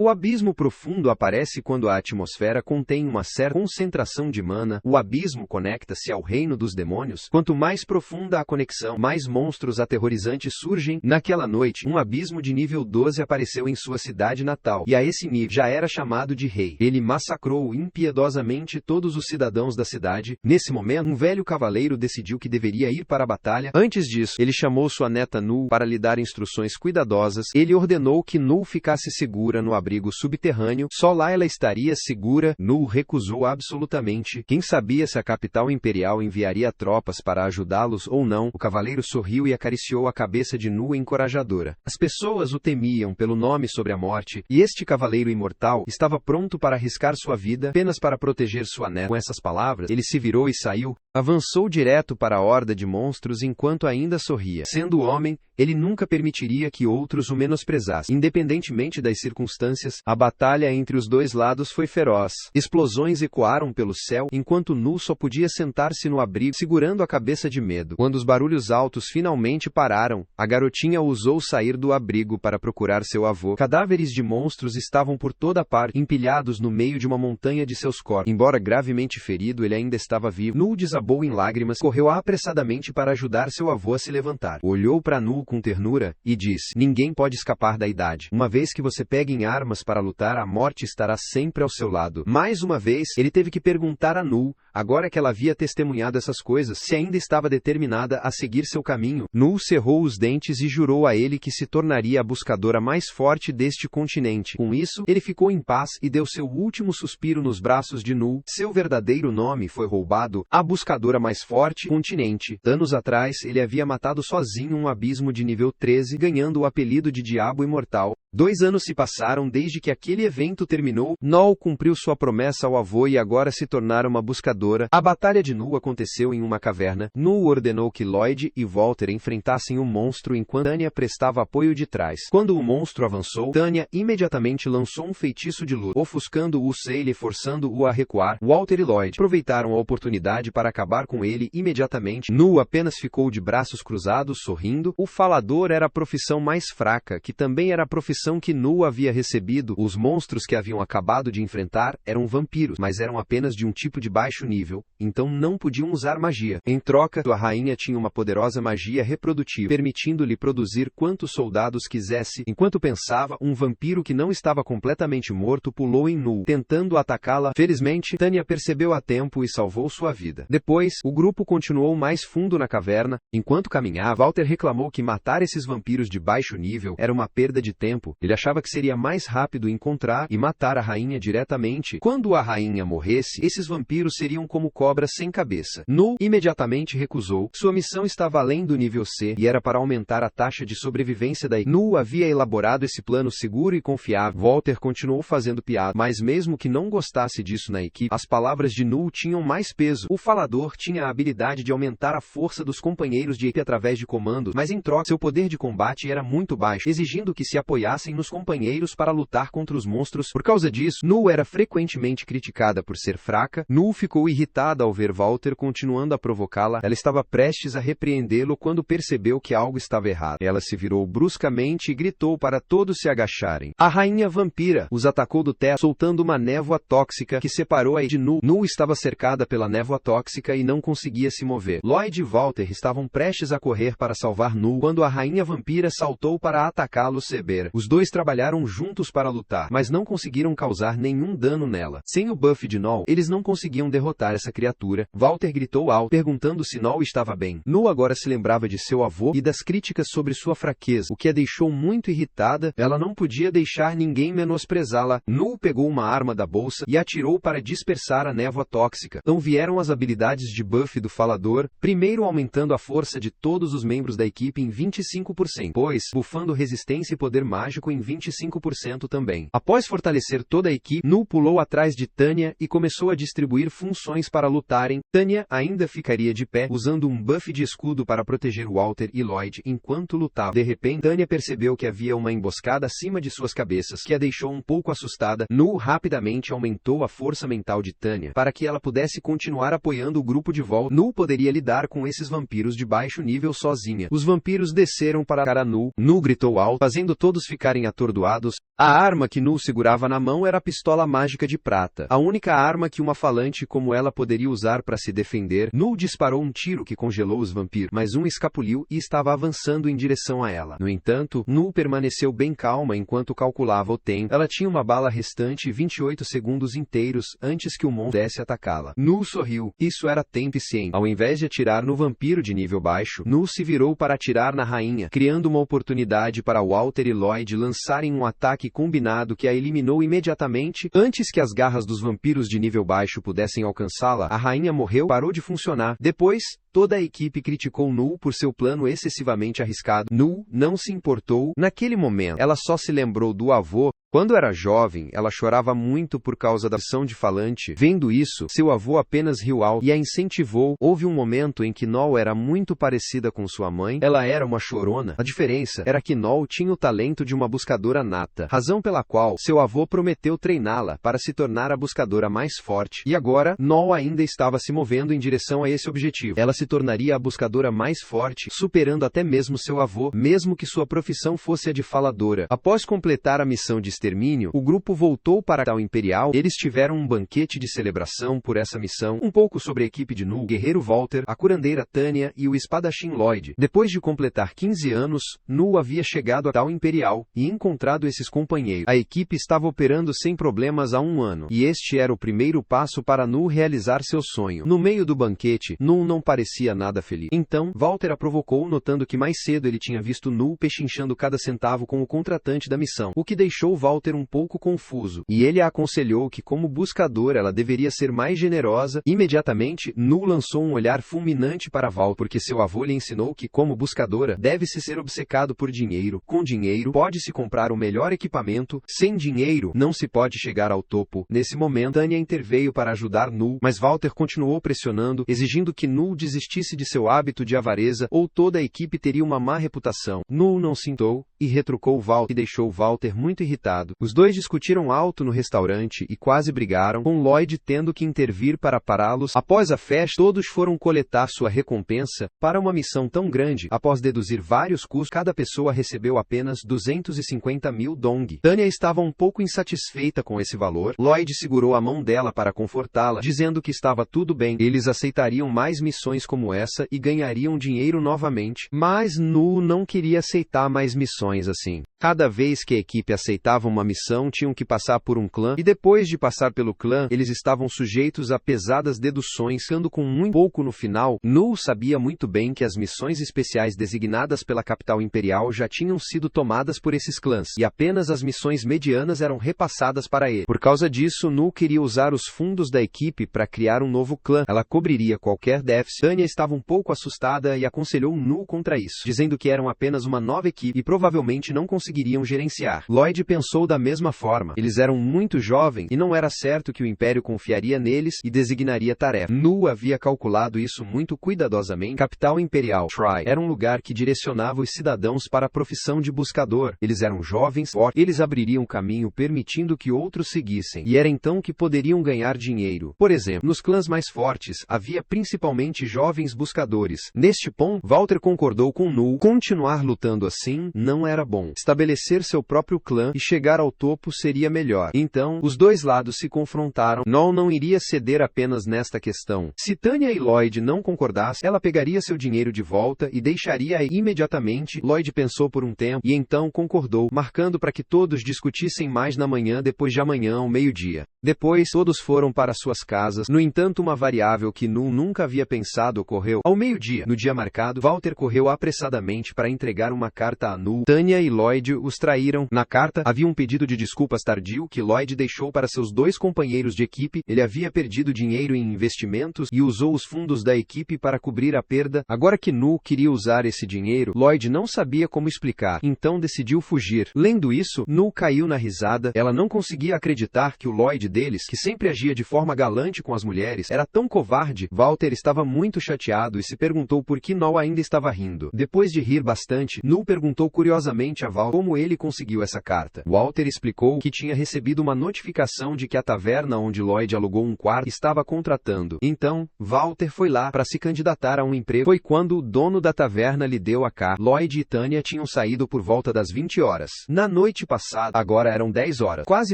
O abismo profundo aparece quando a atmosfera contém uma certa concentração de mana. O abismo conecta-se ao reino dos demônios. Quanto mais profunda a conexão, mais monstros aterrorizantes surgem. Naquela noite, um abismo de nível 12 apareceu em sua cidade natal, e a esse nível já era chamado de rei. Ele massacrou impiedosamente todos os cidadãos da cidade. Nesse momento, um velho cavaleiro decidiu que deveria ir para a batalha. Antes disso, ele chamou sua neta Null para lhe dar instruções cuidadosas. Ele ordenou que Null ficasse segura no abrigo subterrâneo, só lá ela estaria segura. Null recusou absolutamente. Quem sabia se a capital imperial enviaria tropas para ajudá-los ou não? O cavaleiro sorriu e acariciou a cabeça de Null encorajadora. As pessoas o temiam pelo nome sobre a morte, e este cavaleiro imortal estava pronto para arriscar sua vida apenas para proteger sua neta. Com essas palavras, ele se virou e saiu. Avançou direto para a horda de monstros enquanto ainda sorria. Sendo homem, ele nunca permitiria que outros o menosprezassem. Independentemente das circunstâncias, a batalha entre os dois lados foi feroz. Explosões ecoaram pelo céu, enquanto Null só podia sentar-se no abrigo, segurando a cabeça de medo. Quando os barulhos altos finalmente pararam, a garotinha ousou sair do abrigo para procurar seu avô. Cadáveres de monstros estavam por toda parte, empilhados no meio de uma montanha de seus corpos. Embora gravemente ferido, ele ainda estava vivo. Null desabou em lágrimas, correu apressadamente para ajudar seu avô a se levantar. Olhou para Null com ternura e disse: "Ninguém pode escapar da idade. Uma vez que você pega em armas para lutar, a morte estará sempre ao seu lado." Mais uma vez, ele teve que perguntar a Null, agora que ela havia testemunhado essas coisas, se ainda estava determinada a seguir seu caminho. Null cerrou os dentes e jurou a ele que se tornaria a buscadora mais forte deste continente. Com isso, ele ficou em paz e deu seu último suspiro nos braços de Null. Seu verdadeiro nome foi roubado, a buscadora mais forte continente. Anos atrás, ele havia matado sozinho um abismo de nível 13, ganhando o apelido de Diabo Imortal. 2 anos se passaram desde que aquele evento terminou. Null cumpriu sua promessa ao avô e agora se tornara uma buscadora. A batalha de Null aconteceu em uma caverna. Null ordenou que Lloyd e Walter enfrentassem o monstro enquanto Tanya prestava apoio de trás. Quando o monstro avançou, Tanya imediatamente lançou um feitiço de luz, ofuscando-o e forçando-o a recuar. Walter e Lloyd aproveitaram a oportunidade para acabar com ele imediatamente. Null apenas ficou de braços cruzados, sorrindo. O falador era a profissão mais fraca, que também era a profissão que Null havia recebido. Os monstros que haviam acabado de enfrentar eram vampiros, mas eram apenas de um tipo de baixo nível, então não podiam usar magia. Em troca, a rainha tinha uma poderosa magia reprodutiva, permitindo-lhe produzir quantos soldados quisesse. Enquanto pensava, um vampiro que não estava completamente morto pulou em Null, tentando atacá-la. Felizmente, Tanya percebeu a tempo e salvou sua vida. Depois, o grupo continuou mais fundo na caverna. Enquanto caminhava, Walter reclamou que matar esses vampiros de baixo nível era uma perda de tempo. Ele achava que seria mais rápido encontrar e matar a rainha diretamente. Quando a rainha morresse, esses vampiros seriam como cobras sem cabeça. Null imediatamente recusou. Sua missão estava além do nível C e era para aumentar a taxa de sobrevivência da equipe. Null havia elaborado esse plano seguro e confiável. Walter continuou fazendo piada, mas mesmo que não gostasse disso na equipe, as palavras de Null tinham mais peso. O falador tinha a habilidade de aumentar a força dos companheiros de equipe através de comandos, mas em troca, seu poder de combate era muito baixo, exigindo que se apoiassem nos companheiros para lutar contra os monstros. Por causa disso, Null era frequentemente criticada por ser fraca. Null ficou irritada ao ver Walter continuando a provocá-la. Ela estava prestes a repreendê-lo quando percebeu que algo estava errado. Ela se virou bruscamente e gritou para todos se agacharem. A rainha vampira os atacou do teto, soltando uma névoa tóxica que separou a de Null. Null estava cercada pela névoa tóxica e não conseguia se mover. Lloyd e Walter estavam prestes a correr para salvar Null quando a rainha vampira saltou para atacá-los. Os dois trabalharam juntos para lutar, mas não conseguiram causar nenhum dano nela. Sem o buff de Null, eles não conseguiam derrotar essa criatura. Walter gritou alto, perguntando se Null estava bem. Null agora se lembrava de seu avô e das críticas sobre sua fraqueza, o que a deixou muito irritada. Ela não podia deixar ninguém menosprezá-la. Null pegou uma arma da bolsa e atirou para dispersar a névoa tóxica. Então vieram as habilidades de buff do falador, primeiro aumentando a força de todos os membros da equipe em 25%, depois buffando resistência e poder mágico em 25% também. Após fortalecer toda a equipe, Null pulou atrás de Tanya e começou a distribuir funções para lutarem. Tanya ainda ficaria de pé, usando um buff de escudo para proteger Walter e Lloyd enquanto lutava. De repente, Tanya percebeu que havia uma emboscada acima de suas cabeças, que a deixou um pouco assustada. Null rapidamente aumentou a força mental de Tanya para que ela pudesse continuar apoiando o grupo de volta. Null poderia lidar com esses vampiros de baixo nível sozinha. Os vampiros demônios desceram para cara Nu. Nu gritou alto, fazendo todos ficarem atordoados. A arma que Nu segurava na mão era a pistola mágica de prata, a única arma que uma falante como ela poderia usar para se defender. Nu disparou um tiro que congelou os vampiros, mas um escapuliu e estava avançando em direção a ela. No entanto, Nu permaneceu bem calma enquanto calculava o tempo. Ela tinha uma bala restante e 28 segundos inteiros antes que o monstro pudesse atacá-la. Nu sorriu. Isso era tempo suficiente. Ao invés de atirar no vampiro de nível baixo, Nu se virou para atirar na rainha, criando uma oportunidade para Walter e Lloyd lançarem um ataque combinado que a eliminou imediatamente. Antes que as garras dos vampiros de nível baixo pudessem alcançá-la, a rainha morreu, parou de funcionar. Depois, toda a equipe criticou Nu por seu plano excessivamente arriscado. Nu não se importou. Naquele momento, ela só se lembrou do avô. Quando era jovem, ela chorava muito por causa da ação de falante. Vendo isso, seu avô apenas riu alto e a incentivou. Houve um momento em que Noel era muito parecida com sua mãe. Ela era uma chorona. A diferença era que Noel tinha o talento de uma buscadora nata, razão pela qual seu avô prometeu treiná-la para se tornar a buscadora mais forte. E agora, Noel ainda estava se movendo em direção a esse objetivo. Ela se tornaria a buscadora mais forte, superando até mesmo seu avô, mesmo que sua profissão fosse a de faladora. Após completar a missão de extermínio, o grupo voltou para a capital imperial. Eles tiveram um banquete de celebração por essa missão, um pouco sobre a equipe de Nu, o guerreiro Walter, a curandeira Tanya e o espadachim Lloyd. Depois de completar 15 anos, Nu havia chegado à capital imperial e encontrado esses companheiros. A equipe estava operando sem problemas há um ano, e este era o primeiro passo para Nu realizar seu sonho. No meio do banquete, Nu não parecia nada feliz. Então, Walter a provocou, notando que mais cedo ele tinha visto Nu pechinchando cada centavo com o contratante da missão, o que deixou Walter um pouco confuso, e ele a aconselhou que como buscadora ela deveria ser mais generosa. Imediatamente, Nu lançou um olhar fulminante para Walter, porque seu avô lhe ensinou que como buscadora, deve-se ser obcecado por dinheiro. Com dinheiro, pode-se comprar o melhor equipamento, sem dinheiro, não se pode chegar ao topo. Nesse momento, Tanya interveio para ajudar Nu, mas Walter continuou pressionando, exigindo que Nu desistisse de seu hábito de avareza, ou toda a equipe teria uma má reputação. Nu não se irritou e retrucou Walter, e deixou Walter muito irritado. Os dois discutiram alto no restaurante e quase brigaram, com Lloyd tendo que intervir para pará-los. Após a festa, todos foram coletar sua recompensa para uma missão tão grande. Após deduzir vários custos, cada pessoa recebeu apenas 250.000 dong. Tanya estava um pouco insatisfeita com esse valor. Lloyd segurou a mão dela para confortá-la, dizendo que estava tudo bem. Eles aceitariam mais missões como essa e ganhariam dinheiro novamente. Mas Nu não queria aceitar mais missões assim. Cada vez que a equipe aceitava uma missão, tinham que passar por um clã, e depois de passar pelo clã, eles estavam sujeitos a pesadas deduções, ficando com muito pouco no final. Nu sabia muito bem que as missões especiais designadas pela capital imperial já tinham sido tomadas por esses clãs, e apenas as missões medianas eram repassadas para ele. Por causa disso, Nu queria usar os fundos da equipe para criar um novo clã. Ela cobriria qualquer déficit. Tanya estava um pouco assustada e aconselhou Nu contra isso, dizendo que eram apenas uma nova equipe e provavelmente não conseguiriam gerenciar. Lloyd pensou da mesma forma. Eles eram muito jovens e não era certo que o Império confiaria neles e designaria tarefa. Nu havia calculado isso muito cuidadosamente. Capital Imperial Tri era um lugar que direcionava os cidadãos para a profissão de buscador. Eles eram jovens, fortes, eles abririam caminho permitindo que outros seguissem, e era então que poderiam ganhar dinheiro. Por exemplo, nos clãs mais fortes, havia principalmente jovens buscadores. Neste ponto, Walter concordou com Nu. Continuar lutando assim não era bom. Estabelecer seu próprio clã e chegar ao topo seria melhor. Então, os dois lados se confrontaram. Noel não iria ceder apenas nesta questão. Se Tanya e Lloyd não concordassem, ela pegaria seu dinheiro de volta e deixaria-a imediatamente. Lloyd pensou por um tempo e então concordou, marcando para que todos discutissem mais na manhã depois de amanhã ao meio-dia. Depois, todos foram para suas casas. No entanto, uma variável que Nu nunca havia pensado ocorreu. Ao meio-dia, no dia marcado, Walter correu apressadamente para entregar uma carta a Nu. Tanya e Lloyd os traíram. Na carta, havia um pedido de desculpas tardio que Lloyd deixou para seus dois companheiros de equipe. Ele havia perdido dinheiro em investimentos e usou os fundos da equipe para cobrir a perda. Agora que Nu queria usar esse dinheiro, Lloyd não sabia como explicar, então decidiu fugir. Lendo isso, Nu caiu na risada. Ela não conseguia acreditar que o Lloyd deles, que sempre agia de forma galante com as mulheres, era tão covarde. Walter estava muito chateado e se perguntou por que Noel ainda estava rindo. Depois de rir bastante, Nu perguntou curiosamente a Walter como ele conseguiu essa carta. Walter explicou que tinha recebido uma notificação de que a taverna onde Lloyd alugou um quarto estava contratando. Então, Walter foi lá para se candidatar a um emprego. Foi quando o dono da taverna lhe deu a carta. Lloyd e Tanya tinham saído por volta das 20 horas. Na noite passada, agora eram 10 horas. Quase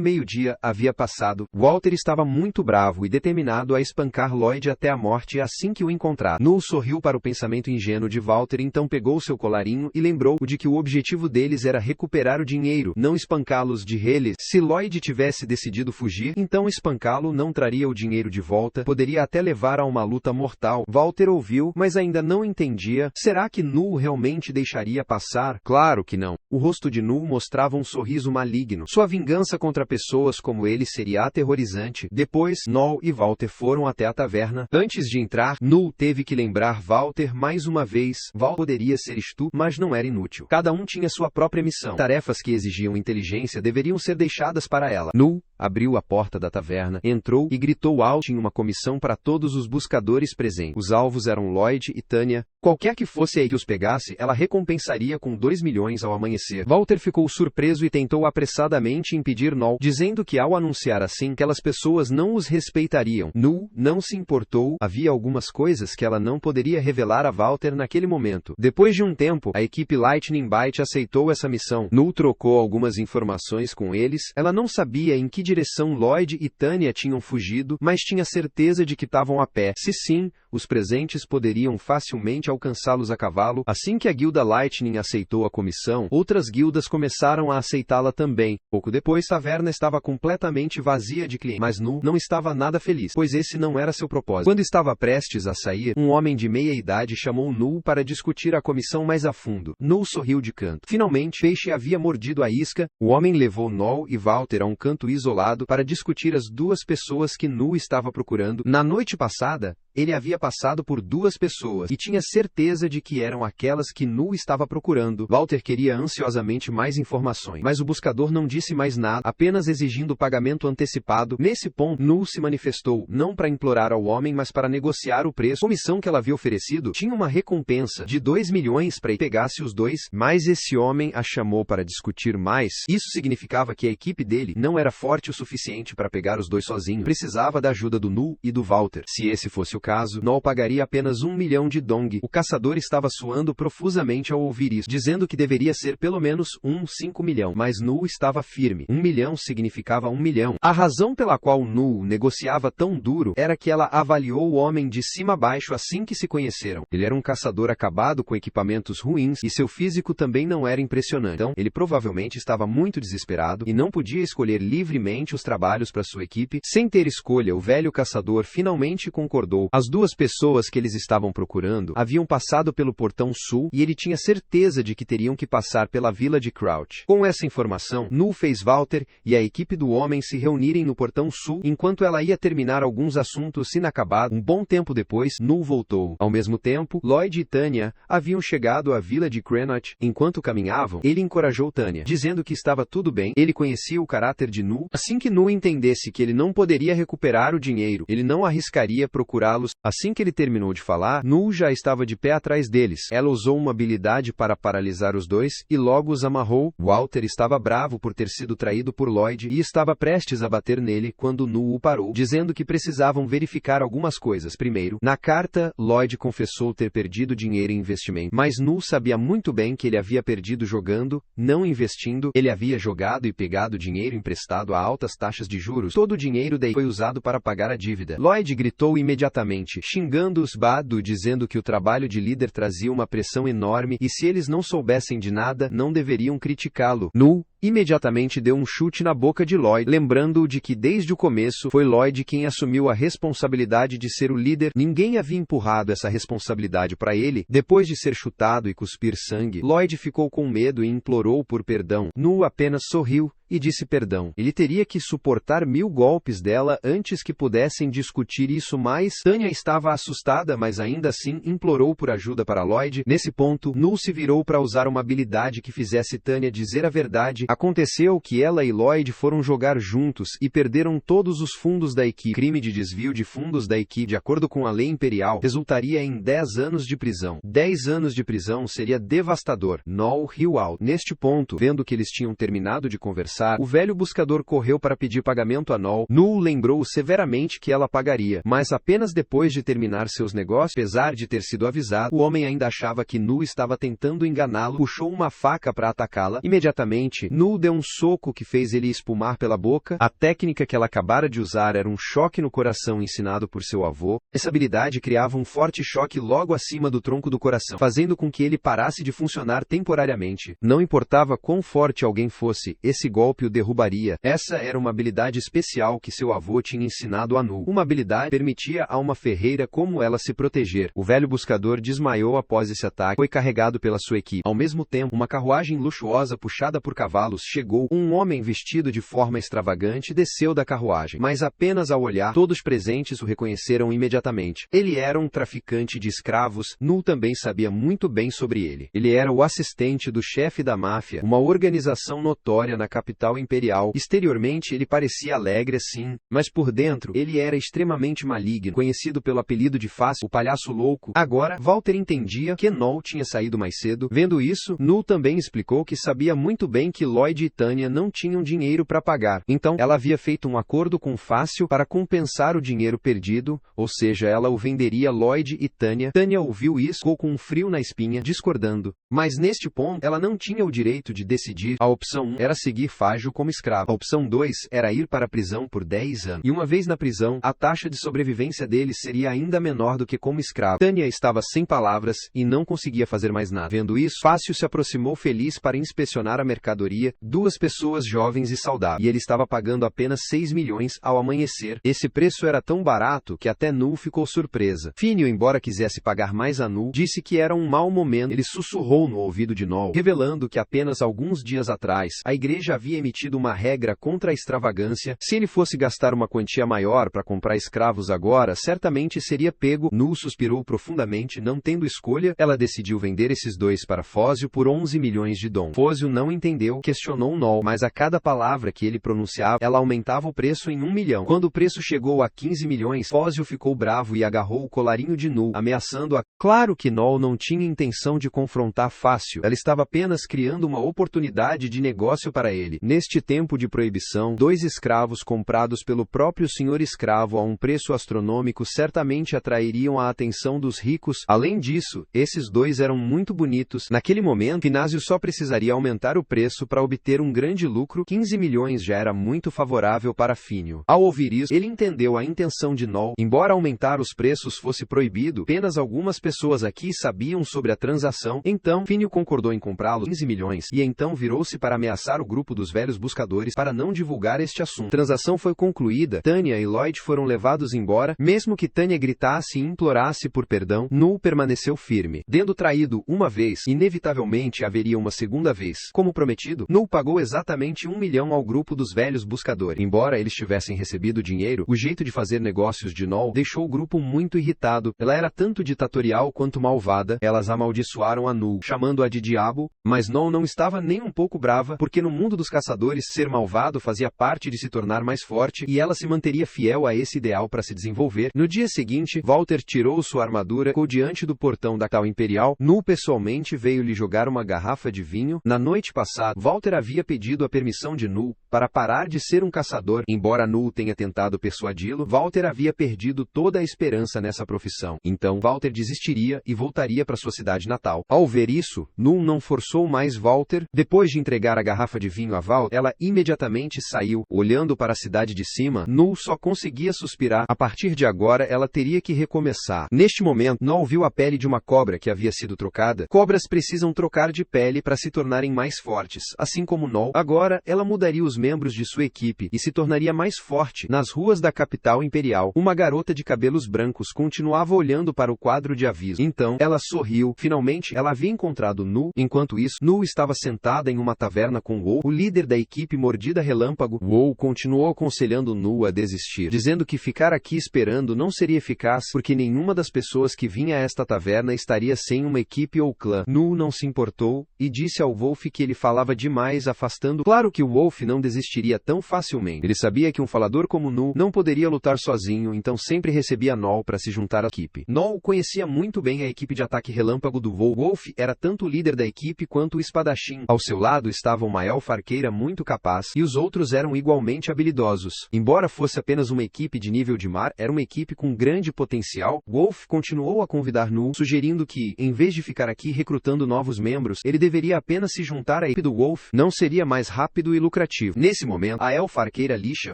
meio-dia havia passado. Walter estava muito bravo e determinado a espancar Lloyd até a morte assim que o encontrar. Null sorriu para o pensamento ingênuo de Walter, então pegou seu colarinho e lembrou-o de que o objetivo deles era recuperar o dinheiro, não espancá-los de reles. Se Lloyd tivesse decidido fugir, então espancá-lo não traria o dinheiro de volta, poderia até levar a uma luta mortal. Walter ouviu, mas ainda não entendia. Será que Null realmente deixaria passar? Claro que não. O rosto de Null mostrava um sorriso maligno. Sua vingança contra pessoas como ele seria aterrorizante. Depois, Null e Walter foram até a taverna. Antes de entrar, Null teve que lembrar Walter mais uma vez. Walter poderia ser estúpido, mas não era inútil. Cada um tinha sua própria missão. Tarefas que exigiam inteligência deveriam ser deixadas para ela. Null abriu a porta da taverna, entrou e gritou alto em uma comissão para todos os buscadores presentes. Os alvos eram Lloyd e Tanya. Qualquer que fosse aí que os pegasse, ela recompensaria com 2 milhões ao amanhecer. Walter ficou surpreso e tentou apressadamente impedir Null, dizendo que ao anunciar assim, aquelas pessoas não os respeitariam. Null não se importou. Havia algumas coisas que ela não poderia revelar a Walter naquele momento. Depois de um tempo, a equipe Lightning Bite aceitou essa missão. Null trocou algumas informações com eles. Ela não sabia em que direção Lloyd e Tanya tinham fugido, mas tinha certeza de que estavam a pé. Se sim, os presentes poderiam facilmente alcançá-los a cavalo. Assim que a guilda Lightning aceitou a comissão, outras guildas começaram a aceitá-la também. Pouco depois, a taverna estava completamente vazia de clientes, mas Null não estava nada feliz, pois esse não era seu propósito. Quando estava prestes a sair, um homem de meia idade chamou Null para discutir a comissão mais a fundo. Null sorriu de canto. Finalmente, Peixe havia mordido a isca. O homem levou Null e Walter a um canto isolado para discutir as duas pessoas que Null estava procurando. Na noite passada, ele havia passado por 2 pessoas e tinha certeza de que eram aquelas que Null estava procurando. Walter queria ansiosamente mais informações, mas o buscador não disse mais nada, apenas exigindo pagamento antecipado. Nesse ponto, Null se manifestou, não para implorar ao homem, mas para negociar o preço. A comissão que ela havia oferecido tinha uma recompensa de 2 milhões para que pegasse os dois, mas esse homem a chamou para discutir mais. Isso significava que a equipe dele não era forte o suficiente para pegar os dois sozinho. Precisava da ajuda do Null e do Walter. Se esse fosse o caso, Null pagaria apenas 1 milhão de dong. O caçador estava suando profusamente ao ouvir isso, dizendo que deveria ser pelo menos 5 milhão. Mas Null estava firme. 1 milhão significava 1 milhão. A razão pela qual Null negociava tão duro era que ela avaliou o homem de cima a baixo assim que se conheceram. Ele era um caçador acabado com equipamentos ruins e seu físico também não era impressionante. Então, ele provavelmente estava muito desesperado e não podia escolher livremente os trabalhos para sua equipe. Sem ter escolha, o velho caçador finalmente concordou. As 2 pessoas que eles estavam procurando haviam passado pelo portão sul e ele tinha certeza de que teriam que passar pela vila de Crouch. Com essa informação, Null fez Walter e a equipe do homem se reunirem no portão sul enquanto ela ia terminar alguns assuntos inacabados. Um bom tempo depois, Null voltou. Ao mesmo tempo, Lloyd e Tanya haviam chegado à vila de Crenot. Enquanto caminhavam, ele encorajou Tanya, dizendo que estava tudo bem. Ele conhecia o caráter de Null. Assim que Null entendesse que ele não poderia recuperar o dinheiro, ele não arriscaria procurá-los. Assim que ele terminou de falar, Null já estava de pé atrás deles. Ela usou uma habilidade para paralisar os dois e logo os amarrou. Walter estava bravo por ter sido traído por Lloyd e estava prestes a bater nele quando Null o parou, dizendo que precisavam verificar algumas coisas. Primeiro, na carta, Lloyd confessou ter perdido dinheiro em investimento, mas Null sabia muito bem que ele havia perdido jogando, não investindo. Ele havia jogado e pegado dinheiro emprestado a altas taxas de juros. Todo o dinheiro daí foi usado para pagar a dívida. Lloyd gritou imediatamente, xingando os Badu, dizendo que o trabalho de líder trazia uma pressão enorme e se eles não soubessem de nada, não deveriam criticá-lo. Null imediatamente deu um chute na boca de Lloyd, lembrando-o de que desde o começo foi Lloyd quem assumiu a responsabilidade de ser o líder. Ninguém havia empurrado essa responsabilidade para ele. Depois de ser chutado e cuspir sangue, Lloyd ficou com medo e implorou por perdão. Null apenas sorriu e disse perdão. Ele teria que suportar 1000 golpes dela antes que pudessem discutir isso mais. Tanya estava assustada, mas ainda assim implorou por ajuda para Lloyd. Nesse ponto, Null se virou para usar uma habilidade que fizesse Tanya dizer a verdade. Aconteceu que ela e Lloyd foram jogar juntos e perderam todos os fundos da equipe. Crime de desvio de fundos da equipe, de acordo com a lei imperial, resultaria em 10 anos de prisão. 10 anos de prisão seria devastador. Noel riu alto. Neste ponto, vendo que eles tinham terminado de conversar, o velho buscador correu para pedir pagamento a Noel. Noel lembrou severamente que ela pagaria, mas apenas depois de terminar seus negócios. Apesar de ter sido avisado, o homem ainda achava que Noel estava tentando enganá-lo, puxou uma faca para atacá-la. Imediatamente, Noel deu um soco que fez ele espumar pela boca. A técnica que ela acabara de usar era um choque no coração ensinado por seu avô. Essa habilidade criava um forte choque logo acima do tronco do coração, fazendo com que ele parasse de funcionar temporariamente. Não importava quão forte alguém fosse, esse golpe o derrubaria. Essa era uma habilidade especial que seu avô tinha ensinado a Noel. Uma habilidade que permitia a uma ferreira como ela se proteger. O velho buscador desmaiou após esse ataque. Foi carregado pela sua equipe. Ao mesmo tempo, uma carruagem luxuosa puxada por cavalos chegou. Um homem vestido de forma extravagante desceu da carruagem, mas apenas ao olhar, todos presentes o reconheceram imediatamente. Ele era um traficante de escravos. Noel também sabia muito bem sobre ele. Ele era o assistente do chefe da máfia, uma organização notória na capital imperial. Exteriormente ele parecia alegre assim, mas por dentro ele era extremamente maligno, conhecido pelo apelido de Fácil, o palhaço louco. Agora, Walter entendia que Noel tinha saído mais cedo. Vendo isso, Noel também explicou que sabia muito bem que Lloyd e Tanya não tinham dinheiro para pagar. Então, ela havia feito um acordo com Fácil para compensar o dinheiro perdido, ou seja, ela o venderia a Lloyd e Tanya. Tanya ouviu isso, ficou com um frio na espinha, discordando. Mas neste ponto, ela não tinha o direito de decidir. A opção 1 era seguir Fágio como escravo. A opção 2 era ir para a prisão por 10 anos. E uma vez na prisão, a taxa de sobrevivência dele seria ainda menor do que como escravo. Tanya estava sem palavras e não conseguia fazer mais nada. Vendo isso, Fácil se aproximou feliz para inspecionar a mercadoria, duas pessoas jovens e saudáveis. E ele estava pagando apenas 6 milhões ao amanhecer. Esse preço era tão barato que até Noel ficou surpresa. Fínio, embora quisesse pagar mais a Noel, disse que era um mau momento. Ele sussurrou no ouvido de Noel, revelando que apenas alguns dias atrás, a igreja havia emitido uma regra contra a extravagância. Se ele fosse gastar uma quantia maior para comprar escravos agora, certamente seria pego. Noel suspirou profundamente, não tendo escolha. Ela decidiu vender esses dois para Fósio por 11 milhões de dom. Fósio não entendeu, questionou Noel, mas a cada palavra que ele pronunciava, ela aumentava o preço em 1 milhão. Quando o preço chegou a 15 milhões, Fósio ficou bravo e agarrou o colarinho de Noel, ameaçando-a. Claro que Noel não tinha intenção de confrontar Fácil. Ela estava apenas criando uma oportunidade de negócio para ele. Neste tempo de proibição, dois escravos comprados pelo próprio senhor escravo a um preço astronômico certamente atrairiam a atenção dos ricos. Além disso, esses dois eram muito bonitos. Naquele momento, Finásio só precisaria aumentar o preço para obter um grande lucro. 15 milhões já era muito favorável para Fínio. Ao ouvir isso, ele entendeu a intenção de Noel. Embora aumentar os preços fosse proibido, apenas algumas pessoas aqui sabiam sobre a transação. Então, Fínio concordou em comprá-lo 15 milhões, e então virou-se para ameaçar o grupo dos velhos buscadores para não divulgar este assunto. A transação foi concluída. Tanya e Lloyd foram levados embora. Mesmo que Tanya gritasse e implorasse por perdão, Noel permaneceu firme. Tendo traído uma vez, inevitavelmente haveria uma segunda vez. Como prometido, Noel pagou exatamente 1 milhão ao grupo dos velhos buscadores. Embora eles tivessem recebido o dinheiro, o jeito de fazer negócios de Noel deixou o grupo muito irritado. Ela era tanto ditatorial quanto malvada. Elas amaldiçoaram a Noel, chamando-a de diabo, mas Noel não estava nem um pouco brava, porque no mundo dos caçadores, ser malvado fazia parte de se tornar mais forte, e ela se manteria fiel a esse ideal para se desenvolver. No dia seguinte, Walter tirou sua armadura, ficou diante do portão da capital imperial. Noel pessoalmente veio lhe jogar uma garrafa de vinho. Na noite passada, Walter havia pedido a permissão de Noel para parar de ser um caçador. Embora Noel tenha tentado persuadi-lo, Walter havia perdido toda a esperança nessa profissão. Então, Walter desistiria e voltaria para sua cidade natal. Ao ver isso, Noel não forçou mais Walter. Depois de entregar a garrafa de vinho a Walter, ela imediatamente saiu. Olhando para a cidade de cima, Noel só conseguia suspirar. A partir de agora, ela teria que recomeçar. Neste momento, Noel viu a pele de uma cobra que havia sido trocada. Cobras precisam trocar de pele para se tornarem mais fortes. Assim como Noel, agora ela mudaria os membros de sua equipe e se tornaria mais forte. Nas ruas da capital imperial, uma garota de cabelos brancos continuava olhando para o quadro de aviso. Então, ela sorriu. Finalmente, ela havia encontrado Noel. Enquanto isso, Noel estava sentada em uma taverna com Wool, o líder da equipe Mordida Relâmpago. Wool continuou aconselhando Noel a desistir, dizendo que ficar aqui esperando não seria eficaz, porque nenhuma das pessoas que vinha a esta taverna estaria sem uma equipe ou clã. Noel não se importou, e disse ao Wolf que ele falava demais mais afastando. Claro que Wolf não desistiria tão facilmente. Ele sabia que um falador como Nu não poderia lutar sozinho, então sempre recebia Null para se juntar à equipe. Null conhecia muito bem a equipe de ataque relâmpago do Wolf. Wolf era tanto o líder da equipe quanto o espadachim. Ao seu lado estava uma elfa arqueira muito capaz, e os outros eram igualmente habilidosos. Embora fosse apenas uma equipe de nível de mar, era uma equipe com grande potencial. Wolf continuou a convidar Nu, sugerindo que, em vez de ficar aqui recrutando novos membros, ele deveria apenas se juntar à equipe do Wolf. Não seria mais rápido e lucrativo. Nesse momento, a elfa arqueira Lisha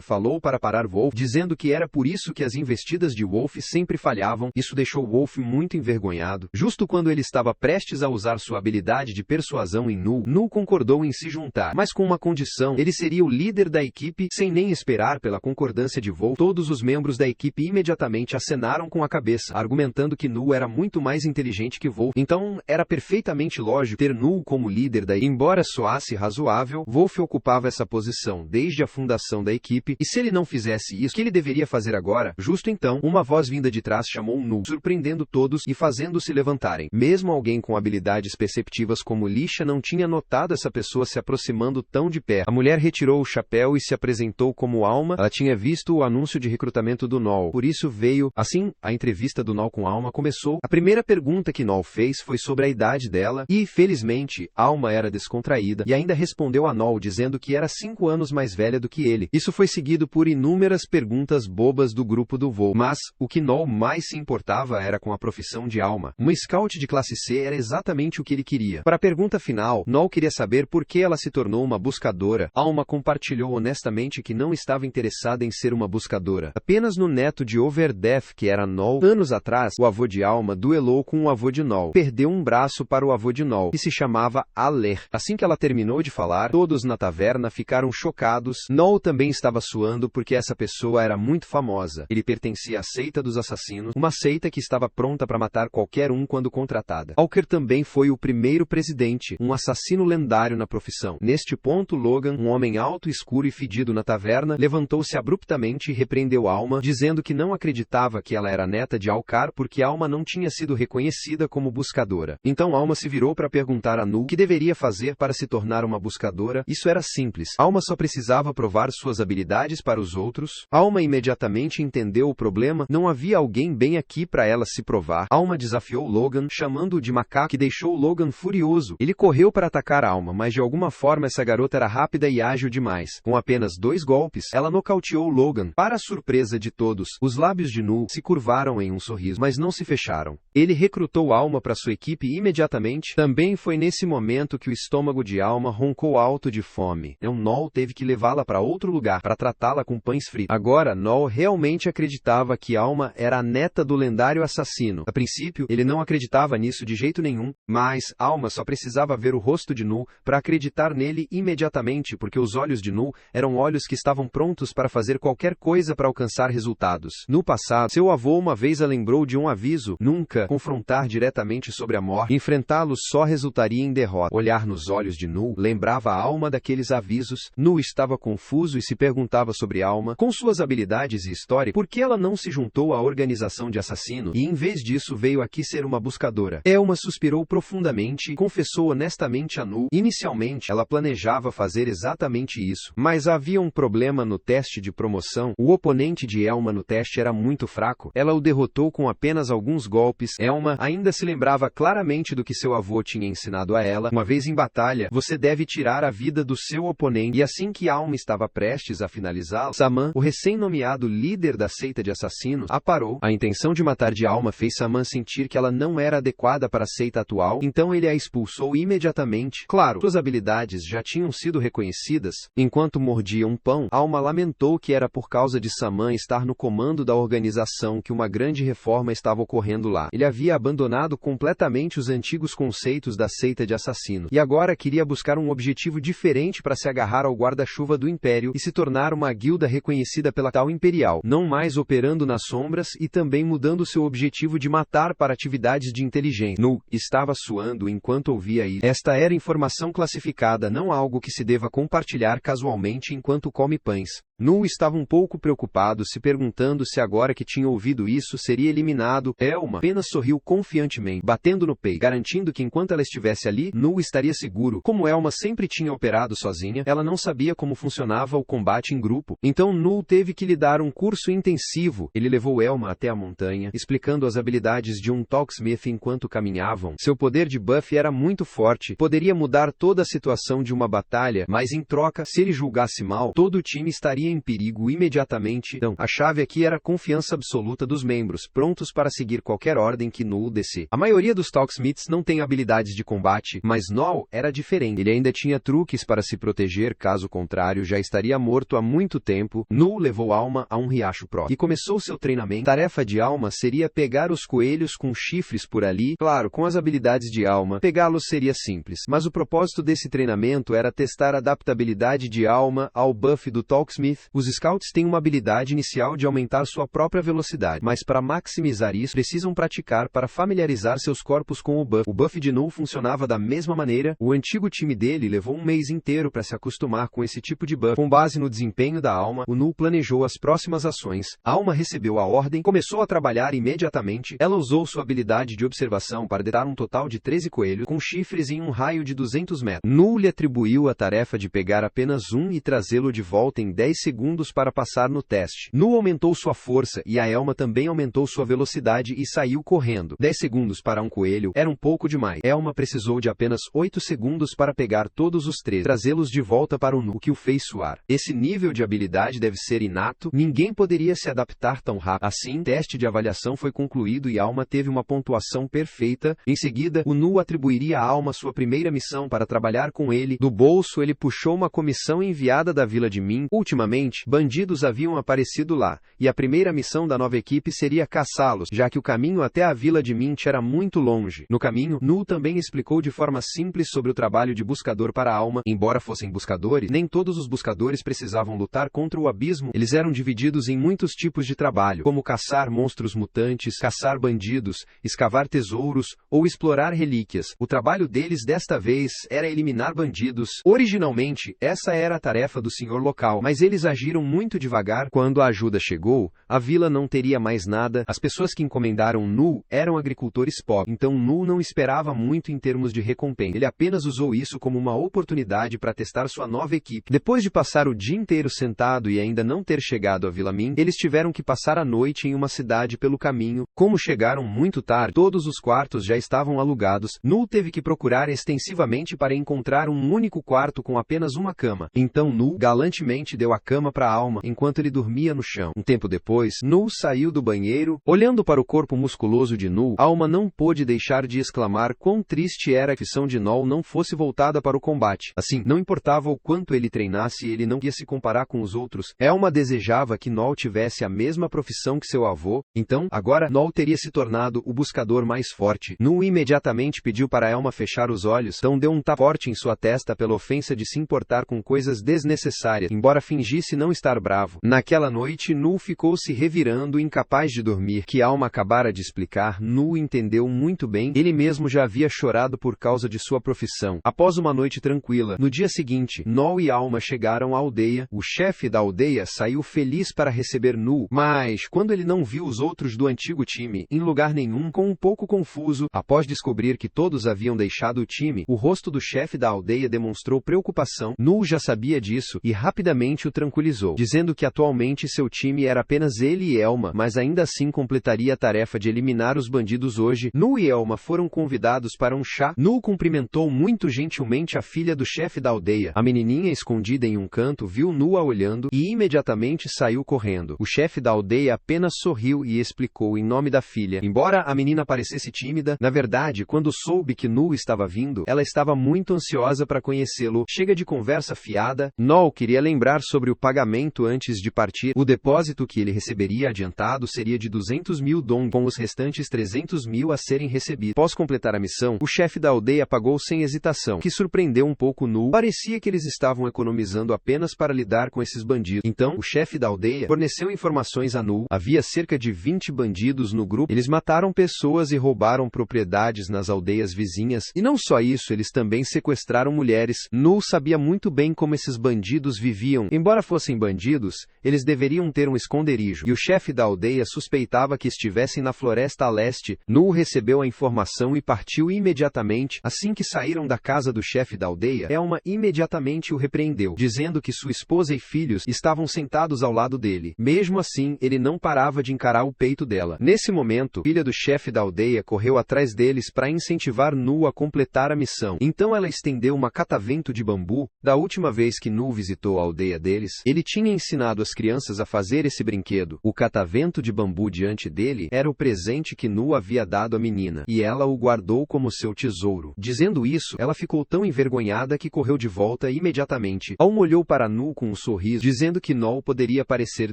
falou para parar Wolf, dizendo que era por isso que as investidas de Wolf sempre falhavam. Isso deixou Wolf muito envergonhado. Justo quando ele estava prestes a usar sua habilidade de persuasão em Nu, Nu concordou em se juntar, mas com uma condição: ele seria o líder da equipe. Sem nem esperar pela concordância de Wolf, todos os membros da equipe imediatamente acenaram com a cabeça, argumentando que Nu era muito mais inteligente que Wolf. Então, era perfeitamente lógico ter Nu como líder da equipe. Embora soasse razoável, Wolf ocupava essa posição desde a fundação da equipe, e se ele não fizesse isso, o que ele deveria fazer agora? Justo então, uma voz vinda de trás chamou Nu, surpreendendo todos e fazendo-se levantarem. Mesmo alguém com habilidades perceptivas como Lisha não tinha notado essa pessoa se aproximando tão de perto. A mulher retirou o chapéu e se apresentou como Alma. Ela tinha visto o anúncio de recrutamento do Null, por isso veio. Assim, a entrevista do Null com Alma começou. A primeira pergunta que Null fez foi sobre a idade dela, e, felizmente, Alma era descontraída, e ainda respondeu a Null dizendo que era 5 anos mais velha do que ele. Isso foi seguido por inúmeras perguntas bobas do grupo do voo, mas o que Null mais se importava era com a profissão de Alma. Uma scout de classe C era exatamente o que ele queria. Para a pergunta final, Null queria saber por que ela se tornou uma buscadora. Alma compartilhou honestamente que não estava interessada em ser uma buscadora, apenas no neto de Overdeath, que era Null. Anos atrás, o avô de Alma duelou com o avô de Null. Perdeu um braço para o avô de Null, que se chamava Aller. Assim que ela terminou de falar, todos na taverna ficaram chocados. Null também estava suando porque essa pessoa era muito famosa. Ele pertencia à seita dos assassinos, uma seita que estava pronta para matar qualquer um quando contratada. Walker também foi o primeiro presidente, um assassino lendário na profissão. Neste ponto, Logan, um homem alto, escuro e fedido na taverna, levantou-se abruptamente e repreendeu Alma, dizendo que não acreditava que ela era neta de Alcar porque Alma não tinha sido reconhecida como buscadora. Então Alma se virou para perguntar a Nu o que deveria fazer para se tornar uma buscadora. Isso era simples. Alma só precisava provar suas habilidades para os outros. Alma imediatamente entendeu o problema. Não havia alguém bem aqui para ela se provar. Alma desafiou Logan, chamando-o de macaco, que deixou Logan furioso. Ele correu para atacar Alma, mas de alguma forma essa garota era rápida e ágil demais. Com apenas 2 golpes, ela nocauteou Logan. Para a surpresa de todos, os lábios de Nu se curvaram em um sorriso, mas não se fecharam. Ele recrutou Alma para sua equipe imediatamente. Também foi nesse momento que o estômago de Alma roncou alto de fome. Null teve que levá-la para outro lugar para tratá-la com pães fritos. Agora, Null realmente acreditava que Alma era a neta do lendário assassino. A princípio, ele não acreditava nisso de jeito nenhum, mas Alma só precisava ver o rosto de Nu para acreditar nele imediatamente, porque os olhos de Nu eram olhos que estavam prontos para fazer qualquer coisa para alcançar resultados. No passado, seu avô uma vez a lembrou de um aviso: nunca confrontar diretamente sobre a morte. Enfrentá-lo só resultaria em derrota. Olhar nos olhos de Nu lembrava a Alma daqueles avisos. Nu estava confuso e se perguntava sobre Alma, com suas habilidades e história, por que ela não se juntou à organização de assassino e em vez disso veio aqui ser uma buscadora. Elma suspirou profundamente e confessou honestamente a Nu. Inicialmente, ela planejava fazer exatamente isso, mas havia um problema no teste de promoção. O oponente de Elma no teste era muito fraco. Ela o derrotou com apenas alguns golpes. Elma ainda se lembrava claramente do que seu avô tinha ensinado a ela. Uma vez em batalha, você deve tirar a vida do seu oponente. E assim que Alma estava prestes a finalizá-lo, Saman, o recém-nomeado líder da seita de assassinos, a parou. A intenção de matar de Alma fez Saman sentir que ela não era adequada para a seita atual, então ele a expulsou imediatamente. Claro, suas habilidades já tinham sido reconhecidas. Enquanto mordia um pão, Alma lamentou que era por causa de Saman estar no comando da organização que uma grande reforma estava ocorrendo lá. Ele havia abandonado completamente os antigos conceitos da seita de assassinos, e agora queria buscar um objetivo diferente para se agarrar ao guarda-chuva do Império e se tornar uma guilda reconhecida pela tal Imperial, não mais operando nas sombras e também mudando seu objetivo de matar para atividades de inteligência. Nu estava suando enquanto ouvia isso. Esta era informação classificada, não algo que se deva compartilhar casualmente enquanto come pães. Nu estava um pouco preocupado, se perguntando se agora que tinha ouvido isso seria eliminado. Elma apenas sorriu confiantemente, batendo no peito, garantindo que enquanto ela estivesse ali, Nu estaria seguro. Como Elma sempre tinha operado sozinha, ela não sabia como funcionava o combate em grupo. Então Nu teve que lhe dar um curso intensivo. Ele levou Elma até a montanha, explicando as habilidades de um Talksmith enquanto caminhavam. Seu poder de buff era muito forte, poderia mudar toda a situação de uma batalha, mas em troca, se ele julgasse mal, todo o time estaria em perigo imediatamente. Então, a chave aqui era a confiança absoluta dos membros, prontos para seguir qualquer ordem que Nu desse. A maioria dos Talksmiths não tem habilidades de combate, mas Null era diferente. Ele ainda tinha truques para se proteger, caso contrário já estaria morto há muito tempo. Nu levou Alma a um riacho próximo e começou seu treinamento. A tarefa de Alma seria pegar os coelhos com chifres por ali. Claro, com as habilidades de Alma, pegá-los seria simples, mas o propósito desse treinamento era testar a adaptabilidade de Alma ao buff do Talksmith. Os Scouts têm uma habilidade inicial de aumentar sua própria velocidade, mas para maximizar isso, precisam praticar para familiarizar seus corpos com o buff. O buff de Nu funcionava da mesma maneira. O antigo time dele levou um mês inteiro para se acostumar com esse tipo de buff. Com base no desempenho da Alma, o Nu planejou as próximas ações. A Alma recebeu a ordem, começou a trabalhar imediatamente. Ela usou sua habilidade de observação para detectar um total de 13 coelhos com chifres em um raio de 200 metros. Nu lhe atribuiu a tarefa de pegar apenas um e trazê-lo de volta em 10 segundos para passar no teste. Nu aumentou sua força e a Elma também aumentou sua velocidade e saiu correndo. 10 segundos para um coelho era um pouco demais. Elma precisou de apenas 8 segundos para pegar todos os 13 e trazê-los de volta para o Nu, que o fez suar. Esse nível de habilidade deve ser inato, ninguém poderia se adaptar tão rápido. Assim, o teste de avaliação foi concluído e Alma teve uma pontuação perfeita. Em seguida, o Nu atribuiria a Alma sua primeira missão para trabalhar com ele. Do bolso, ele puxou uma comissão enviada da Vila de Min. Ultimamente, bandidos haviam aparecido lá, e a primeira missão da nova equipe seria caçá-los, já que o caminho até a Vila de Mint era muito longe. No caminho, Nu também explicou de forma simples sobre o trabalho de buscador para a Alma. Embora fossem buscadores, nem todos os buscadores precisavam lutar contra o abismo. Eles eram divididos em muitos tipos de trabalho, como caçar monstros mutantes, caçar bandidos, escavar tesouros ou explorar relíquias. O trabalho deles desta vez era eliminar bandidos. Originalmente, essa era a tarefa do senhor local, mas eles agiram muito devagar. Quando a ajuda chegou, a vila não teria mais nada. As pessoas que encomendaram Nu eram agricultores pobres, então Nu não esperava muito em termos de recompensa. Ele apenas usou isso como uma oportunidade para testar sua nova equipe. Depois de passar o dia inteiro sentado e ainda não ter chegado à Vila Min, eles tiveram que passar a noite em uma cidade pelo caminho. Como chegaram muito tarde, todos os quartos já estavam alugados. Nu teve que procurar extensivamente para encontrar um único quarto com apenas uma cama. Então Nu galantemente deu a cama para Alma enquanto ele dormia no chão. Um tempo depois, Nu saiu do banheiro. Olhando para o corpo musculoso de Nu, Alma não pôde deixar de exclamar quão triste era que a profissão de Null não fosse voltada para o combate. Assim, não importava o quanto ele treinasse, ele não ia se comparar com os outros. Elma desejava que Null tivesse a mesma profissão que seu avô. Então, agora, Null teria se tornado o buscador mais forte. Nu imediatamente pediu para Elma fechar os olhos, então deu um tapa forte em sua testa pela ofensa de se importar com coisas desnecessárias, embora fingisse não estar bravo. Naquela noite, Nu ficou se revirando, incapaz de dormir. Que Alma acabara de explicar, Nu entendeu muito bem. Ele mesmo já havia chorado por causa de sua profissão. Após uma noite tranquila, no dia seguinte, Null e Alma chegaram à aldeia. O chefe da aldeia saiu feliz para receber Nu, mas quando ele não viu os outros do antigo time, em lugar nenhum, com um pouco confuso, após descobrir que todos haviam deixado o time, o rosto do chefe da aldeia demonstrou preocupação. Nu já sabia disso e rapidamente o tranquilizou, dizendo que atualmente seu time era apenas ele e Elma, mas ainda assim completaria a tarefa de eliminar os bandidos hoje. Nu e Elma foram convidados para um chá. Nu cumprimentou muito gentilmente a filha do chefe da aldeia. A menininha, escondida em um canto, viu Nu a olhando e imediatamente saiu correndo. O chefe da aldeia apenas sorriu e explicou em nome da filha. Embora a menina parecesse tímida, na verdade, quando soube que Nu estava vindo, ela estava muito ansiosa para conhecê-lo. Chega de conversa fiada. Null queria lembrar sobre o pagamento antes de partir. O depósito que ele receberia adiantado seria de 200 mil dong, com os restantes 300 mil a serem recebidos. Após completar a missão, o chefe da aldeia pagou sem hesitação, que surpreendeu um pouco Nu. Parecia que eles estavam economizando apenas para lidar com esses bandidos. Então, o chefe da aldeia forneceu informações a Nu. Havia cerca de 20 bandidos no grupo. Eles mataram pessoas e roubaram propriedades nas aldeias vizinhas. E não só isso, eles também sequestraram mulheres. Nu sabia muito bem como esses bandidos viviam. Embora fossem bandidos, eles deveriam ter um esconderijo, e o chefe da aldeia suspeitava que estivessem na floresta a leste. Nu recebeu a informação e partiu imediatamente. Assim que saíram da casa do chefe da aldeia, Elma imediatamente o repreendeu, dizendo que sua esposa e filhos estavam sentados ao lado dele. Mesmo assim, ele não parava de encarar o peito dela. Nesse momento, a filha do chefe da aldeia correu atrás deles para incentivar Nu a completar a missão. Então ela estendeu uma catavento de bambu. Da última vez que Nu visitou a aldeia deles, ele tinha ensinado as crianças a fazer esse brinquedo. O catavento de bambu diante dele era o presente que Nu havia dado à menina, e ela o guardou como seu tesouro. Dizendo isso, ela ficou tão envergonhada que correu de volta imediatamente. Alma olhou para Nu com um sorriso, dizendo que Nu poderia parecer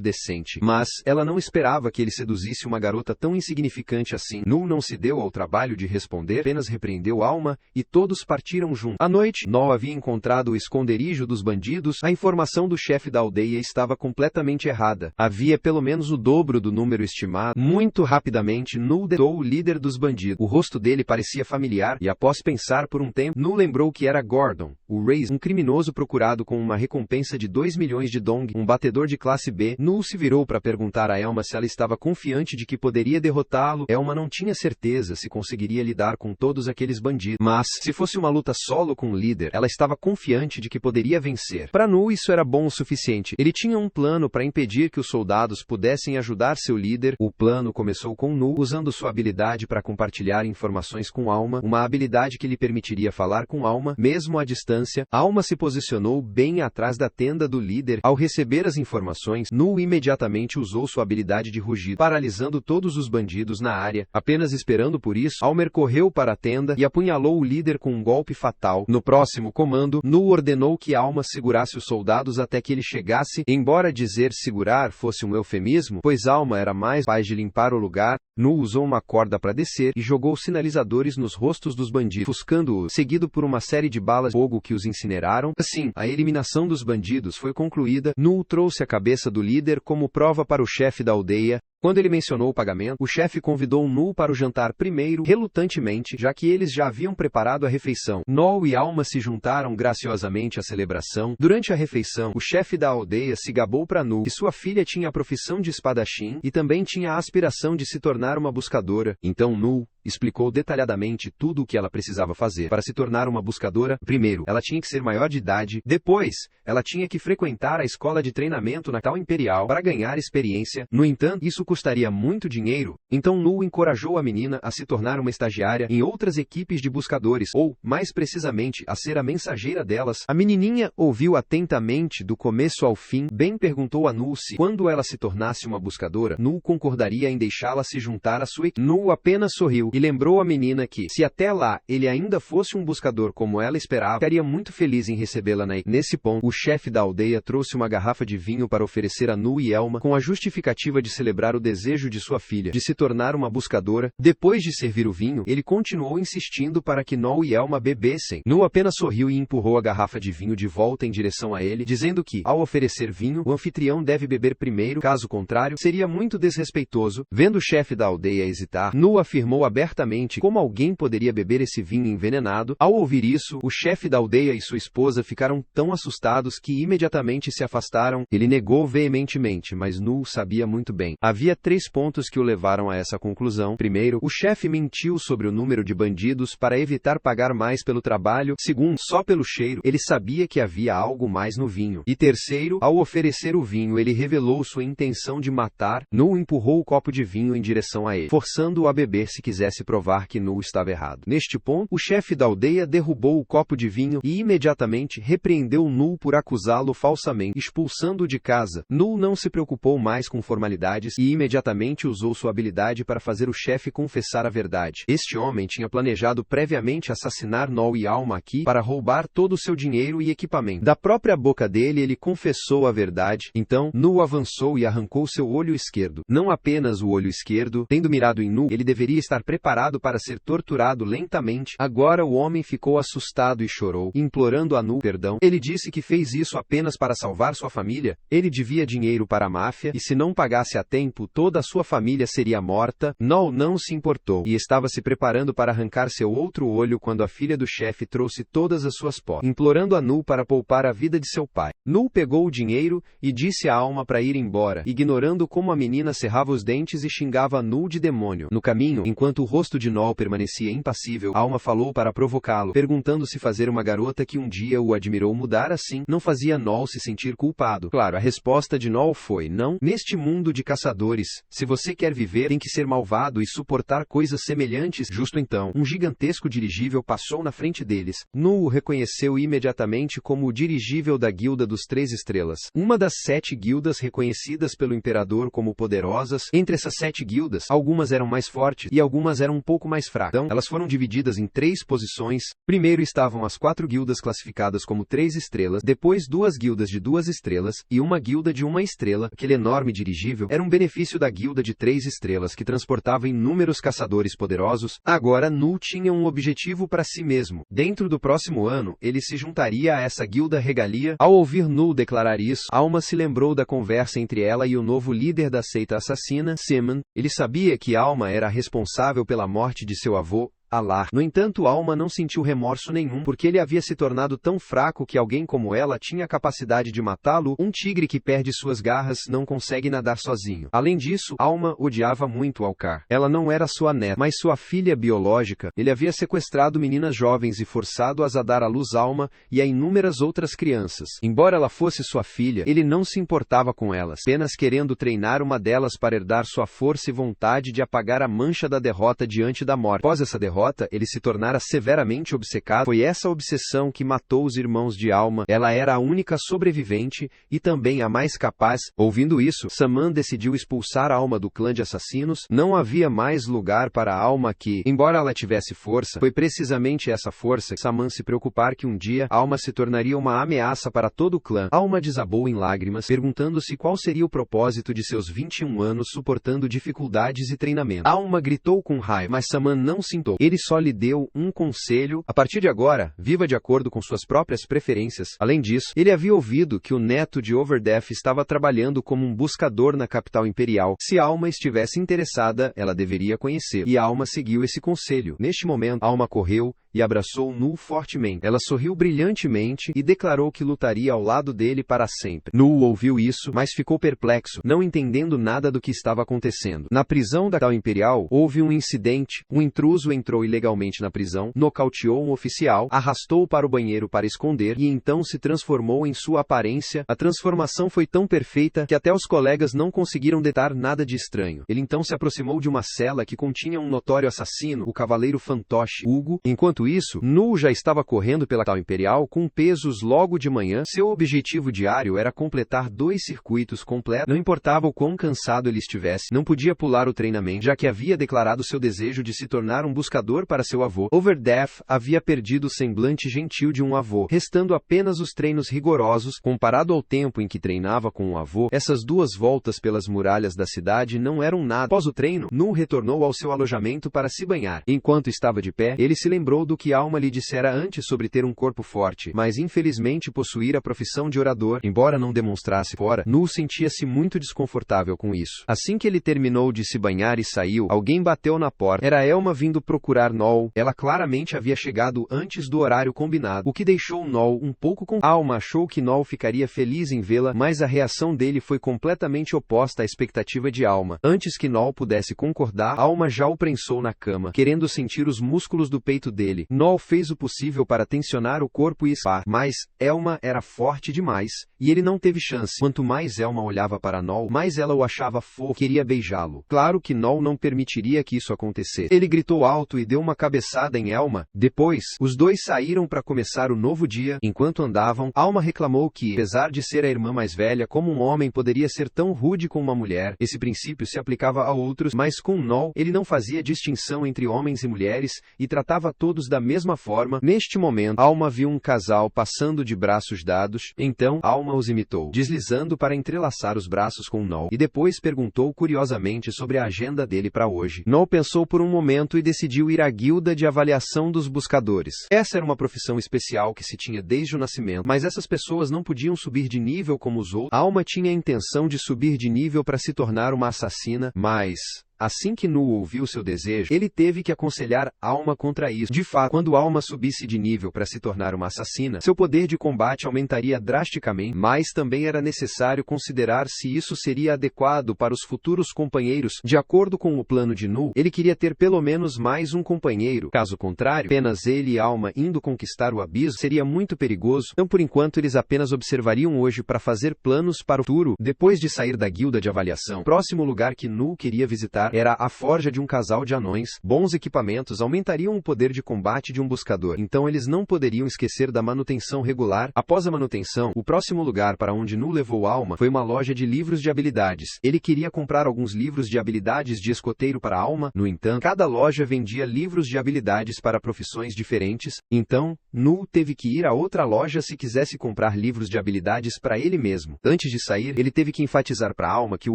decente, mas ela não esperava que ele seduzisse uma garota tão insignificante assim. Nu não se deu ao trabalho de responder, apenas repreendeu Alma, e todos partiram juntos. À noite, Nu havia encontrado o esconderijo dos bandidos. A informação do chefe da aldeia estava completamente errada. Havia pelo menos o dobro do número estimado. Muito rapidamente, Nu detectou o líder dos bandidos. O rosto dele parecia familiar, e após pensar por um tempo, Nu lembrou que era Gordon, o Razor, um criminoso procurado com uma recompensa de 2 milhões de dong, um batedor de classe B. Nu se virou para perguntar a Elma se ela estava confiante de que poderia derrotá-lo. Elma não tinha certeza se conseguiria lidar com todos aqueles bandidos, mas, se fosse uma luta solo com o líder, ela estava confiante de que poderia vencer. Para Nu isso era bom o suficiente. Ele tinha um plano para impedir que os soldados pudessem ajudar seu líder. O plano começou com Nu usando sua habilidade para compartilhar informações com Alma, uma habilidade que lhe permitiria falar com Alma, mesmo à distância. Alma se posicionou bem atrás da tenda do líder. Ao receber as informações, Nu imediatamente usou sua habilidade de rugido, paralisando todos os bandidos na área. Apenas esperando por isso, Almer correu para a tenda e apunhalou o líder com um golpe fatal. No próximo comando, Nu ordenou que Alma segurasse os soldados até que ele chegasse, embora dizer segurar fosse um eufemismo, pois Alma era mais capaz de limpar o lugar. Nu usou uma corda para descer e jogou sinalizadores nos rostos dos bandidos, ofuscando-os, seguido por uma série de balas de fogo que os incineraram. Assim, a eliminação dos bandidos foi concluída. Nu trouxe a cabeça do líder como prova para o chefe da aldeia. Quando ele mencionou o pagamento, o chefe convidou Nu para o jantar primeiro, relutantemente, já que eles já haviam preparado a refeição. Nu e Alma se juntaram graciosamente à celebração. Durante a refeição, o chefe da aldeia se gabou para Nu que sua filha tinha a profissão de espadachim e também tinha a aspiração de se tornar uma buscadora. Então Nu explicou detalhadamente tudo o que ela precisava fazer para se tornar uma buscadora. Primeiro, ela tinha que ser maior de idade. Depois, ela tinha que frequentar a escola de treinamento na Tal Imperial para ganhar experiência. No entanto, isso custaria muito dinheiro. Então Nu encorajou a menina a se tornar uma estagiária em outras equipes de buscadores, ou, mais precisamente, a ser a mensageira delas. A menininha ouviu atentamente do começo ao fim. Ben perguntou a Nu se, quando ela se tornasse uma buscadora, Nu concordaria em deixá-la se juntar à sua equipe. Nu apenas sorriu e lembrou a menina que, se até lá ele ainda fosse um buscador como ela esperava, ficaria muito feliz em recebê-la na equipe. Nesse ponto, o chefe da aldeia trouxe uma garrafa de vinho para oferecer a Nu e Elma, com a justificativa de celebrar o desejo de sua filha de se tornar uma buscadora. Depois de servir o vinho, ele continuou insistindo para que Nu e Elma bebessem. Nu apenas sorriu e empurrou a garrafa de vinho de volta em direção a ele, dizendo que, ao oferecer vinho, o anfitrião deve beber primeiro, caso contrário, seria muito desrespeitoso. Vendo o chefe da aldeia hesitar, Nu afirmou abertamente como alguém poderia beber esse vinho envenenado. Ao ouvir isso, o chefe da aldeia e sua esposa ficaram tão assustados que imediatamente se afastaram. Ele negou veementemente, mas Nu sabia muito bem. Havia 3 pontos que o levaram a essa conclusão. Primeiro, o chefe mentiu sobre o número de bandidos para evitar pagar mais pelo trabalho. Segundo, só pelo cheiro, ele sabia que havia algo mais no vinho. E terceiro, ao oferecer o vinho, ele revelou sua intenção de matar. Nu empurrou o copo de vinho em direção a ele, forçando-o a beber se quisesse provar que Nu estava errado. Neste ponto, o chefe da aldeia derrubou o copo de vinho e imediatamente repreendeu Nu por acusá-lo falsamente, expulsando-o de casa. Nu não se preocupou mais com formalidades e imediatamente usou sua habilidade para fazer o chefe confessar a verdade. Este homem tinha planejado previamente assassinar Nu e Alma aqui para roubar todo o seu dinheiro e equipamento. Da própria boca dele, ele confessou a verdade. Então, Nu avançou e arrancou seu olho esquerdo. Não apenas o olho esquerdo. Tendo mirado em Nu, ele deveria estar preparado para ser torturado lentamente. Agora o homem ficou assustado e chorou, implorando a Nu perdão. Ele disse que fez isso apenas para salvar sua família. Ele devia dinheiro para a máfia, e se não pagasse a tempo, toda a sua família seria morta, Null não se importou, e estava se preparando para arrancar seu outro olho quando a filha do chefe trouxe todas as suas posses, implorando a Null para poupar a vida de seu pai. Null pegou o dinheiro e disse a Alma para ir embora, ignorando como a menina cerrava os dentes e xingava a Null de demônio. No caminho, enquanto o rosto de Null permanecia impassível, Alma falou para provocá-lo, perguntando se fazer uma garota que um dia o admirou mudar assim não fazia Null se sentir culpado. Claro, a resposta de Null foi: não, neste mundo de caçadores, se você quer viver, tem que ser malvado e suportar coisas semelhantes. Justo então, um gigantesco dirigível passou na frente deles. Null o reconheceu imediatamente como o dirigível da Guilda dos Três Estrelas, uma das 7 guildas reconhecidas pelo Imperador como poderosas. Entre essas 7 guildas, algumas eram mais fortes e algumas eram um pouco mais fracas. Então, elas foram divididas em 3 posições. Primeiro estavam as 4 guildas classificadas como 3 estrelas, depois 2 guildas de 2 estrelas e uma guilda de 1 estrela. Aquele enorme dirigível era um benefício da guilda de 3 estrelas que transportava inúmeros caçadores poderosos. Agora Null tinha um objetivo para si mesmo. Dentro do próximo ano, ele se juntaria a essa guilda regalia. Ao ouvir Null declarar isso, Alma se lembrou da conversa entre ela e o novo líder da seita assassina, Simon. Ele sabia que Alma era responsável pela morte de seu avô, Alar. No entanto, Alma não sentiu remorso nenhum, porque ele havia se tornado tão fraco que alguém como ela tinha a capacidade de matá-lo. Um tigre que perde suas garras não consegue nadar sozinho. Além disso, Alma odiava muito Alcar. Ela não era sua neta, mas sua filha biológica. Ele havia sequestrado meninas jovens e forçado-as a dar à luz Alma e a inúmeras outras crianças. Embora ela fosse sua filha, ele não se importava com elas, apenas querendo treinar uma delas para herdar sua força e vontade de apagar a mancha da derrota diante da morte. Após essa derrota, ele se tornara severamente obcecado. Foi essa obsessão que matou os irmãos de Alma. Ela era a única sobrevivente e também a mais capaz. Ouvindo isso, Saman decidiu expulsar Alma do clã de assassinos. Não havia mais lugar para Alma que, embora ela tivesse força, foi precisamente essa força que Saman se preocupar que um dia Alma se tornaria uma ameaça para todo o clã. Alma desabou em lágrimas, perguntando-se qual seria o propósito de seus 21 anos suportando dificuldades e treinamento. Alma gritou com raiva, mas Saman não se importou. Ele só lhe deu um conselho: a partir de agora, viva de acordo com suas próprias preferências. Além disso, ele havia ouvido que o neto de Overdeath estava trabalhando como um buscador na capital imperial. Se Alma estivesse interessada, ela deveria conhecer. E Alma seguiu esse conselho. Neste momento, Alma correu e abraçou Null fortemente. Ela sorriu brilhantemente e declarou que lutaria ao lado dele para sempre. Null ouviu isso, mas ficou perplexo, não entendendo nada do que estava acontecendo. Na prisão da capital imperial, houve um incidente. Um intruso entrou ilegalmente na prisão, nocauteou um oficial, arrastou-o para o banheiro para esconder e então se transformou em sua aparência. A transformação foi tão perfeita que até os colegas não conseguiram detectar nada de estranho. Ele então se aproximou de uma cela que continha um notório assassino, o cavaleiro fantoche, Hugo. Enquanto isso, Null já estava correndo pela capital imperial com pesos logo de manhã. Seu objetivo diário era completar 2 circuitos completos. Não importava o quão cansado ele estivesse, não podia pular o treinamento, já que havia declarado seu desejo de se tornar um buscador para seu avô. Overdeath havia perdido o semblante gentil de um avô, restando apenas os treinos rigorosos. Comparado ao tempo em que treinava com o avô, essas 2 voltas pelas muralhas da cidade não eram nada. Após o treino, Null retornou ao seu alojamento para se banhar. Enquanto estava de pé, ele se lembrou do que Alma lhe dissera antes sobre ter um corpo forte, mas infelizmente possuir a profissão de orador. Embora não demonstrasse fora, Null sentia-se muito desconfortável com isso. Assim que ele terminou de se banhar e saiu, alguém bateu na porta. Era Elma vindo procurar Null. Ela claramente havia chegado antes do horário combinado, o que deixou Null um pouco confuso. Alma achou que Null ficaria feliz em vê-la, mas a reação dele foi completamente oposta à expectativa de Alma. Antes que Null pudesse concordar, Alma já o prensou na cama, querendo sentir os músculos do peito dele. Null fez o possível para tensionar o corpo e espar, mas Elma era forte demais, e ele não teve chance. Quanto mais Elma olhava para Null, mais ela o achava fofo, queria beijá-lo. Claro que Null não permitiria que isso acontecesse. Ele gritou alto e deu uma cabeçada em Elma. Depois, os dois saíram para começar o novo dia. Enquanto andavam, Alma reclamou que, apesar de ser a irmã mais velha, como um homem poderia ser tão rude com uma mulher. Esse princípio se aplicava a outros, mas com Null, ele não fazia distinção entre homens e mulheres, e tratava todos da mesma forma. Neste momento, Alma viu um casal passando de braços dados, então, Alma os imitou, deslizando para entrelaçar os braços com Noel, e depois perguntou curiosamente sobre a agenda dele para hoje. Noel pensou por um momento e decidiu ir à guilda de avaliação dos buscadores. Essa era uma profissão especial que se tinha desde o nascimento, mas essas pessoas não podiam subir de nível como os outros. Alma tinha a intenção de subir de nível para se tornar uma assassina, mas assim que Nu ouviu seu desejo, ele teve que aconselhar Alma contra isso. De fato, quando Alma subisse de nível para se tornar uma assassina, seu poder de combate aumentaria drasticamente, mas também era necessário considerar se isso seria adequado para os futuros companheiros. De acordo com o plano de Nu, ele queria ter pelo menos mais um companheiro. Caso contrário, apenas ele e Alma indo conquistar o abismo seria muito perigoso. Então, por enquanto, eles apenas observariam hoje para fazer planos para o futuro. Depois de sair da guilda de avaliação, o próximo lugar que Nu queria visitar era a forja de um casal de anões. Bons equipamentos aumentariam o poder de combate de um buscador, então eles não poderiam esquecer da manutenção regular. Após a manutenção, o próximo lugar para onde Nu levou Alma foi uma loja de livros de habilidades. Ele queria comprar alguns livros de habilidades de escoteiro para Alma. No entanto, cada loja vendia livros de habilidades para profissões diferentes, então, Nu teve que ir a outra loja se quisesse comprar livros de habilidades para ele mesmo. Antes de sair, ele teve que enfatizar para Alma que o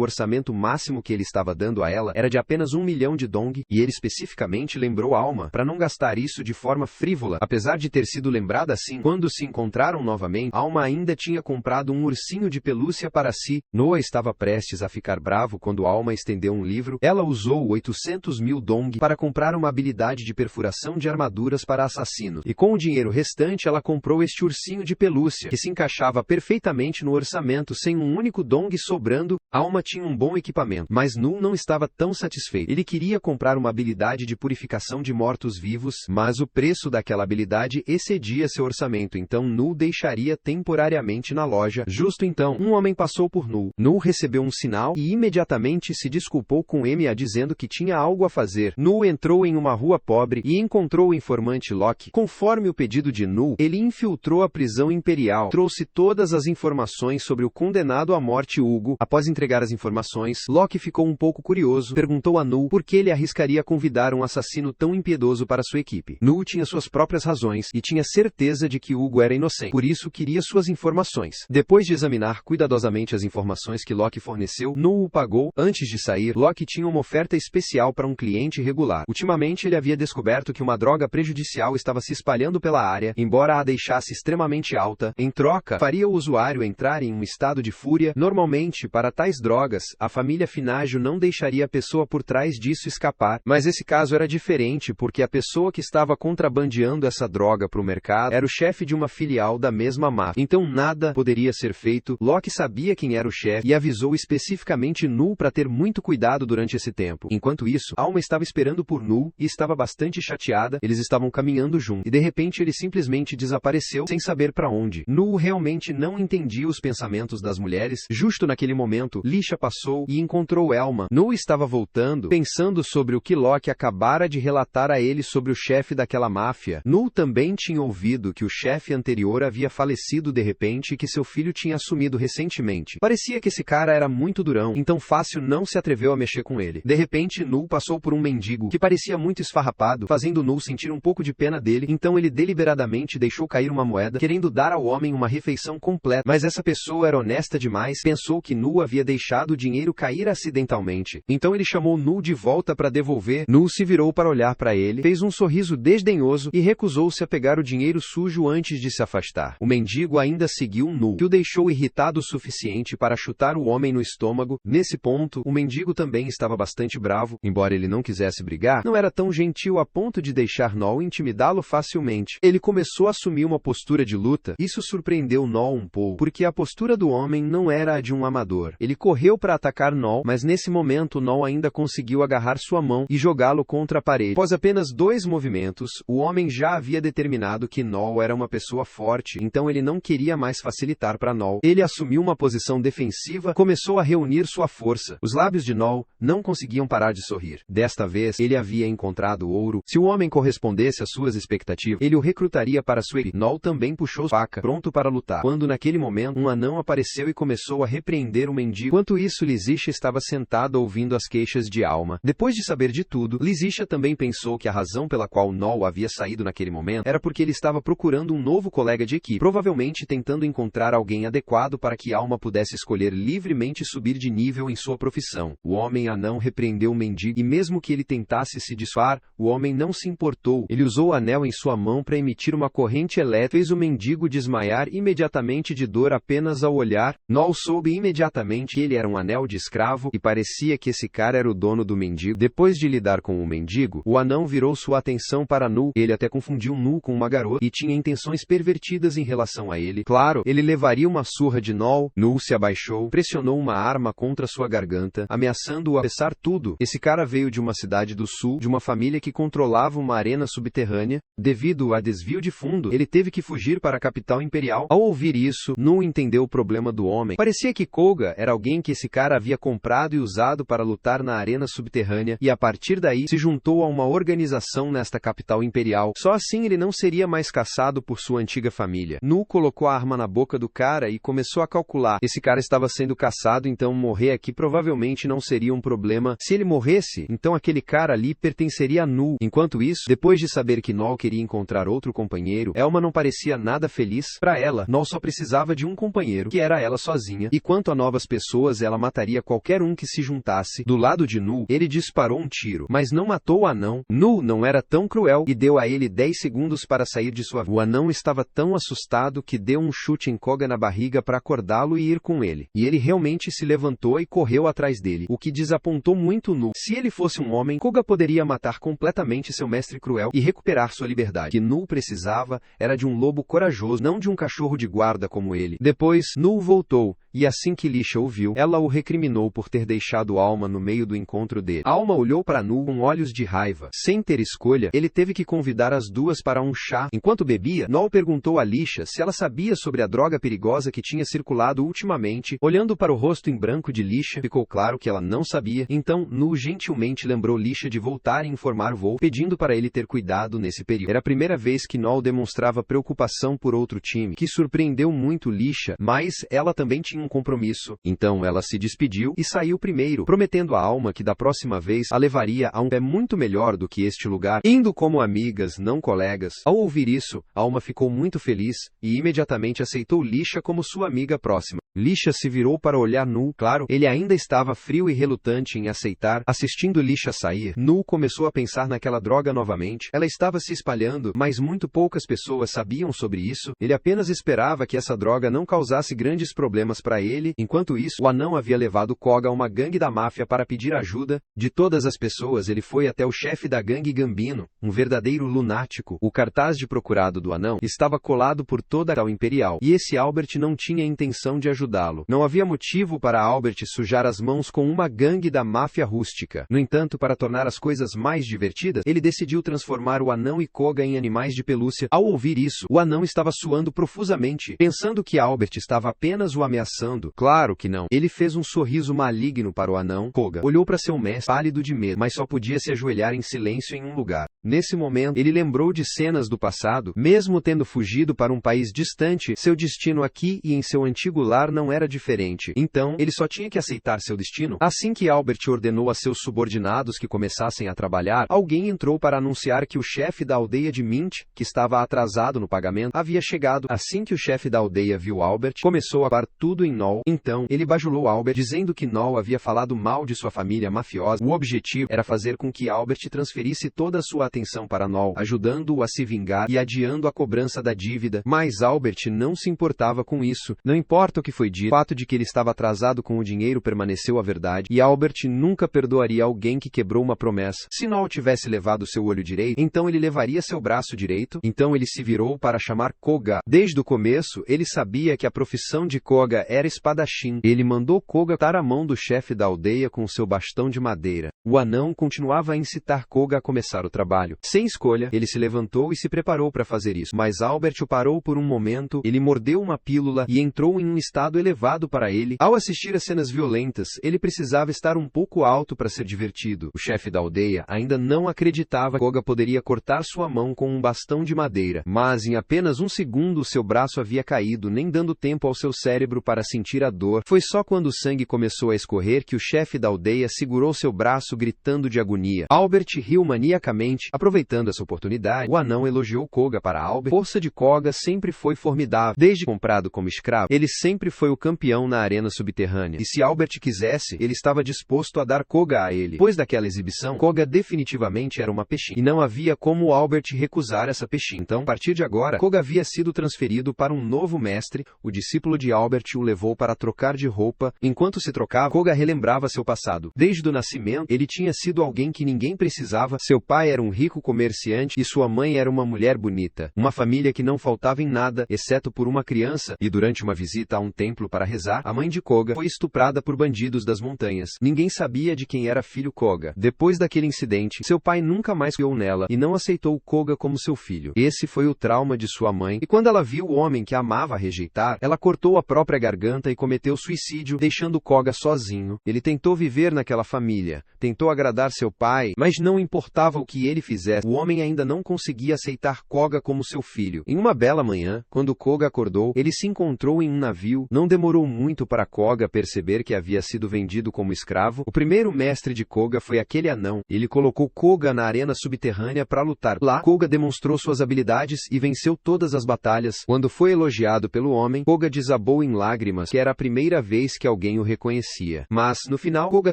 orçamento máximo que ele estava dando a ela era de apenas 1 milhão de dong, e ele especificamente lembrou Alma para não gastar isso de forma frívola. Apesar de ter sido lembrada assim, quando se encontraram novamente, Alma ainda tinha comprado um ursinho de pelúcia para si. Noah estava prestes a ficar bravo quando Alma estendeu um livro. Ela usou 800 mil dong para comprar uma habilidade de perfuração de armaduras para assassinos, e com o dinheiro restante ela comprou este ursinho de pelúcia, que se encaixava perfeitamente no orçamento. Sem um único dong sobrando, Alma tinha um bom equipamento, mas Nu não estava tão satisfeito. Ele queria comprar uma habilidade de purificação de mortos-vivos, mas o preço daquela habilidade excedia seu orçamento, então Nu deixaria temporariamente na loja. Justo então, um homem passou por Nu. Nu recebeu um sinal e imediatamente se desculpou com Emiya dizendo que tinha algo a fazer. Nu entrou em uma rua pobre e encontrou o informante Locke. Conforme o pedido de Nu, ele infiltrou a prisão imperial, trouxe todas as informações sobre o condenado à morte Hugo. Após entregar as informações, Locke ficou um pouco curioso, perguntou a Nu por que ele arriscaria convidar um assassino tão impiedoso para sua equipe. Nu tinha suas próprias razões e tinha certeza de que Hugo era inocente, por isso queria suas informações. Depois de examinar cuidadosamente as informações que Locke forneceu, Nu o pagou. Antes de sair, Locke tinha uma oferta especial para um cliente regular. Ultimamente ele havia descoberto que uma droga prejudicial estava se espalhando pela área, embora a deixasse extremamente alta. Em troca, faria o usuário entrar em um estado de fúria. Normalmente, para tais drogas, a família Finágio não deixaria a pessoa por trás disso escapar, mas esse caso era diferente porque a pessoa que estava contrabandeando essa droga para o mercado era o chefe de uma filial da mesma máfia. Então nada poderia ser feito. Locke sabia quem era o chefe e avisou especificamente Nu para ter muito cuidado durante esse tempo. Enquanto isso, Alma estava esperando por Nu e estava bastante chateada. Eles estavam caminhando juntos e de repente ele simplesmente desapareceu sem saber para onde. Nu realmente não entendia os pensamentos das mulheres. Justo naquele momento, Lisha passou e encontrou Elma. Nu estava voltando, pensando sobre o que Locke acabara de relatar a ele sobre o chefe daquela máfia. Nu também tinha ouvido que o chefe anterior havia falecido de repente e que seu filho tinha assumido recentemente. Parecia que esse cara era muito durão, então fácil não se atreveu a mexer com ele. De repente, Nu passou por um mendigo que parecia muito esfarrapado, fazendo Nu sentir um pouco de pena dele, então ele deliberadamente deixou cair uma moeda, querendo dar ao homem uma refeição completa. Mas essa pessoa era honesta demais, pensou que Nu havia deixado o dinheiro cair acidentalmente. Então ele chamou Nu de volta para devolver. Nu se virou para olhar para ele, fez um sorriso desdenhoso e recusou-se a pegar o dinheiro sujo antes de se afastar. O mendigo ainda seguiu Nu, que o deixou irritado o suficiente para chutar o homem no estômago. Nesse ponto, o mendigo também estava bastante bravo. Embora ele não quisesse brigar, não era tão gentil a ponto de deixar Noel intimidá-lo facilmente. Ele começou a assumir uma postura de luta. Isso surpreendeu Noel um pouco, porque a postura do homem não era a de um amador. Ele correu para atacar Noel, mas nesse momento Noel ainda conseguiu agarrar sua mão e jogá-lo contra a parede. Após apenas 2 movimentos, o homem já havia determinado que Noel era uma pessoa forte, então ele não queria mais facilitar para Noel. Ele assumiu uma posição defensiva, começou a reunir sua força. Os lábios de Noel não conseguiam parar de sorrir. Desta vez, ele havia encontrado ouro. Se o homem correspondesse às suas expectativas, ele o recrutaria para sua equipe. Noel também puxou faca, pronto para lutar. Quando naquele momento, um anão apareceu e começou a repreender o mendigo. Enquanto isso, Lisisha estava sentada ouvindo as queixas queixas de Alma. Depois de saber de tudo, Lizisha também pensou que a razão pela qual Null havia saído naquele momento era porque ele estava procurando um novo colega de equipe, provavelmente tentando encontrar alguém adequado para que Alma pudesse escolher livremente subir de nível em sua profissão. O homem anão repreendeu o mendigo e mesmo que ele tentasse se disfarçar, o homem não se importou. Ele usou o anel em sua mão para emitir uma corrente elétrica, fez o mendigo desmaiar imediatamente de dor apenas ao olhar. Null soube imediatamente que ele era um anel de escravo e parecia que esse cara era o dono do mendigo. Depois de lidar com o mendigo, o anão virou sua atenção para Null. Ele até confundiu Null com uma garota e tinha intenções pervertidas em relação a ele. Claro, ele levaria uma surra de Null. Null se abaixou, pressionou uma arma contra sua garganta, ameaçando-o a cessar tudo. Esse cara veio de uma cidade do sul, de uma família que controlava uma arena subterrânea. Devido a desvio de fundo, ele teve que fugir para a capital imperial. Ao ouvir isso, Null entendeu o problema do homem. Parecia que Koga era alguém que esse cara havia comprado e usado para lutar na arena subterrânea, e a partir daí se juntou a uma organização nesta capital imperial. Só assim ele não seria mais caçado por sua antiga família. Null colocou a arma na boca do cara e começou a calcular. Esse cara estava sendo caçado, então morrer aqui provavelmente não seria um problema. Se ele morresse, então aquele cara ali pertenceria a Null. Enquanto isso, depois de saber que Null queria encontrar outro companheiro, Elma não parecia nada feliz. Para ela, Null só precisava de um companheiro, que era ela sozinha, e quanto a novas pessoas, ela mataria qualquer um que se juntasse. Do lado de Null, ele disparou um tiro, mas não matou o anão. Null não era tão cruel e deu a ele 10 segundos para sair de sua vida. O anão estava tão assustado que deu um chute em Koga na barriga para acordá-lo e ir com ele. E ele realmente se levantou e correu atrás dele, o que desapontou muito Null. Se ele fosse um homem, Koga poderia matar completamente seu mestre cruel e recuperar sua liberdade. O que Null precisava era de um lobo corajoso, não de um cachorro de guarda como ele. Depois, Null voltou, e assim que Lisha o viu, ela o recriminou por ter deixado Alma no meio do encontro dele. Alma olhou para Null com olhos de raiva. Sem ter escolha, ele teve que convidar as duas para um chá. Enquanto bebia, Null perguntou a Lisha se ela sabia sobre a droga perigosa que tinha circulado ultimamente. Olhando para o rosto em branco de Lisha, ficou claro que ela não sabia. Então, Null gentilmente lembrou Lisha de voltar e informar Vol, pedindo para ele ter cuidado nesse período. Era a primeira vez que Null demonstrava preocupação por outro time, que surpreendeu muito Lisha, mas ela também tinha um compromisso. Então ela se despediu e saiu primeiro, prometendo a Alma que da próxima vez a levaria a um pé muito melhor do que este lugar, indo como amigas, não colegas. Ao ouvir isso, Alma ficou muito feliz e imediatamente aceitou Lisha como sua amiga próxima. Lisha se virou para olhar Null. Claro, ele ainda estava frio e relutante em aceitar. Assistindo Lisha sair, Null começou a pensar naquela droga novamente. Ela estava se espalhando, mas muito poucas pessoas sabiam sobre isso. Ele apenas esperava que essa droga não causasse grandes problemas para ele. Enquanto isso, o anão havia levado Koga a uma gangue da máfia para pedir ajuda. De todas as pessoas, ele foi até o chefe da gangue Gambino, um verdadeiro lunático. O cartaz de procurado do anão estava colado por toda a capital imperial, e esse Albert não tinha intenção de ajudá-lo. Não havia motivo para Albert sujar as mãos com uma gangue da máfia rústica. No entanto, para tornar as coisas mais divertidas, ele decidiu transformar o anão e Koga em animais de pelúcia. Ao ouvir isso, o anão estava suando profusamente, pensando que Albert estava apenas o ameaçando. Claro que não. Ele fez um sorriso maligno para o anão. Koga olhou para seu mestre, pálido de medo, mas só podia se ajoelhar em silêncio em um lugar. Nesse momento, ele lembrou de cenas do passado. Mesmo tendo fugido para um país distante, seu destino aqui e em seu antigo lar não era diferente. Então, ele só tinha que aceitar seu destino. Assim que Albert ordenou a seus subordinados que começassem a trabalhar, alguém entrou para anunciar que o chefe da aldeia de Mint, que estava atrasado no pagamento, havia chegado. Assim que o chefe da aldeia viu Albert, começou a falar tudo em Null. Então, ele bajulou Albert, dizendo que Null havia falado mal de sua família mafiosa. O objetivo era fazer com que Albert transferisse toda a sua atenção para Null, ajudando-o a se vingar e adiando a cobrança da dívida. Mas Albert não se importava com isso. Não importa o que foi dito, o fato de que ele estava atrasado com o dinheiro permaneceu a verdade, e Albert nunca perdoaria alguém que quebrou uma promessa. Se Null tivesse levado seu olho direito, então ele levaria seu braço direito. Então ele se virou para chamar Koga. Desde o começo, ele sabia que a profissão de Koga era espadachim. Ele mandou Koga cortar a mão do chefe da aldeia com seu bastão de madeira. O anão continuava a incitar Koga a começar o trabalho. Sem escolha, ele se levantou e se preparou para fazer isso. Mas Albert o parou por um momento, ele mordeu uma pílula e entrou em um estado demasiado elevado para ele. Ao assistir a cenas violentas, ele precisava estar um pouco alto para ser divertido. O chefe da aldeia ainda não acreditava que Koga poderia cortar sua mão com um bastão de madeira, mas em apenas um segundo seu braço havia caído, nem dando tempo ao seu cérebro para sentir a dor. Foi só quando o sangue começou a escorrer que o chefe da aldeia segurou seu braço gritando de agonia. Albert riu maniacamente. Aproveitando essa oportunidade, o anão elogiou Koga para Albert. A força de Koga sempre foi formidável. Desde comprado como escravo, ele sempre foi o campeão na arena subterrânea. E se Albert quisesse, ele estava disposto a dar Koga a ele. Depois daquela exibição, Koga definitivamente era uma pechincha. E não havia como Albert recusar essa pechincha. Então, a partir de agora, Koga havia sido transferido para um novo mestre. O discípulo de Albert o levou para trocar de roupa. Enquanto se trocava, Koga relembrava seu passado. Desde o nascimento, ele tinha sido alguém que ninguém precisava. Seu pai era um rico comerciante e sua mãe era uma mulher bonita. Uma família que não faltava em nada, exceto por uma criança. E durante uma visita a um templo para rezar, a mãe de Koga foi estuprada por bandidos das montanhas. Ninguém sabia de quem era filho Koga. Depois daquele incidente, seu pai nunca mais confiou nela e não aceitou Koga como seu filho. Esse foi o trauma de sua mãe, e quando ela viu o homem que a amava rejeitar, ela cortou a própria garganta e cometeu suicídio, deixando Koga sozinho. Ele tentou viver naquela família, tentou agradar seu pai, mas não importava o que ele fizesse, o homem ainda não conseguia aceitar Koga como seu filho. Em uma bela manhã, quando Koga acordou, ele se encontrou em um navio. Não demorou muito para Koga perceber que havia sido vendido como escravo. O primeiro mestre de Koga foi aquele anão. Ele colocou Koga na arena subterrânea para lutar. Lá, Koga demonstrou suas habilidades e venceu todas as batalhas. Quando foi elogiado pelo homem, Koga desabou em lágrimas, que era a primeira vez que alguém o reconhecia. Mas, no final, Koga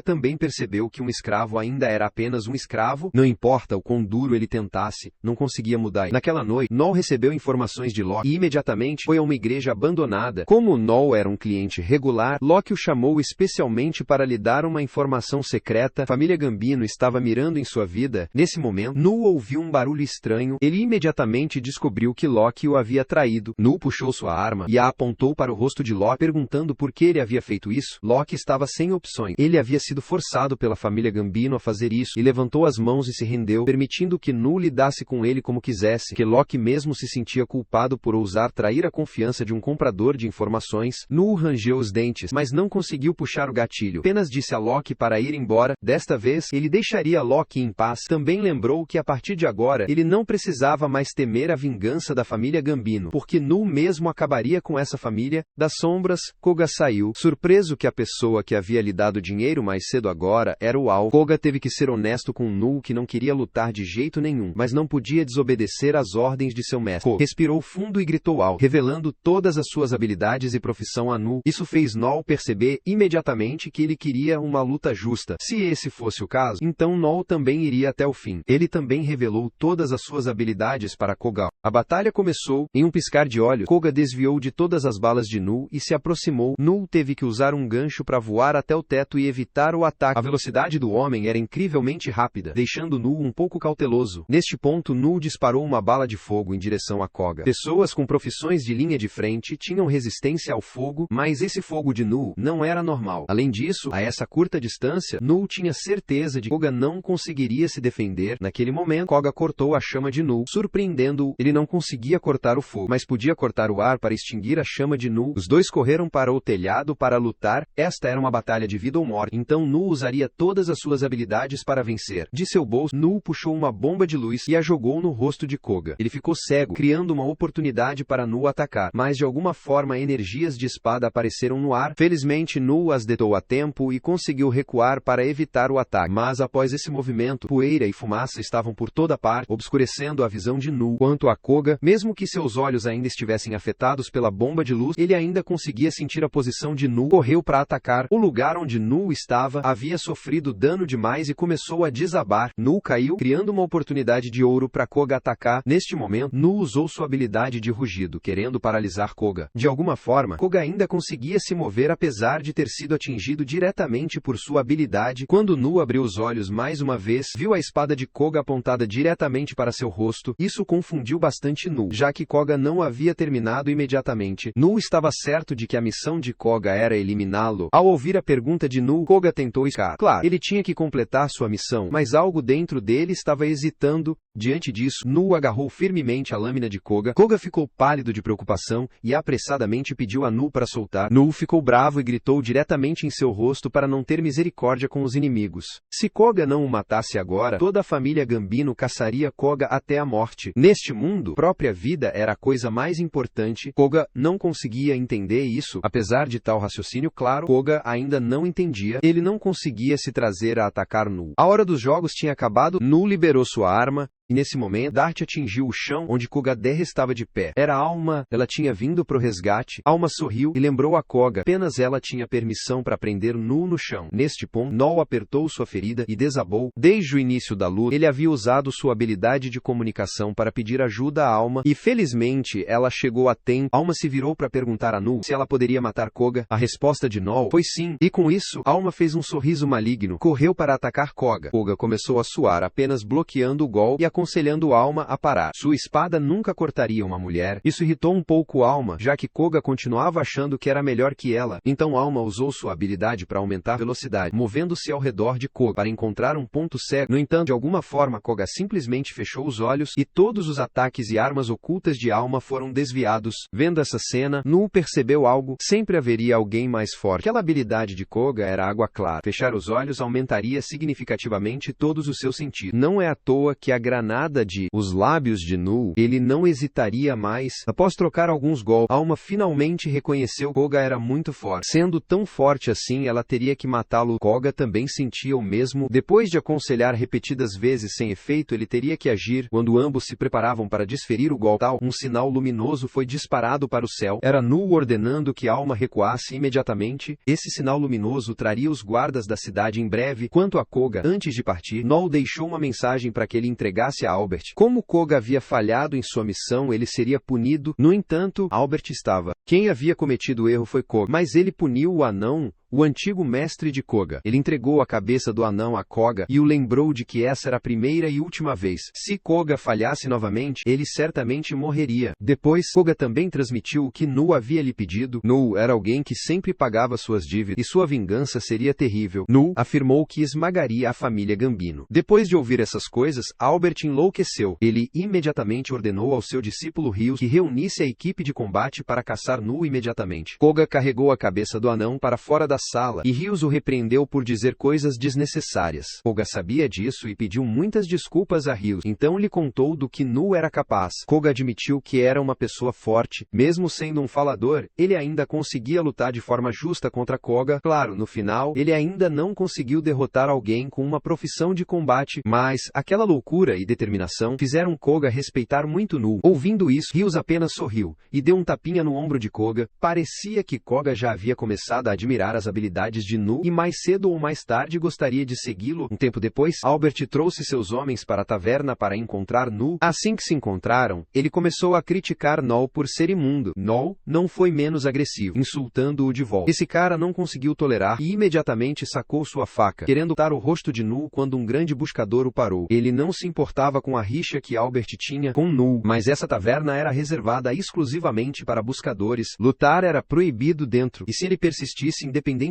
também percebeu que um escravo ainda era apenas um escravo. Não importa o quão duro ele tentasse, não conseguia mudar. Naquela noite, Noll recebeu informações de Loki e imediatamente foi a uma igreja abandonada. Como Noll era um cliente regular, Loki o chamou especialmente para lhe dar uma informação secreta. A família Gambino estava mirando em sua vida. Nesse momento, Nu ouviu um barulho estranho. Ele imediatamente descobriu que Loki o havia traído. Nu puxou sua arma e a apontou para o rosto de Loki, perguntando por que ele havia feito isso. Loki estava sem opções. Ele havia sido forçado pela família Gambino a fazer isso e levantou as mãos e se rendeu, permitindo que Nu lidasse com ele como quisesse, que Loki mesmo se sentia culpado por ousar trair a confiança de um comprador de informações. Nu rangeu os dentes, mas não conseguiu puxar o gatilho. Apenas disse a Loki para ir embora. Desta vez, ele deixaria Loki em paz. Também lembrou que a partir de agora, ele não precisava mais temer a vingança da família Gambino, porque Nu mesmo acabaria com essa família. Das sombras, Koga saiu, surpreso que a pessoa que havia lhe dado dinheiro mais cedo agora era o alvo. Koga teve que ser honesto com Nu, que não queria lutar de jeito nenhum, mas não podia desobedecer às ordens de seu mestre. Koga respirou fundo e gritou alto, revelando todas as suas habilidades e profissão a Nu. Isso fez Noll perceber imediatamente que ele queria uma luta justa. Se esse fosse o caso, então Noll também iria até o fim. Ele também revelou todas as suas habilidades para Koga. A batalha começou. Em um piscar de olhos, Koga desviou de todas as balas de Nu e se aproximou. Nu teve que usar um gancho para voar até o teto e evitar o ataque. A velocidade do homem era incrivelmente rápida, deixando Nu um pouco cauteloso. Neste ponto, Nu disparou uma bala de fogo em direção a Koga. Pessoas com profissões de linha de frente tinham resistência ao fogo, mas esse fogo de Nu não era normal. Além disso, a essa curta distância, Nu tinha certeza de que Koga não conseguiria se defender. Naquele momento, Koga cortou a chama de Nu, surpreendendo-o. Ele não conseguia cortar o fogo, mas podia cortar o ar para extinguir a chama de Nu. Os dois correram para o telhado para lutar. Esta era uma batalha de vida ou morte, então Nu usaria todas as suas habilidades para vencer. De seu bolso, Nu puxou uma bomba de luz e a jogou no rosto de Koga. Ele ficou cego, criando uma oportunidade para Nu atacar, mas de alguma forma energias de espada apareceram no ar. Felizmente, Nu as detonou a tempo e conseguiu recuar para evitar o ataque. Mas após esse movimento, poeira e fumaça estavam por toda parte, obscurecendo a visão de Nu. Quanto a Koga, mesmo que seus olhos ainda estivessem afetados pela bomba de luz, ele ainda conseguia sentir a posição de Nu. Correu para atacar. O lugar onde Nu estava havia sofrido dano demais e começou a desabar. Nu caiu, criando uma oportunidade de ouro para Koga atacar. Neste momento, Nu usou sua habilidade de rugido, querendo paralisar Koga. De alguma forma, Koga ainda conseguia se mover apesar de ter sido atingido diretamente por sua habilidade. Quando Nu abriu os olhos mais uma vez, viu a espada de Koga apontada diretamente para seu rosto. Isso confundiu bastante Nu, já que Koga não havia terminado imediatamente. Nu estava certo de que a missão de Koga era eliminá-lo. Ao ouvir a pergunta de Nu, Koga tentou escapar. Claro, ele tinha que completar sua missão, mas algo dentro dele estava hesitando. Diante disso, Nu agarrou firmemente a lâmina de Koga. Koga ficou pálido de preocupação e apressadamente pediu a Nu para soltar. Nu ficou bravo e gritou diretamente em seu rosto para não ter misericórdia com os inimigos. Se Koga não o matasse agora, toda a família Gambino caçaria Koga até a morte. Neste mundo, própria vida era a coisa mais importante. Koga não conseguia entender isso. Apesar de tal raciocínio claro, Koga ainda não entendia. Ele não conseguia se trazer a atacar Nu. A hora dos jogos tinha acabado. Nu liberou sua arma. E nesse momento, Dart atingiu o chão onde Koga estava de pé. Era Alma, ela tinha vindo pro resgate. Alma sorriu e lembrou a Koga. Apenas ela tinha permissão para prender Nu no chão. Neste ponto, Null apertou sua ferida e desabou. Desde o início da luta, ele havia usado sua habilidade de comunicação para pedir ajuda a Alma, e felizmente ela chegou a tempo. Alma se virou para perguntar a Nu se ela poderia matar Koga. A resposta de Null foi sim, e com isso, Alma fez um sorriso maligno. Correu para atacar Koga. Koga começou a suar, apenas bloqueando o golpe e aconselhando Alma a parar. Sua espada nunca cortaria uma mulher. Isso irritou um pouco Alma, já que Koga continuava achando que era melhor que ela. Então Alma usou sua habilidade para aumentar a velocidade, movendo-se ao redor de Koga para encontrar um ponto cego. No entanto, de alguma forma Koga simplesmente fechou os olhos e todos os ataques e armas ocultas de Alma foram desviados. Vendo essa cena, Nu percebeu algo. Sempre haveria alguém mais forte. Aquela habilidade de Koga era água clara. Fechar os olhos aumentaria significativamente todos os seus sentidos. Não é à toa que a granada de os lábios de Nu, ele não hesitaria mais. Após trocar alguns golpes, Alma finalmente reconheceu que Koga era muito forte. Sendo tão forte assim, ela teria que matá-lo. Koga também sentia o mesmo. Depois de aconselhar repetidas vezes sem efeito, ele teria que agir. Quando ambos se preparavam para desferir o golpe, um sinal luminoso foi disparado para o céu. Era Nu ordenando que Alma recuasse imediatamente. Esse sinal luminoso traria os guardas da cidade em breve. Quanto a Koga, antes de partir, Null deixou uma mensagem para que ele entregasse a Albert. Como Koga havia falhado em sua missão, ele seria punido. No entanto, Albert estava. Quem havia cometido o erro foi Koga, mas ele puniu o anão, o antigo mestre de Koga. Ele entregou a cabeça do anão a Koga e o lembrou de que essa era a primeira e última vez. Se Koga falhasse novamente, ele certamente morreria. Depois, Koga também transmitiu o que Nu havia lhe pedido. Nu era alguém que sempre pagava suas dívidas e sua vingança seria terrível. Nu afirmou que esmagaria a família Gambino. Depois de ouvir essas coisas, Albert enlouqueceu. Ele imediatamente ordenou ao seu discípulo Rios que reunisse a equipe de combate para caçar Nu imediatamente. Koga carregou a cabeça do anão para fora da sala, e Rios o repreendeu por dizer coisas desnecessárias. Koga sabia disso e pediu muitas desculpas a Rios. Então lhe contou do que Nu era capaz. Koga admitiu que era uma pessoa forte. Mesmo sendo um falador, ele ainda conseguia lutar de forma justa contra Koga. Claro, no final, ele ainda não conseguiu derrotar alguém com uma profissão de combate, mas aquela loucura e determinação fizeram Koga respeitar muito Nu. Ouvindo isso, Rios apenas sorriu e deu um tapinha no ombro de Koga. Parecia que Koga já havia começado a admirar as habilidades de Nu e mais cedo ou mais tarde gostaria de segui-lo. Um tempo depois, Albert trouxe seus homens para a taverna para encontrar Nu. Assim que se encontraram, ele começou a criticar Null por ser imundo. Null não foi menos agressivo, insultando-o de volta. Esse cara não conseguiu tolerar e imediatamente sacou sua faca, querendo dar o rosto de Nu quando um grande buscador o parou. Ele não se importava com a rixa que Albert tinha com Nu, mas essa taverna era reservada exclusivamente para buscadores. Lutar era proibido dentro, e se ele persistisse independentemente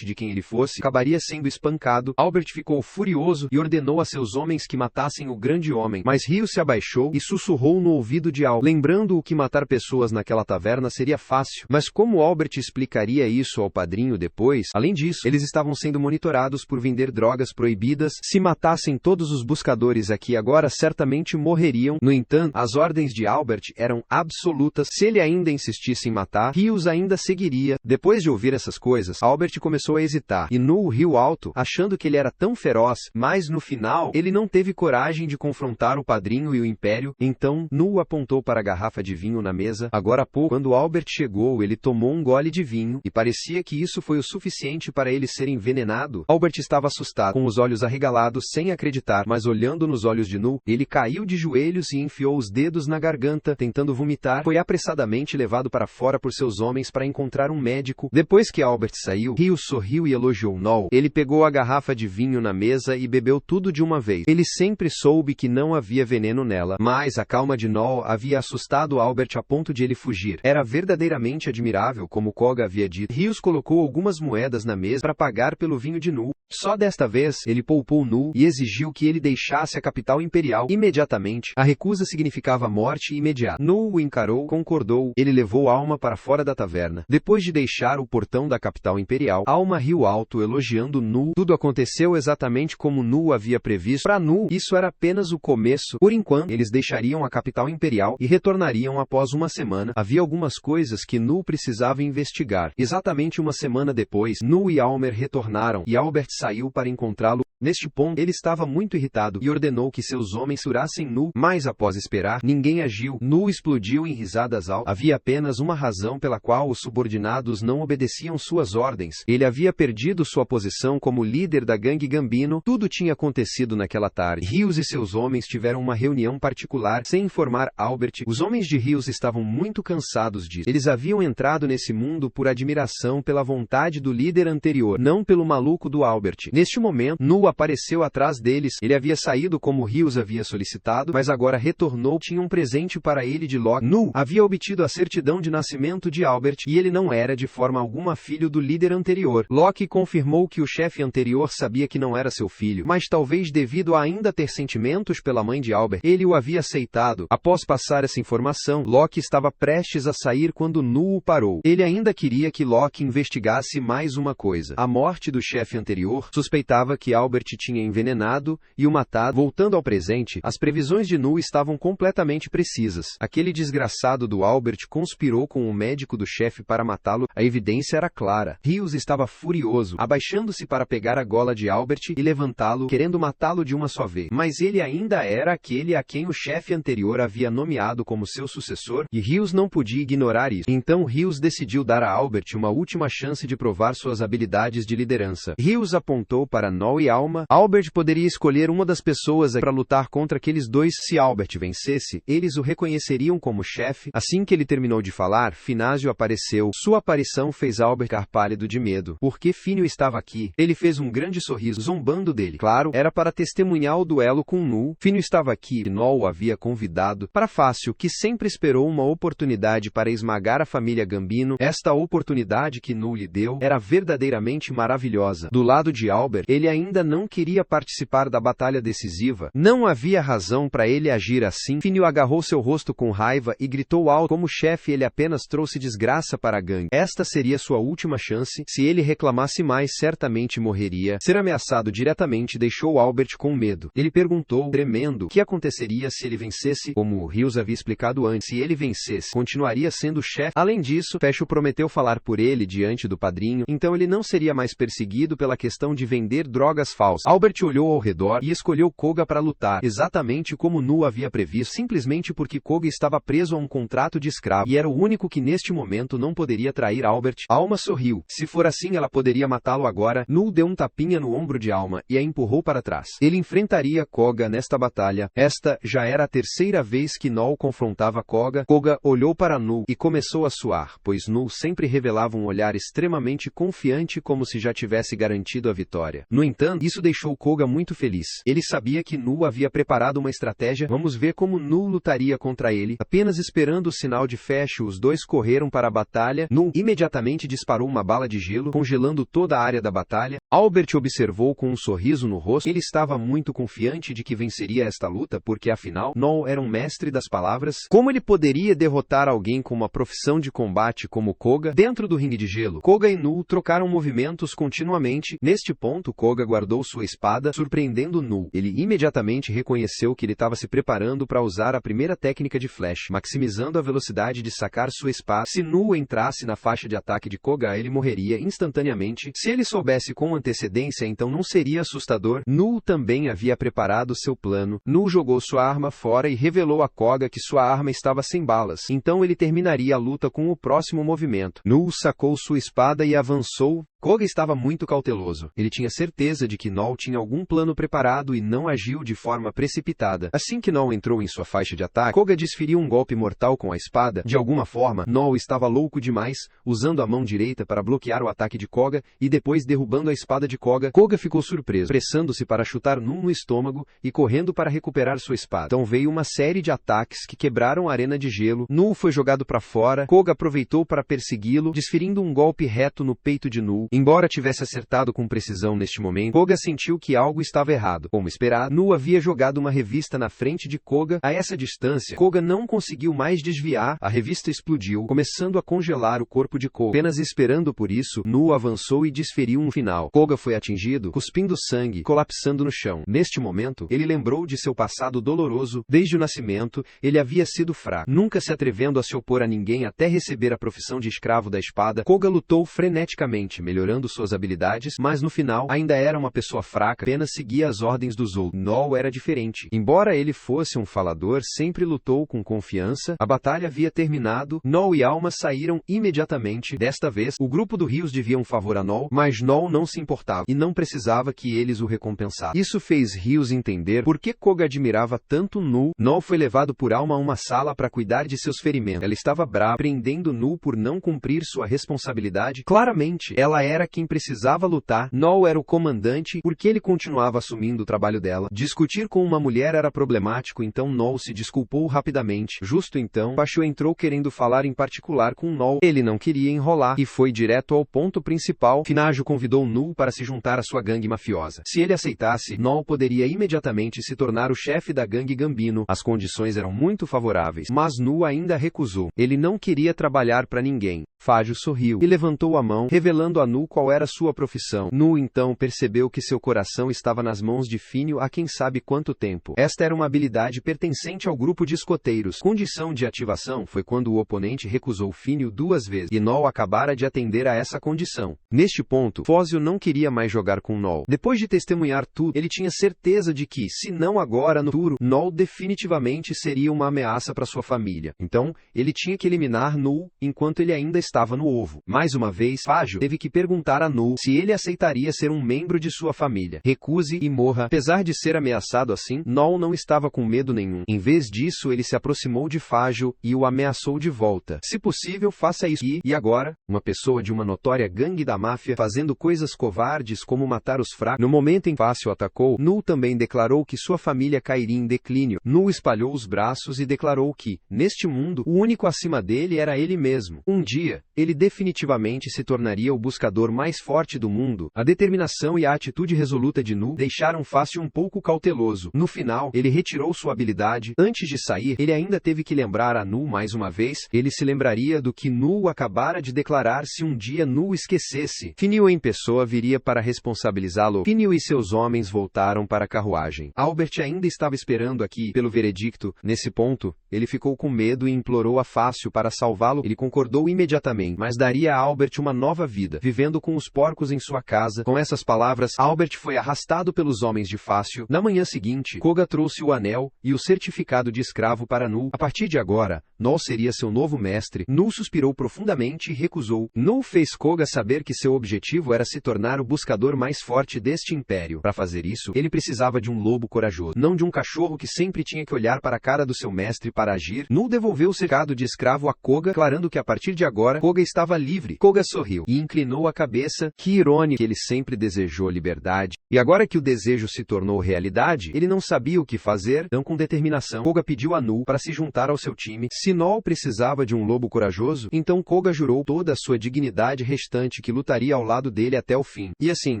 de quem ele fosse, acabaria sendo espancado. Albert ficou furioso e ordenou a seus homens que matassem o grande homem, mas Rios se abaixou e sussurrou no ouvido de Albert, lembrando-o que matar pessoas naquela taverna seria fácil. Mas como Albert explicaria isso ao padrinho depois? Além disso, eles estavam sendo monitorados por vender drogas proibidas. Se matassem todos os buscadores aqui agora, certamente morreriam. No entanto, as ordens de Albert eram absolutas. Se ele ainda insistisse em matar, Rios ainda seguiria. Depois de ouvir essas coisas, Albert começou a hesitar, e Nu riu alto, achando que ele era tão feroz, mas no final, ele não teve coragem de confrontar o padrinho e o império. Então, Nu apontou para a garrafa de vinho na mesa. Agora há pouco, quando Albert chegou, ele tomou um gole de vinho, e parecia que isso foi o suficiente para ele ser envenenado. Albert estava assustado, com os olhos arregalados, sem acreditar, mas olhando nos olhos de Nu, ele caiu de joelhos e enfiou os dedos na garganta, tentando vomitar. Foi apressadamente levado para fora por seus homens para encontrar um médico. Depois que Albert saiu, saiu, Rios sorriu e elogiou Null. Ele pegou a garrafa de vinho na mesa e bebeu tudo de uma vez. Ele sempre soube que não havia veneno nela, mas a calma de Null havia assustado Albert a ponto de ele fugir. Era verdadeiramente admirável, como Koga havia dito. Rios colocou algumas moedas na mesa para pagar pelo vinho de Null. Só desta vez, ele poupou Null e exigiu que ele deixasse a capital imperial imediatamente. A recusa significava morte imediata. Null o encarou, concordou. Ele levou Alma para fora da taverna. Depois de deixar o portão da capital imperial, Alma riu alto elogiando Null. Tudo aconteceu exatamente como Null havia previsto. Para Null, isso era apenas o começo. Por enquanto, eles deixariam a capital imperial e retornariam após uma semana. Havia algumas coisas que Null precisava investigar. Exatamente uma semana depois, Null e Almer retornaram, e Albert saiu para encontrá-lo. Neste ponto, ele estava muito irritado e ordenou que seus homens segurassem Null, mas após esperar, ninguém agiu. Null explodiu em risadas altas. Havia apenas uma razão pela qual os subordinados não obedeciam suas ordens. Ele havia perdido sua posição como líder da gangue Gambino. Tudo tinha acontecido naquela tarde. Rios e seus homens tiveram uma reunião particular sem informar Albert. Os homens de Rios estavam muito cansados disso. Eles haviam entrado nesse mundo por admiração pela vontade do líder anterior, não pelo maluco do Albert. Neste momento, Null apareceu atrás deles. Ele havia saído como Rios havia solicitado, mas agora retornou. Tinha um presente para ele de Locke. Null havia obtido a certidão de nascimento de Albert, e ele não era de forma alguma filho do líder anterior. Locke confirmou que o chefe anterior sabia que não era seu filho, mas talvez devido a ainda ter sentimentos pela mãe de Albert, ele o havia aceitado. Após passar essa informação, Locke estava prestes a sair quando Null o parou. Ele ainda queria que Locke investigasse mais uma coisa. A morte do chefe anterior. Suspeitava que Albert tinha envenenado e o matado. Voltando ao presente, as previsões de Null estavam completamente precisas. Aquele desgraçado do Albert conspirou com o médico do chefe para matá-lo. A evidência era clara. Rios estava furioso, abaixando-se para pegar a gola de Albert e levantá-lo, querendo matá-lo de uma só vez. Mas ele ainda era aquele a quem o chefe anterior havia nomeado como seu sucessor, e Rios não podia ignorar isso. Então Rios decidiu dar a Albert uma última chance de provar suas habilidades de liderança. Rios apontou para Null e Alma. Albert poderia escolher uma das pessoas para lutar contra aqueles dois. Se Albert vencesse, eles o reconheceriam como chefe. Assim que ele terminou de falar, Finásio apareceu. Sua aparição fez Albert ficar pálido de medo. Por que Fínio estava aqui? Ele fez um grande sorriso, zombando dele. Claro, era para testemunhar o duelo com Null. Fínio estava aqui e Null o havia convidado. Para Fácil, que sempre esperou uma oportunidade para esmagar a família Gambino, esta oportunidade que Null lhe deu era verdadeiramente maravilhosa. Do lado de Albert, ele ainda não queria participar da batalha decisiva. Não havia razão para ele agir assim. Fínio agarrou seu rosto com raiva e gritou alto. Como chefe, ele apenas trouxe desgraça para a gangue. Esta seria sua última chance. Se ele reclamasse mais, certamente morreria. Ser ameaçado diretamente deixou Albert com medo. Ele perguntou, tremendo, o que aconteceria se ele vencesse. Como Rios havia explicado antes, se ele vencesse, continuaria sendo chefe. Além disso, Fescio prometeu falar por ele diante do padrinho, então ele não seria mais perseguido pela questão de vender drogas falsas. Albert olhou ao redor e escolheu Koga para lutar, exatamente como Null havia previsto, simplesmente porque Koga estava preso a um contrato de escravo, e era o único que neste momento não poderia trair Albert. Alma sorriu. Se for assim, ela poderia matá-lo agora. Null deu um tapinha no ombro de Alma e a empurrou para trás. Ele enfrentaria Koga nesta batalha. Esta já era a terceira vez que Null confrontava Koga. Koga olhou para Null e começou a suar, pois Null sempre revelava um olhar extremamente confiante, como se já tivesse garantido a vitória. No entanto, isso deixou Koga muito feliz. Ele sabia que Null havia preparado uma estratégia. Vamos ver como Null lutaria contra ele. Apenas esperando o sinal de Fescio, os dois correram para a batalha. Null imediatamente disparou uma bala de gelo, congelando toda a área da batalha. Albert observou com um sorriso no rosto. Ele estava muito confiante de que venceria esta luta, porque afinal, Null era um mestre das palavras. Como ele poderia derrotar alguém com uma profissão de combate como Koga? Dentro do ringue de gelo, Koga e Null trocaram movimentos continuamente. Neste ponto, Koga guardou sua espada, surpreendendo Null. Ele imediatamente reconheceu que ele estava se preparando para usar a primeira técnica de flash, maximizando a velocidade de sacar sua espada. Se Null entrasse na faixa de ataque de Koga, ele morreria instantaneamente. Se ele soubesse com antecedência, então não seria assustador. Null também havia preparado seu plano. Null jogou sua arma fora e revelou a Koga que sua arma estava sem balas. Então ele terminaria a luta com o próximo movimento. Null sacou sua espada e avançou. Koga estava muito cauteloso. Ele tinha certeza de que Null tinha algum plano preparado e não agiu de forma precipitada. Assim que Null entrou em sua faixa de ataque, Koga desferiu um golpe mortal com a espada. De alguma forma, Null estava louco demais, usando a mão direita para bloquear o ataque de Koga e depois derrubando a espada de Koga. Koga ficou surpreso, pressando-se para chutar Null no estômago e correndo para recuperar sua espada. Então veio uma série de ataques que quebraram a arena de gelo. Null foi jogado para fora. Koga aproveitou para persegui-lo, desferindo um golpe reto no peito de Null. Embora tivesse acertado com precisão neste momento, Koga sentiu que algo estava errado. Como esperado, Null havia jogado uma revista na frente de Koga. A essa distância, Koga não conseguiu mais desviar. A revista explodiu, começando a congelar o corpo de Koga. Apenas esperando por isso, Null avançou e desferiu um final. Koga foi atingido, cuspindo sangue, colapsando no chão. Neste momento, ele lembrou de seu passado doloroso. Desde o nascimento, ele havia sido fraco, nunca se atrevendo a se opor a ninguém até receber a profissão de escravo da espada. Koga lutou freneticamente, melhorando suas habilidades, mas no final, ainda era uma pessoa fraca, apenas seguia as ordens dos outros. Null era diferente. Embora ele fosse um falador, sempre lutou com confiança. A batalha havia terminado. Null e Alma saíram imediatamente. Desta vez, o grupo do Rios devia um favor a Null, mas Null não se importava e não precisava que eles o recompensassem. Isso fez Rios entender por que Koga admirava tanto Null. Null foi levado por Alma a uma sala para cuidar de seus ferimentos. Ela estava brava, prendendo Null por não cumprir sua responsabilidade. Claramente, ela era quem precisava lutar. Null era o comandante, porque ele continuava assumindo o trabalho dela. Discutir com uma mulher era problemático, então Null se desculpou rapidamente. Justo então, Fasho entrou querendo falar em particular com Null. Ele não queria enrolar e foi direto ao ponto principal. Fasho convidou Null para se juntar à sua gangue mafiosa. Se ele aceitasse, Null poderia imediatamente se tornar o chefe da gangue Gambino. As condições eram muito favoráveis, mas Null ainda recusou. Ele não queria trabalhar para ninguém. Fasho sorriu e levantou a mão, revelando a Null qual era sua profissão. Null então percebeu que seu coração estava nas mãos de Finio há quem sabe quanto tempo. Esta era uma habilidade pertencente ao grupo de escoteiros. Condição de ativação foi quando o oponente recusou Finio 2 vezes, e Null acabara de atender a essa condição. Neste ponto, Fósio não queria mais jogar com Null. Depois de testemunhar tudo, ele tinha certeza de que, se não agora no futuro, Null definitivamente seria uma ameaça para sua família. Então, ele tinha que eliminar Null enquanto ele ainda estava no ovo. Mais uma vez, Fasho teve que perguntar a Null se ele aceitaria ser um membro de sua família. Recuse e morra. Apesar de ser ameaçado assim, Null não estava com medo nenhum. Em vez disso, ele se aproximou de Fasho e o ameaçou de volta. Se possível, faça isso. E agora? Uma pessoa de uma notória gangue da máfia fazendo coisas covardes como matar os fracos. No momento em que Fasho atacou, Null também declarou que sua família cairia em declínio. Null espalhou os braços e declarou que, neste mundo, o único acima dele era ele mesmo. Um dia, ele definitivamente se tornaria o buscador mais forte do mundo. A determinação e a atitude resoluta de Null deixaram Fasho um pouco cauteloso. No final, ele retirou sua habilidade. Antes de sair, ele ainda teve que lembrar a Null mais uma vez. Ele se lembraria do que Null acabara de declarar se um dia Null esquecesse. Finio em pessoa viria para responsabilizá-lo. Finio e seus homens voltaram para a carruagem. Albert ainda estava esperando aqui pelo veredicto. Nesse ponto, ele ficou com medo e implorou a Fasho para salvá-lo. Ele concordou imediatamente, mas daria a Albert uma nova vida, vivendo com os porcos em sua casa. Com essas palavras, Albert foi arrastado pelos homens de Fasho. Na manhã seguinte, Koga trouxe o anel e o certificado de escravo para Null. A partir de agora, Null seria seu novo mestre. Null suspirou profundamente e recusou. Null fez Koga saber que seu objetivo era se tornar o buscador mais forte deste império. Para fazer isso, ele precisava de um lobo corajoso, não de um cachorro que sempre tinha que olhar para a cara do seu mestre para agir. Null devolveu o certificado de escravo a Koga, declarando que a partir de agora, Koga estava livre. Koga sorriu e inclinou a cabeça. Que irônico, que ele sempre desejou liberdade. E agora que o desejo se tornou realidade, ele não sabia o que fazer. Então, com determinação, Koga pediu a Null para se juntar ao seu time. Se Null precisava de um lobo corajoso, então Koga jurou toda a sua dignidade restante que lutaria ao lado dele até o fim. E assim, o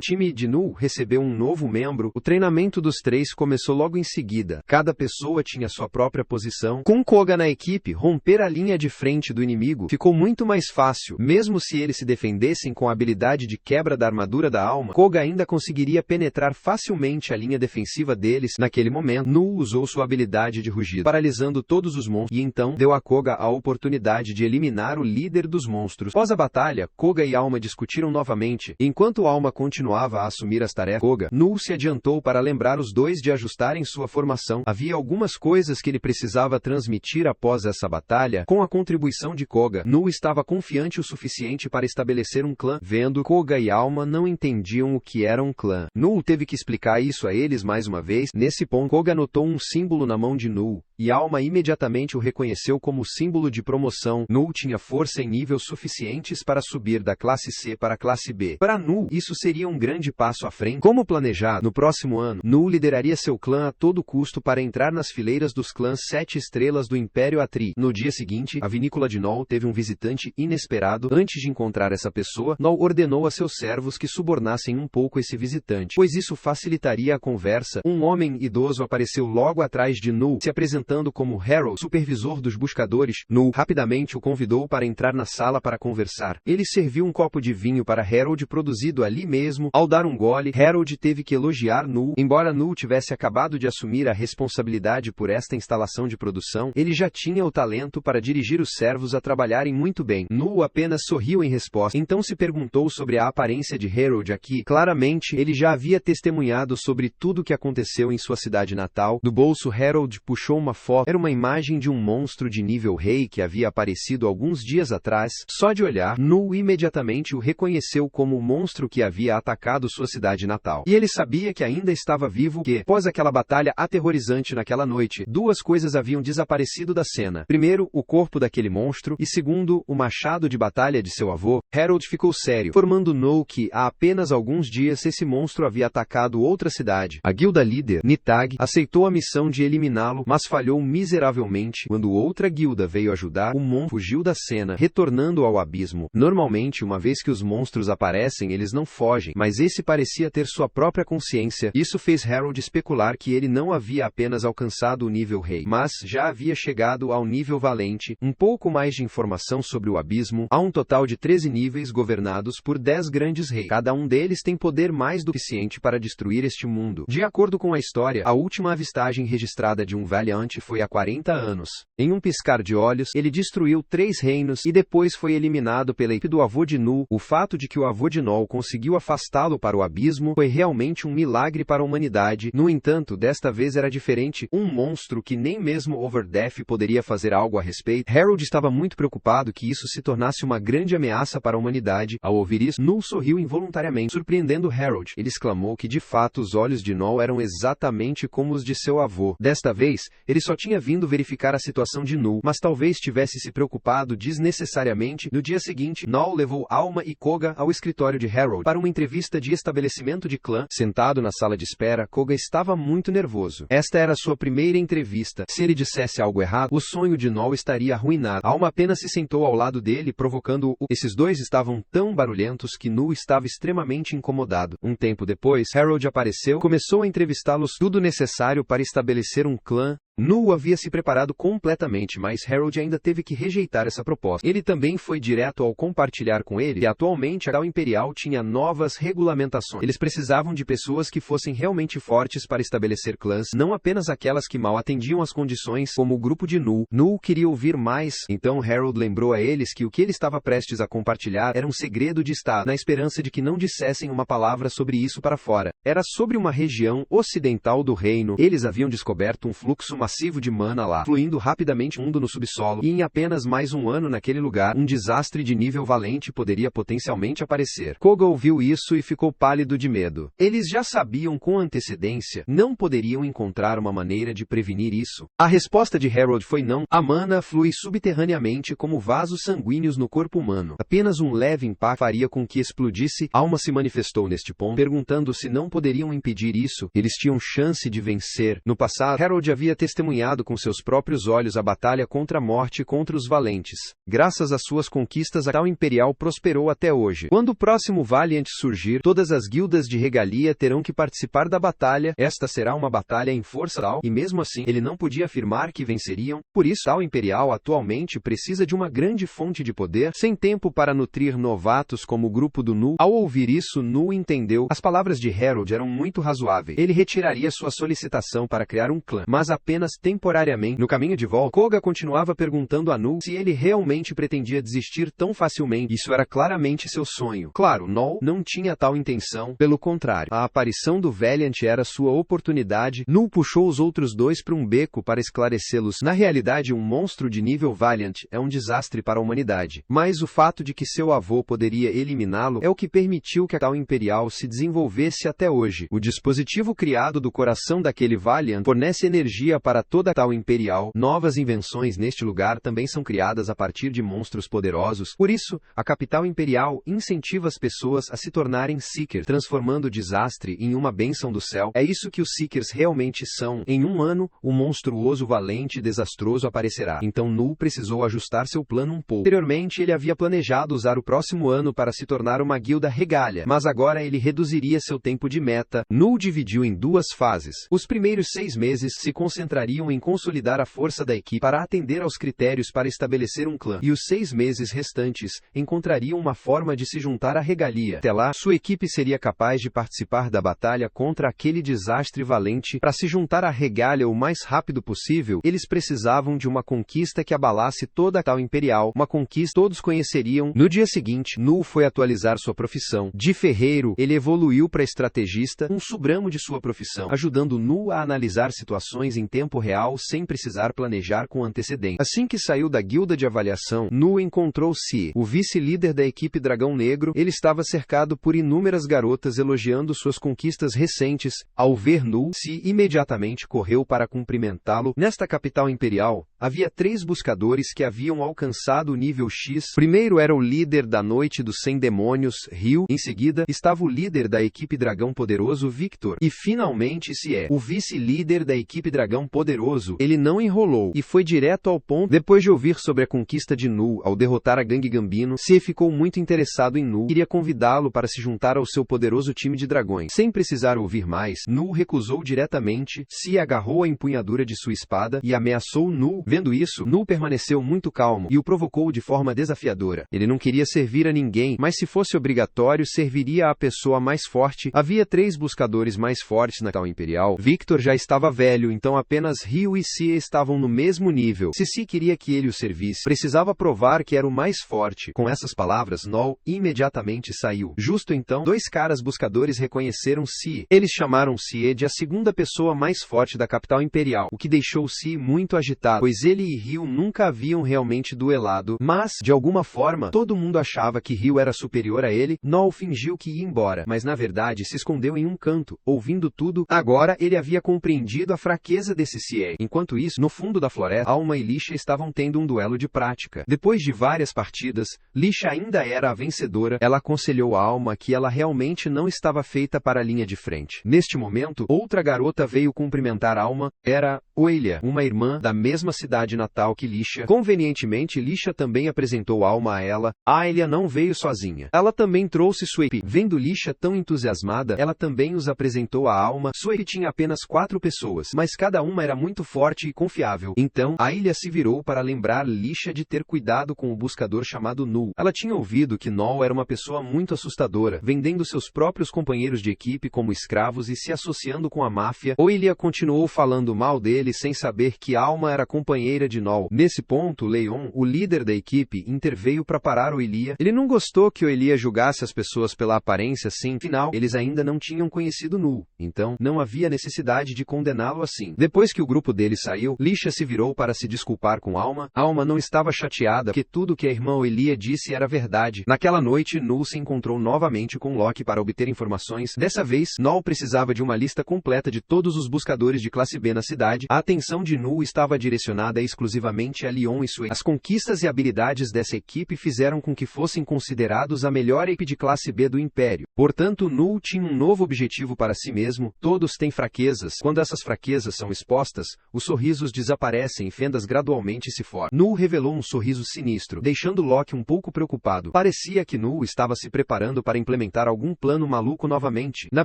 time de Null recebeu um novo membro. O treinamento dos 3 começou logo em seguida. Cada pessoa tinha sua própria posição. Com Koga na equipe, romper a linha de frente do inimigo ficou muito mais fácil. Mesmo se eles se defendessem com a habilidade de quebra da armadura da alma, Koga ainda conseguiria penetrar facilmente a linha defensiva deles. Naquele momento, Null usou sua habilidade de rugido, paralisando todos os monstros, e então deu a Koga a oportunidade de eliminar o líder dos monstros. Após a batalha, Koga e Alma discutiram novamente. Enquanto Alma continuava a assumir as tarefas, Null se adiantou para lembrar os dois de ajustarem sua formação. Havia algumas coisas que ele precisava transmitir transmitir após essa batalha, com a contribuição de Koga, Nu estava confiante o suficiente para estabelecer um clã. Vendo Koga e Alma não entendiam o que era um clã. Nu teve que explicar isso a eles mais uma vez. Nesse ponto, Koga notou um símbolo na mão de Nu, e Alma imediatamente o reconheceu como símbolo de promoção. Nu tinha força em níveis suficientes para subir da classe C para a classe B. Para Nu, isso seria um grande passo à frente. Como planejado, no próximo ano, Nu lideraria seu clã a todo custo para entrar nas fileiras dos clãs 7 estrelas do Império Atri. No dia seguinte, a vinícola de Nol teve um visitante inesperado. Antes de encontrar essa pessoa, Nol ordenou a seus servos que subornassem um pouco esse visitante, pois isso facilitaria a conversa. Um homem idoso apareceu logo atrás de Nu, se apresentando como Harold, supervisor dos buscadores. Nu rapidamente o convidou para entrar na sala para conversar. Ele serviu um copo de vinho para Harold produzido ali mesmo. Ao dar um gole, Harold teve que elogiar Nu. Embora Nu tivesse acabado de assumir a responsabilidade por esta instalação de produção, ele já tinha o talento para dirigir os servos a trabalharem muito bem. Nu apenas sorriu em resposta. Então se perguntou sobre a aparência de Harold aqui. Claramente, ele já havia testemunhado sobre tudo o que aconteceu em sua cidade natal. Do bolso, Harold puxou uma foto. Era uma imagem de um monstro de nível rei que havia aparecido alguns dias atrás. Só de olhar, Nu imediatamente o reconheceu como o monstro que havia atacado sua cidade natal. E ele sabia que ainda estava vivo, que, após aquela batalha aterrorizante naquela noite, duas coisas haviam desaparecido da cena. Primeiro, o corpo daquele monstro, e segundo, o machado de batalha de seu avô. Harold ficou sério, formando Nu que, há apenas alguns dias, esse monstro havia atacado outra cidade. A guilda líder, Nitag, aceitou a missão de eliminá-lo, mas falhou miseravelmente. Quando outra guilda veio ajudar, o monstro fugiu da cena, retornando ao abismo. Normalmente, uma vez que os monstros aparecem, eles não fogem, mas esse parecia ter sua própria consciência. Isso fez Harold especular que ele não havia apenas alcançado o nível rei, mas já havia chegado ao nível valente. Um pouco mais de informação sobre o abismo. Há um total de 13 níveis governados por 10 grandes reis. Cada um deles tem poder mais do que suficiente para destruir este mundo. De acordo com a história, a última avistagem registrada de um Valiant foi há 40 anos. Em um piscar de olhos, ele destruiu 3 reinos e depois foi eliminado pela equipe do avô de Nu. O fato de que o avô de Nol conseguiu afastá-lo para o abismo foi realmente um milagre para a humanidade. No entanto, desta vez era diferente. Um monstro que nem mesmo Overdeath poderia fazer algo a respeito. Harold estava muito preocupado que isso se tornasse uma grande ameaça para a humanidade. Ao ouvir isso, Nu sorriu involuntariamente, surpreendendo Harold. Ele exclamou que de fato os olhos de Nol eram exatamente como os de seu avô. Desta vez, ele só tinha vindo verificar a situação de Nu, mas talvez tivesse se preocupado desnecessariamente. No dia seguinte, Nol levou Alma e Koga ao escritório de Harold para uma entrevista de estabelecimento de clã. Sentado na sala de espera, Koga estava muito nervoso. Esta era sua primeira entrevista. Se ele dissesse algo errado, o sonho de Nol estaria arruinado. Alma apenas se sentou ao lado dele, provocando-o. Esses dois estavam tão barulhentos que Nu estava extremamente incomodado. Um tempo depois, Harold apareceu e começou a entrevistá-los. Tudo necessário para estabelecer um clã. Nu havia se preparado completamente, mas Harold ainda teve que rejeitar essa proposta. Ele também foi direto ao compartilhar com ele que atualmente a Cal Imperial tinha novas regulamentações. Eles precisavam de pessoas que fossem realmente fortes para estabelecer clãs, não apenas aquelas que mal atendiam às condições, como o grupo de Nu. Nu queria ouvir mais, então Harold lembrou a eles que o que ele estava prestes a compartilhar era um segredo de estado, na esperança de que não dissessem uma palavra sobre isso para fora. Era sobre uma região ocidental do reino. Eles haviam descoberto um fluxo massivo de mana lá, fluindo rapidamente fundo no subsolo, e em apenas mais um ano naquele lugar, um desastre de nível valente poderia potencialmente aparecer. Koga ouviu isso e ficou pálido de medo. Eles já sabiam com antecedência, não poderiam encontrar uma maneira de prevenir isso. A resposta de Harold foi não. A mana flui subterraneamente como vasos sanguíneos no corpo humano. Apenas um leve impacto faria com que explodisse. Alma se manifestou neste ponto, perguntando se não poderiam impedir isso. Eles tinham chance de vencer. No passado, Harold havia testemunhado com seus próprios olhos a batalha contra a morte e contra os valentes. Graças às suas conquistas, a Cal Imperial prosperou até hoje. Quando o próximo Valiant surgir, todas as guildas de regalia terão que participar da batalha. Esta será uma batalha em força tal, e mesmo assim, ele não podia afirmar que venceriam. Por isso, a Cal Imperial atualmente precisa de uma grande fonte de poder, sem tempo para nutrir novatos como o grupo do Nu. Ao ouvir isso, Nu entendeu. As palavras de Harold eram muito razoáveis. Ele retiraria sua solicitação para criar um clã, mas apenas apenas temporariamente. No caminho de volta, Koga continuava perguntando a Null se ele realmente pretendia desistir tão facilmente. Isso era claramente seu sonho. Claro, Null não tinha tal intenção, pelo contrário. A aparição do Valiant era sua oportunidade. Null puxou os outros dois para um beco para esclarecê-los. Na realidade, um monstro de nível Valiant é um desastre para a humanidade. Mas o fato de que seu avô poderia eliminá-lo é o que permitiu que a Capital Imperial se desenvolvesse até hoje. O dispositivo criado do coração daquele Valiant fornece energia para toda a Capital Imperial. Novas invenções neste lugar também são criadas a partir de monstros poderosos. Por isso, a Capital Imperial incentiva as pessoas a se tornarem Seekers, transformando o desastre em uma bênção do céu. É isso que os Seekers realmente são. Em um ano, o monstruoso valente e desastroso aparecerá. Então Null precisou ajustar seu plano um pouco. Anteriormente, ele havia planejado usar o próximo ano para se tornar uma guilda regália, mas agora ele reduziria seu tempo de meta. Null dividiu em duas fases. Os primeiros 6 meses se concentrariam em consolidar a força da equipe para atender aos critérios para estabelecer um clã, e os 6 meses restantes encontrariam uma forma de se juntar à regalia. Até lá, sua equipe seria capaz de participar da batalha contra aquele desastre valente. Para se juntar à regalia o mais rápido possível, eles precisavam de uma conquista que abalasse toda a Capital Imperial, uma conquista que todos conheceriam. No dia seguinte, Null foi atualizar sua profissão. De ferreiro, ele evoluiu para estrategista, um subramo de sua profissão, ajudando Null a analisar situações em tempo real sem precisar planejar com antecedência. Assim que saiu da guilda de avaliação, Null encontrou Sie, o vice-líder da equipe Dragão Negro. Ele estava cercado por inúmeras garotas elogiando suas conquistas recentes. Ao ver Null, Sie imediatamente correu para cumprimentá-lo. Nesta Capital Imperial, havia 3 buscadores que haviam alcançado o nível X. Primeiro era o líder da Noite dos 100 Demônios, Ryu. Em seguida, estava o líder da equipe Dragão Poderoso, Victor. E finalmente Sie, o vice-líder da equipe Dragão Poderoso. Ele não enrolou e foi direto ao ponto. Depois de ouvir sobre a conquista de Null ao derrotar a Gangue Gambino, Sie ficou muito interessado em Null. Queria convidá-lo para se juntar ao seu poderoso time de dragões. Sem precisar ouvir mais, Null recusou diretamente. Sie agarrou a empunhadura de sua espada e ameaçou Null. Vendo isso, Null permaneceu muito calmo e o provocou de forma desafiadora. Ele não queria servir a ninguém, mas se fosse obrigatório, serviria à pessoa mais forte. Havia 3 buscadores mais fortes na Capital Imperial. Victor já estava velho, então apenas Ryu e Sie estavam no mesmo nível. Se Sie queria que ele o servisse, precisava provar que era o mais forte. Com essas palavras, Null imediatamente saiu. Justo então, 2 caras buscadores reconheceram Sie. Eles chamaram Sie de a segunda pessoa mais forte da Capital Imperial, o que deixou Sie muito agitado, pois ele e Ryu nunca haviam realmente duelado, mas, de alguma forma, todo mundo achava que Ryu era superior a ele. Null fingiu que ia embora, mas na verdade se escondeu em um canto, ouvindo tudo. Agora ele havia compreendido a fraqueza desse Sie. Enquanto isso, no fundo da floresta, Alma e Lisha estavam tendo um duelo de prática. Depois de várias partidas, Lisha ainda era a vencedora. Ela aconselhou a Alma que ela realmente não estava feita para a linha de frente. Neste momento, outra garota veio cumprimentar Alma. Era Oelia, uma irmã da mesma cidade natal que Lisha. Convenientemente, Lisha também apresentou Alma a ela. Oelia não veio sozinha. Ela também trouxe sua equipe. Vendo Lisha tão entusiasmada, ela também os apresentou a Alma. Sua equipe tinha apenas 4 pessoas, mas cada uma era muito forte e confiável. Então, Oelia se virou para lembrar Lisha de ter cuidado com o buscador chamado Null. Ela tinha ouvido que Null era uma pessoa muito assustadora, vendendo seus próprios companheiros de equipe como escravos e se associando com a máfia. Oelia continuou falando mal dele sem saber que Alma era companheira de Null. Nesse ponto, Leon, o líder da equipe, interveio para parar Oelia. Ele não gostou que Oelia julgasse as pessoas pela aparência assim. Afinal, eles ainda não tinham conhecido Null, então não havia necessidade de condená-lo assim. Depois que o grupo dele saiu, Lisha se virou para se desculpar com Alma. Alma não estava chateada porque tudo que a irmã Oelia disse era verdade. Naquela noite, Null se encontrou novamente com Loki para obter informações. Dessa vez, Null precisava de uma lista completa de todos os buscadores de classe B na cidade. A atenção de Null estava direcionada exclusivamente a Leon e sua equipe. As conquistas e habilidades dessa equipe fizeram com que fossem considerados a melhor equipe de classe B do Império. Portanto, Null tinha um novo objetivo para si mesmo. Todos têm fraquezas. Quando essas fraquezas são expostas, os sorrisos desaparecem e fendas gradualmente se formam. Null revelou um sorriso sinistro, deixando Loki um pouco preocupado. Parecia que Null estava se preparando para implementar algum plano maluco novamente. Na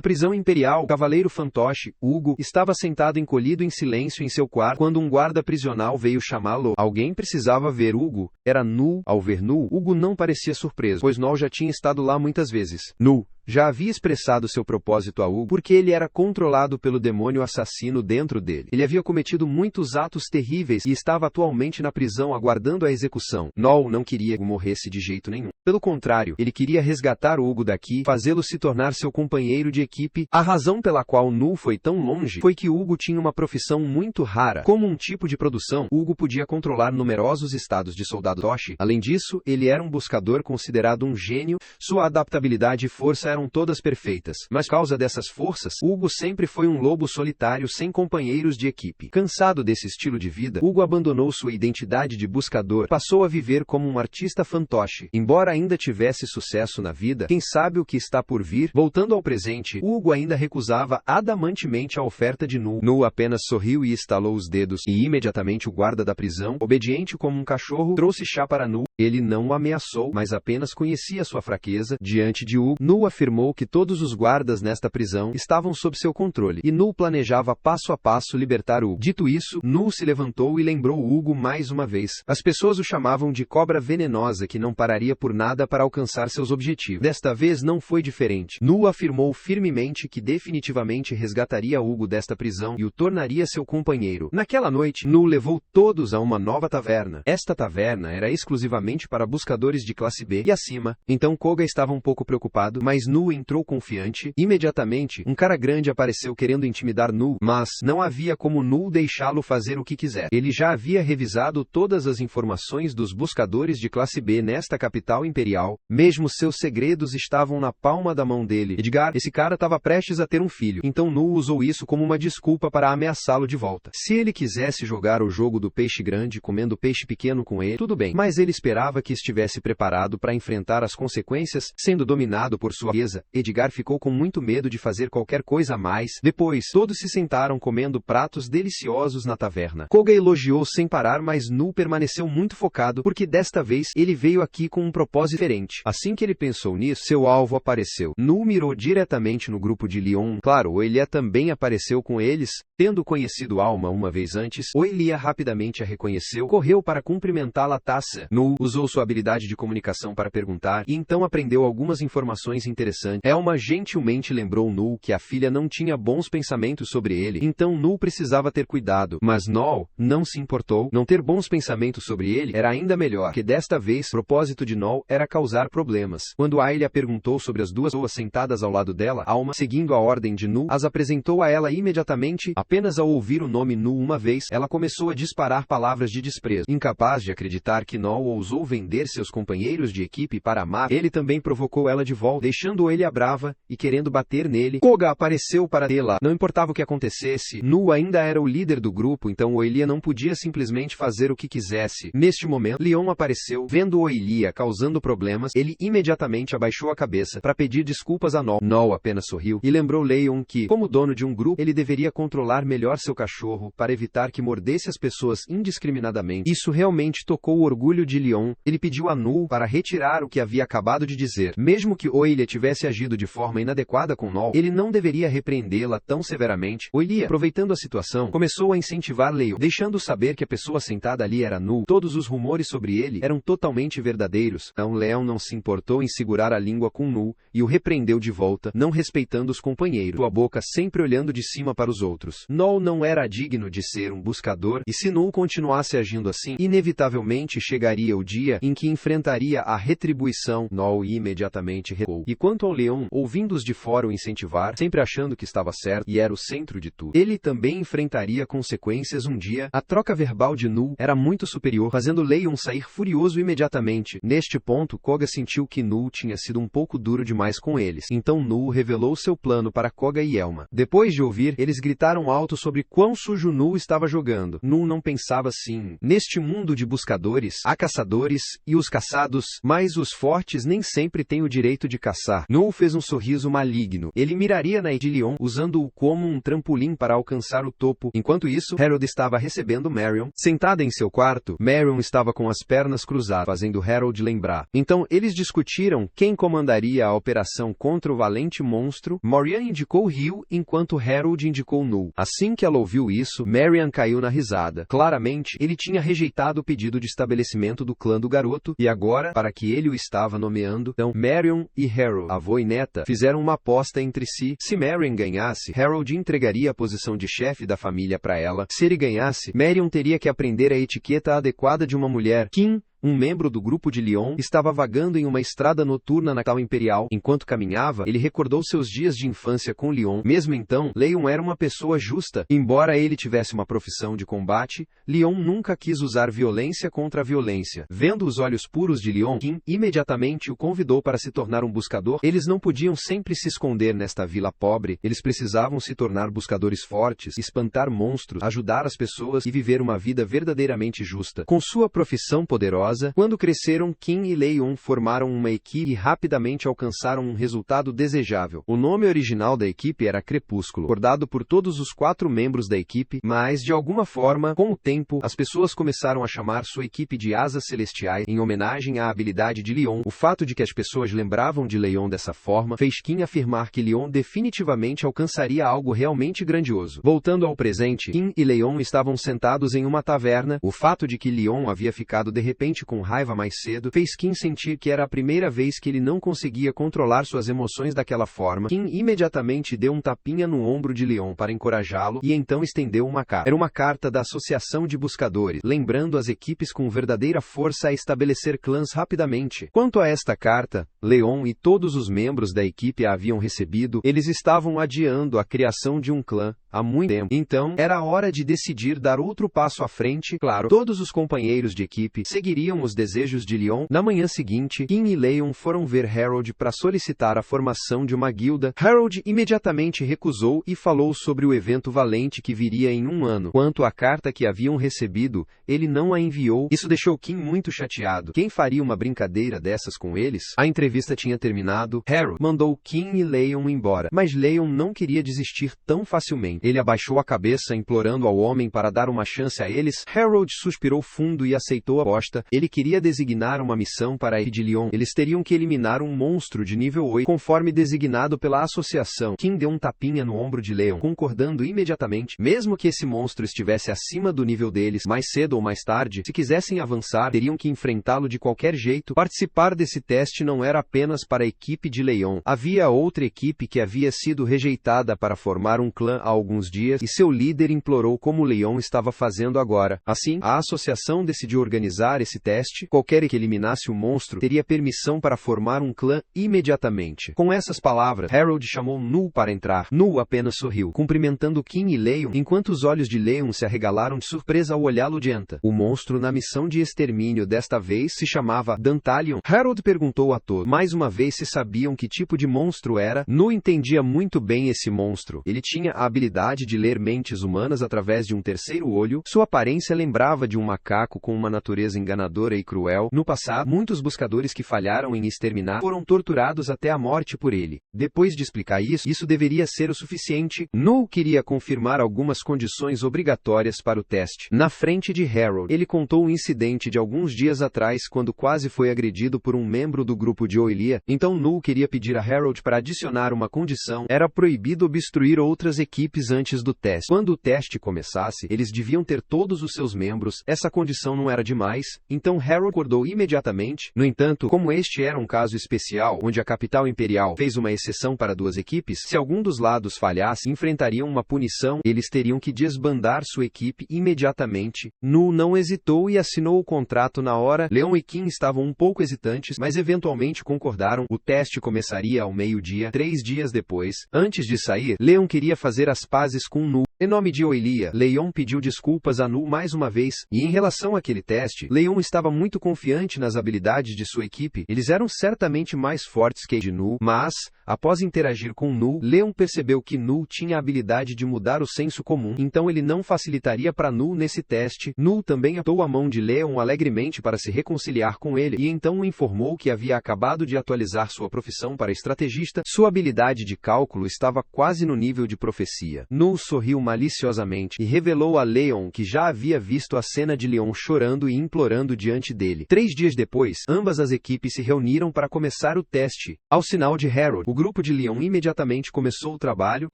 prisão imperial, o cavaleiro fantoche, Hugo, estava sentado encolhido em silêncio em seu quarto quando um guarda prisional veio chamá-lo. Alguém precisava ver Hugo. Era Null. Ao ver Null, Hugo não parecia surpreso, pois Null já tinha estado lá muitas vezes. Null, já havia expressado seu propósito a Hugo porque ele era controlado pelo demônio assassino dentro dele. Ele havia cometido muitos atos terríveis e estava atualmente na prisão aguardando a execução. Noel não queria que Hugo morresse de jeito nenhum. Pelo contrário, ele queria resgatar Hugo daqui, fazê-lo se tornar seu companheiro de equipe. A razão pela qual Nu foi tão longe foi que Hugo tinha uma profissão muito rara. Como um tipo de produção, Hugo podia controlar numerosos estados de soldado Toshi. Além disso, ele era um buscador considerado um gênio, sua adaptabilidade e força eram todas perfeitas. Mas por causa dessas forças, Hugo sempre foi um lobo solitário sem companheiros de equipe. Cansado desse estilo de vida, Hugo abandonou sua identidade de buscador e passou a viver como um artista fantoche. Embora ainda tivesse sucesso na vida, quem sabe o que está por vir? Voltando ao presente, Hugo ainda recusava adamantemente a oferta de Nu. Nu apenas sorriu e estalou os dedos, e imediatamente o guarda da prisão, obediente como um cachorro, trouxe chá para Nu. Ele não o ameaçou, mas apenas conhecia sua fraqueza. Diante de Hugo, Nu afirmou que todos os guardas nesta prisão estavam sob seu controle, e Nu planejava passo a passo libertar Hugo. Dito isso, Nu se levantou e lembrou Hugo mais uma vez. As pessoas o chamavam de cobra venenosa que não pararia por nada para alcançar seus objetivos. Desta vez não foi diferente. Nu afirmou firmemente que definitivamente resgataria Hugo desta prisão e o tornaria seu companheiro. Naquela noite, Nu levou todos a uma nova taverna. Esta taverna era exclusivamente para buscadores de classe B e acima. Então Koga estava um pouco preocupado, mas Nu entrou confiante. Imediatamente, um cara grande apareceu querendo intimidar Nu, mas não havia como Nu deixá-lo fazer o que quiser. Ele já havia revisado todas as informações dos buscadores de classe B nesta capital imperial. Mesmo seus segredos estavam na palma da mão dele. Edgar, esse cara estava prestes a ter um filho. Então Nu usou isso como uma desculpa para ameaçá-lo de volta. Se ele quisesse jogar o jogo do peixe grande comendo peixe pequeno com ele, tudo bem. Mas ele esperava que estivesse preparado para enfrentar as consequências, sendo dominado por sua riqueza. Edgar ficou com muito medo de fazer qualquer coisa a mais. Depois, todos se sentaram comendo pratos deliciosos na taverna. Koga elogiou sem parar, mas Nu permaneceu muito focado, porque desta vez ele veio aqui com um propósito diferente. Assim que ele pensou nisso, seu alvo apareceu. Nu mirou diretamente no grupo de Leon. Claro, Oilia também apareceu com eles. Tendo conhecido Alma uma vez antes, Oilia rapidamente a reconheceu, correu para cumprimentá-la taça. Nu usou sua habilidade de comunicação para perguntar, e então aprendeu algumas informações interessantes. Elma gentilmente lembrou Nu que a filha não tinha bons pensamentos sobre ele, então Nu precisava ter cuidado. Mas Nol não se importou. Não ter bons pensamentos sobre ele era ainda melhor, que desta vez, o propósito de Nol era causar problemas. Quando Ailia perguntou sobre as duas pessoas sentadas ao lado dela, Alma, seguindo a ordem de Nu, as apresentou a ela imediatamente. Apenas ao ouvir o nome Nu uma vez, ela começou a disparar palavras de desprezo. Incapaz de acreditar que Nol ousou vender seus companheiros de equipe para amar, ele também provocou ela de volta, deixando ele brava e querendo bater nele. Koga apareceu para tê-la. Não importava o que acontecesse, Nu ainda era o líder do grupo, então Oilia não podia simplesmente fazer o que quisesse. Neste momento, Leon apareceu. Vendo Oilia causando problemas, ele imediatamente abaixou a cabeça para pedir desculpas a Nol. Nol apenas sorriu e lembrou Leon que, como dono de um grupo, ele deveria controlar melhor seu cachorro para evitar que mordesse as pessoas indiscriminadamente. Isso realmente tocou o orgulho de Leon. Ele pediu a Nu para retirar o que havia acabado de dizer. Mesmo que Oilia tivesse agido de forma inadequada com Nol, ele não deveria repreendê-la tão severamente. Oilia, aproveitando a situação, começou a incentivar Leon, deixando saber que a pessoa sentada ali era Nu. Todos os rumores sobre ele eram totalmente verdadeiros. Então Leon não se importou em segurar a língua com Nu e o repreendeu de volta, não respeitando os companheiros. Sua boca sempre olhando de cima para os outros. Nol não era digno de ser um buscador, e se Nu continuasse agindo assim, inevitavelmente chegaria o dia em que enfrentaria a retribuição. Nol imediatamente recuou. E quanto ao Leon, ouvindo os de fora o incentivar, sempre achando que estava certo e era o centro de tudo, ele também enfrentaria consequências um dia. A troca verbal de Nu era muito superior, fazendo Leon sair furioso imediatamente. Neste ponto, Koga sentiu que Nu tinha sido um pouco duro demais com eles. Então Nu revelou seu plano para Koga e Elma. Depois de ouvir, eles gritaram alto sobre quão sujo Nu estava jogando. Nu não pensava assim. Neste mundo de buscadores, há caçadores e os caçados, mas os fortes nem sempre têm o direito de caçar. Nu fez um sorriso maligno. Ele miraria na de Leon, usando-o como um trampolim para alcançar o topo. Enquanto isso, Harold estava recebendo Marion. Sentada em seu quarto, Marion estava com as pernas cruzadas, fazendo Harold lembrar. Então, eles discutiram quem comandaria a operação contra o valente monstro. Marion indicou Rio, enquanto Harold indicou Nu. Assim que ela ouviu isso, Marion caiu na risada. Claramente, ele tinha rejeitado o pedido de estabelecimento do clã. clã do garoto, e agora, para que ele o estava nomeando, então, Marion e Harold, avô e neta, fizeram uma aposta entre si. Se Marion ganhasse, Harold entregaria a posição de chefe da família para ela. Se ele ganhasse, Marion teria que aprender a etiqueta adequada de uma mulher. Kim, um membro do grupo de Leon, estava vagando em uma estrada noturna na capital imperial. Enquanto caminhava, ele recordou seus dias de infância com Leon. Mesmo então, Leon era uma pessoa justa. Embora ele tivesse uma profissão de combate, Leon nunca quis usar violência contra a violência. Vendo os olhos puros de Leon, Kim imediatamente o convidou para se tornar um buscador. Eles não podiam sempre se esconder nesta vila pobre, eles precisavam se tornar buscadores fortes, espantar monstros, ajudar as pessoas e viver uma vida verdadeiramente justa. Com sua profissão poderosa, quando cresceram, Kim e Leon formaram uma equipe e rapidamente alcançaram um resultado desejável. O nome original da equipe era Crepúsculo, acordado por todos os 4 membros da equipe, mas, de alguma forma, com o tempo, as pessoas começaram a chamar sua equipe de Asas Celestiais, em homenagem à habilidade de Leon. O fato de que as pessoas lembravam de Leon dessa forma fez Kim afirmar que Leon definitivamente alcançaria algo realmente grandioso. Voltando ao presente, Kim e Leon estavam sentados em uma taverna. O fato de que Leon havia ficado de repente com raiva mais cedo fez Kim sentir que era a primeira vez que ele não conseguia controlar suas emoções daquela forma. Kim imediatamente deu um tapinha no ombro de Leon para encorajá-lo e então estendeu uma carta. Era uma carta da Associação de Buscadores, lembrando as equipes com verdadeira força a estabelecer clãs rapidamente. Quanto a esta carta, Leon e todos os membros da equipe a haviam recebido. Eles estavam adiando a criação de um clã há muito tempo. Então, era hora de decidir dar outro passo à frente. Claro, todos os companheiros de equipe seguiriam os desejos de Leon. Na manhã seguinte, Kim e Leon foram ver Harold para solicitar a formação de uma guilda. Harold imediatamente recusou e falou sobre o evento valente que viria em um ano. Quanto à carta que haviam recebido, ele não a enviou. Isso deixou Kim muito chateado. Quem faria uma brincadeira dessas com eles? A entrevista tinha terminado. Harold mandou Kim e Leon embora, mas Leon não queria desistir tão facilmente. Ele abaixou a cabeça implorando ao homem para dar uma chance a eles. Harold suspirou fundo e aceitou a aposta. Ele queria designar uma missão para a equipe de Leon. Eles teriam que eliminar um monstro de nível 8, conforme designado pela associação. Kim deu um tapinha no ombro de Leon, concordando imediatamente. Mesmo que esse monstro estivesse acima do nível deles, mais cedo ou mais tarde, se quisessem avançar, teriam que enfrentá-lo de qualquer jeito. Participar desse teste não era apenas para a equipe de Leon. Havia outra equipe que havia sido rejeitada para formar um clã há alguns dias, e seu líder implorou como Leon estava fazendo agora. Assim, a associação decidiu organizar esse teste. Qualquer que eliminasse o monstro teria permissão para formar um clã imediatamente. Com essas palavras, Harold chamou Nu para entrar. Nu apenas sorriu, cumprimentando Kim e Leon, enquanto os olhos de Leon se arregalaram de surpresa ao olhá-lo diante. O monstro na missão de extermínio desta vez se chamava Dantalion. Harold perguntou a todos mais uma vez se sabiam que tipo de monstro era. Nu entendia muito bem esse monstro. Ele tinha a habilidade de ler mentes humanas através de um terceiro olho. Sua aparência lembrava de um macaco com uma natureza enganadora e cruel. No passado, muitos buscadores que falharam em exterminar foram torturados até a morte por ele. Depois de explicar isso deveria ser o suficiente. Nu queria confirmar algumas condições obrigatórias para o teste. Na frente de Harold, ele contou um incidente de alguns dias atrás quando quase foi agredido por um membro do grupo de Oilia. Então Nu queria pedir a Harold para adicionar uma condição. Era proibido obstruir outras equipes antes do teste. Quando o teste começasse, eles deviam ter todos os seus membros. Essa condição não era demais, então Harold acordou imediatamente. No entanto, como este era um caso especial, onde a capital imperial fez uma exceção para 2 equipes, se algum dos lados falhasse, enfrentariam uma punição. Eles teriam que desbandar sua equipe imediatamente. Nu não hesitou e assinou o contrato na hora. Leon e Kim estavam um pouco hesitantes, mas eventualmente concordaram. O teste começaria ao meio-dia, 3 dias depois. Antes de sair, Leon queria fazer as pazes com Nu. Em nome de Oilia, Leon pediu desculpas a Nu mais uma vez, e em relação àquele teste, Leon estava muito confiante nas habilidades de sua equipe. Eles eram certamente mais fortes que a de Nu, mas, após interagir com Nu, Leon percebeu que Nu tinha a habilidade de mudar o senso comum, então ele não facilitaria para Nu nesse teste. Nu também atou a mão de Leon alegremente para se reconciliar com ele, e então o informou que havia acabado de atualizar sua profissão para estrategista. Sua habilidade de cálculo estava quase no nível de profecia. Nu sorriu maliciosamente e revelou a Leon que já havia visto a cena de Leon chorando e implorando diante dele. 3 dias depois, ambas as equipes se reuniram para começar o teste. Ao sinal de Harold, o grupo de Leon imediatamente começou o trabalho,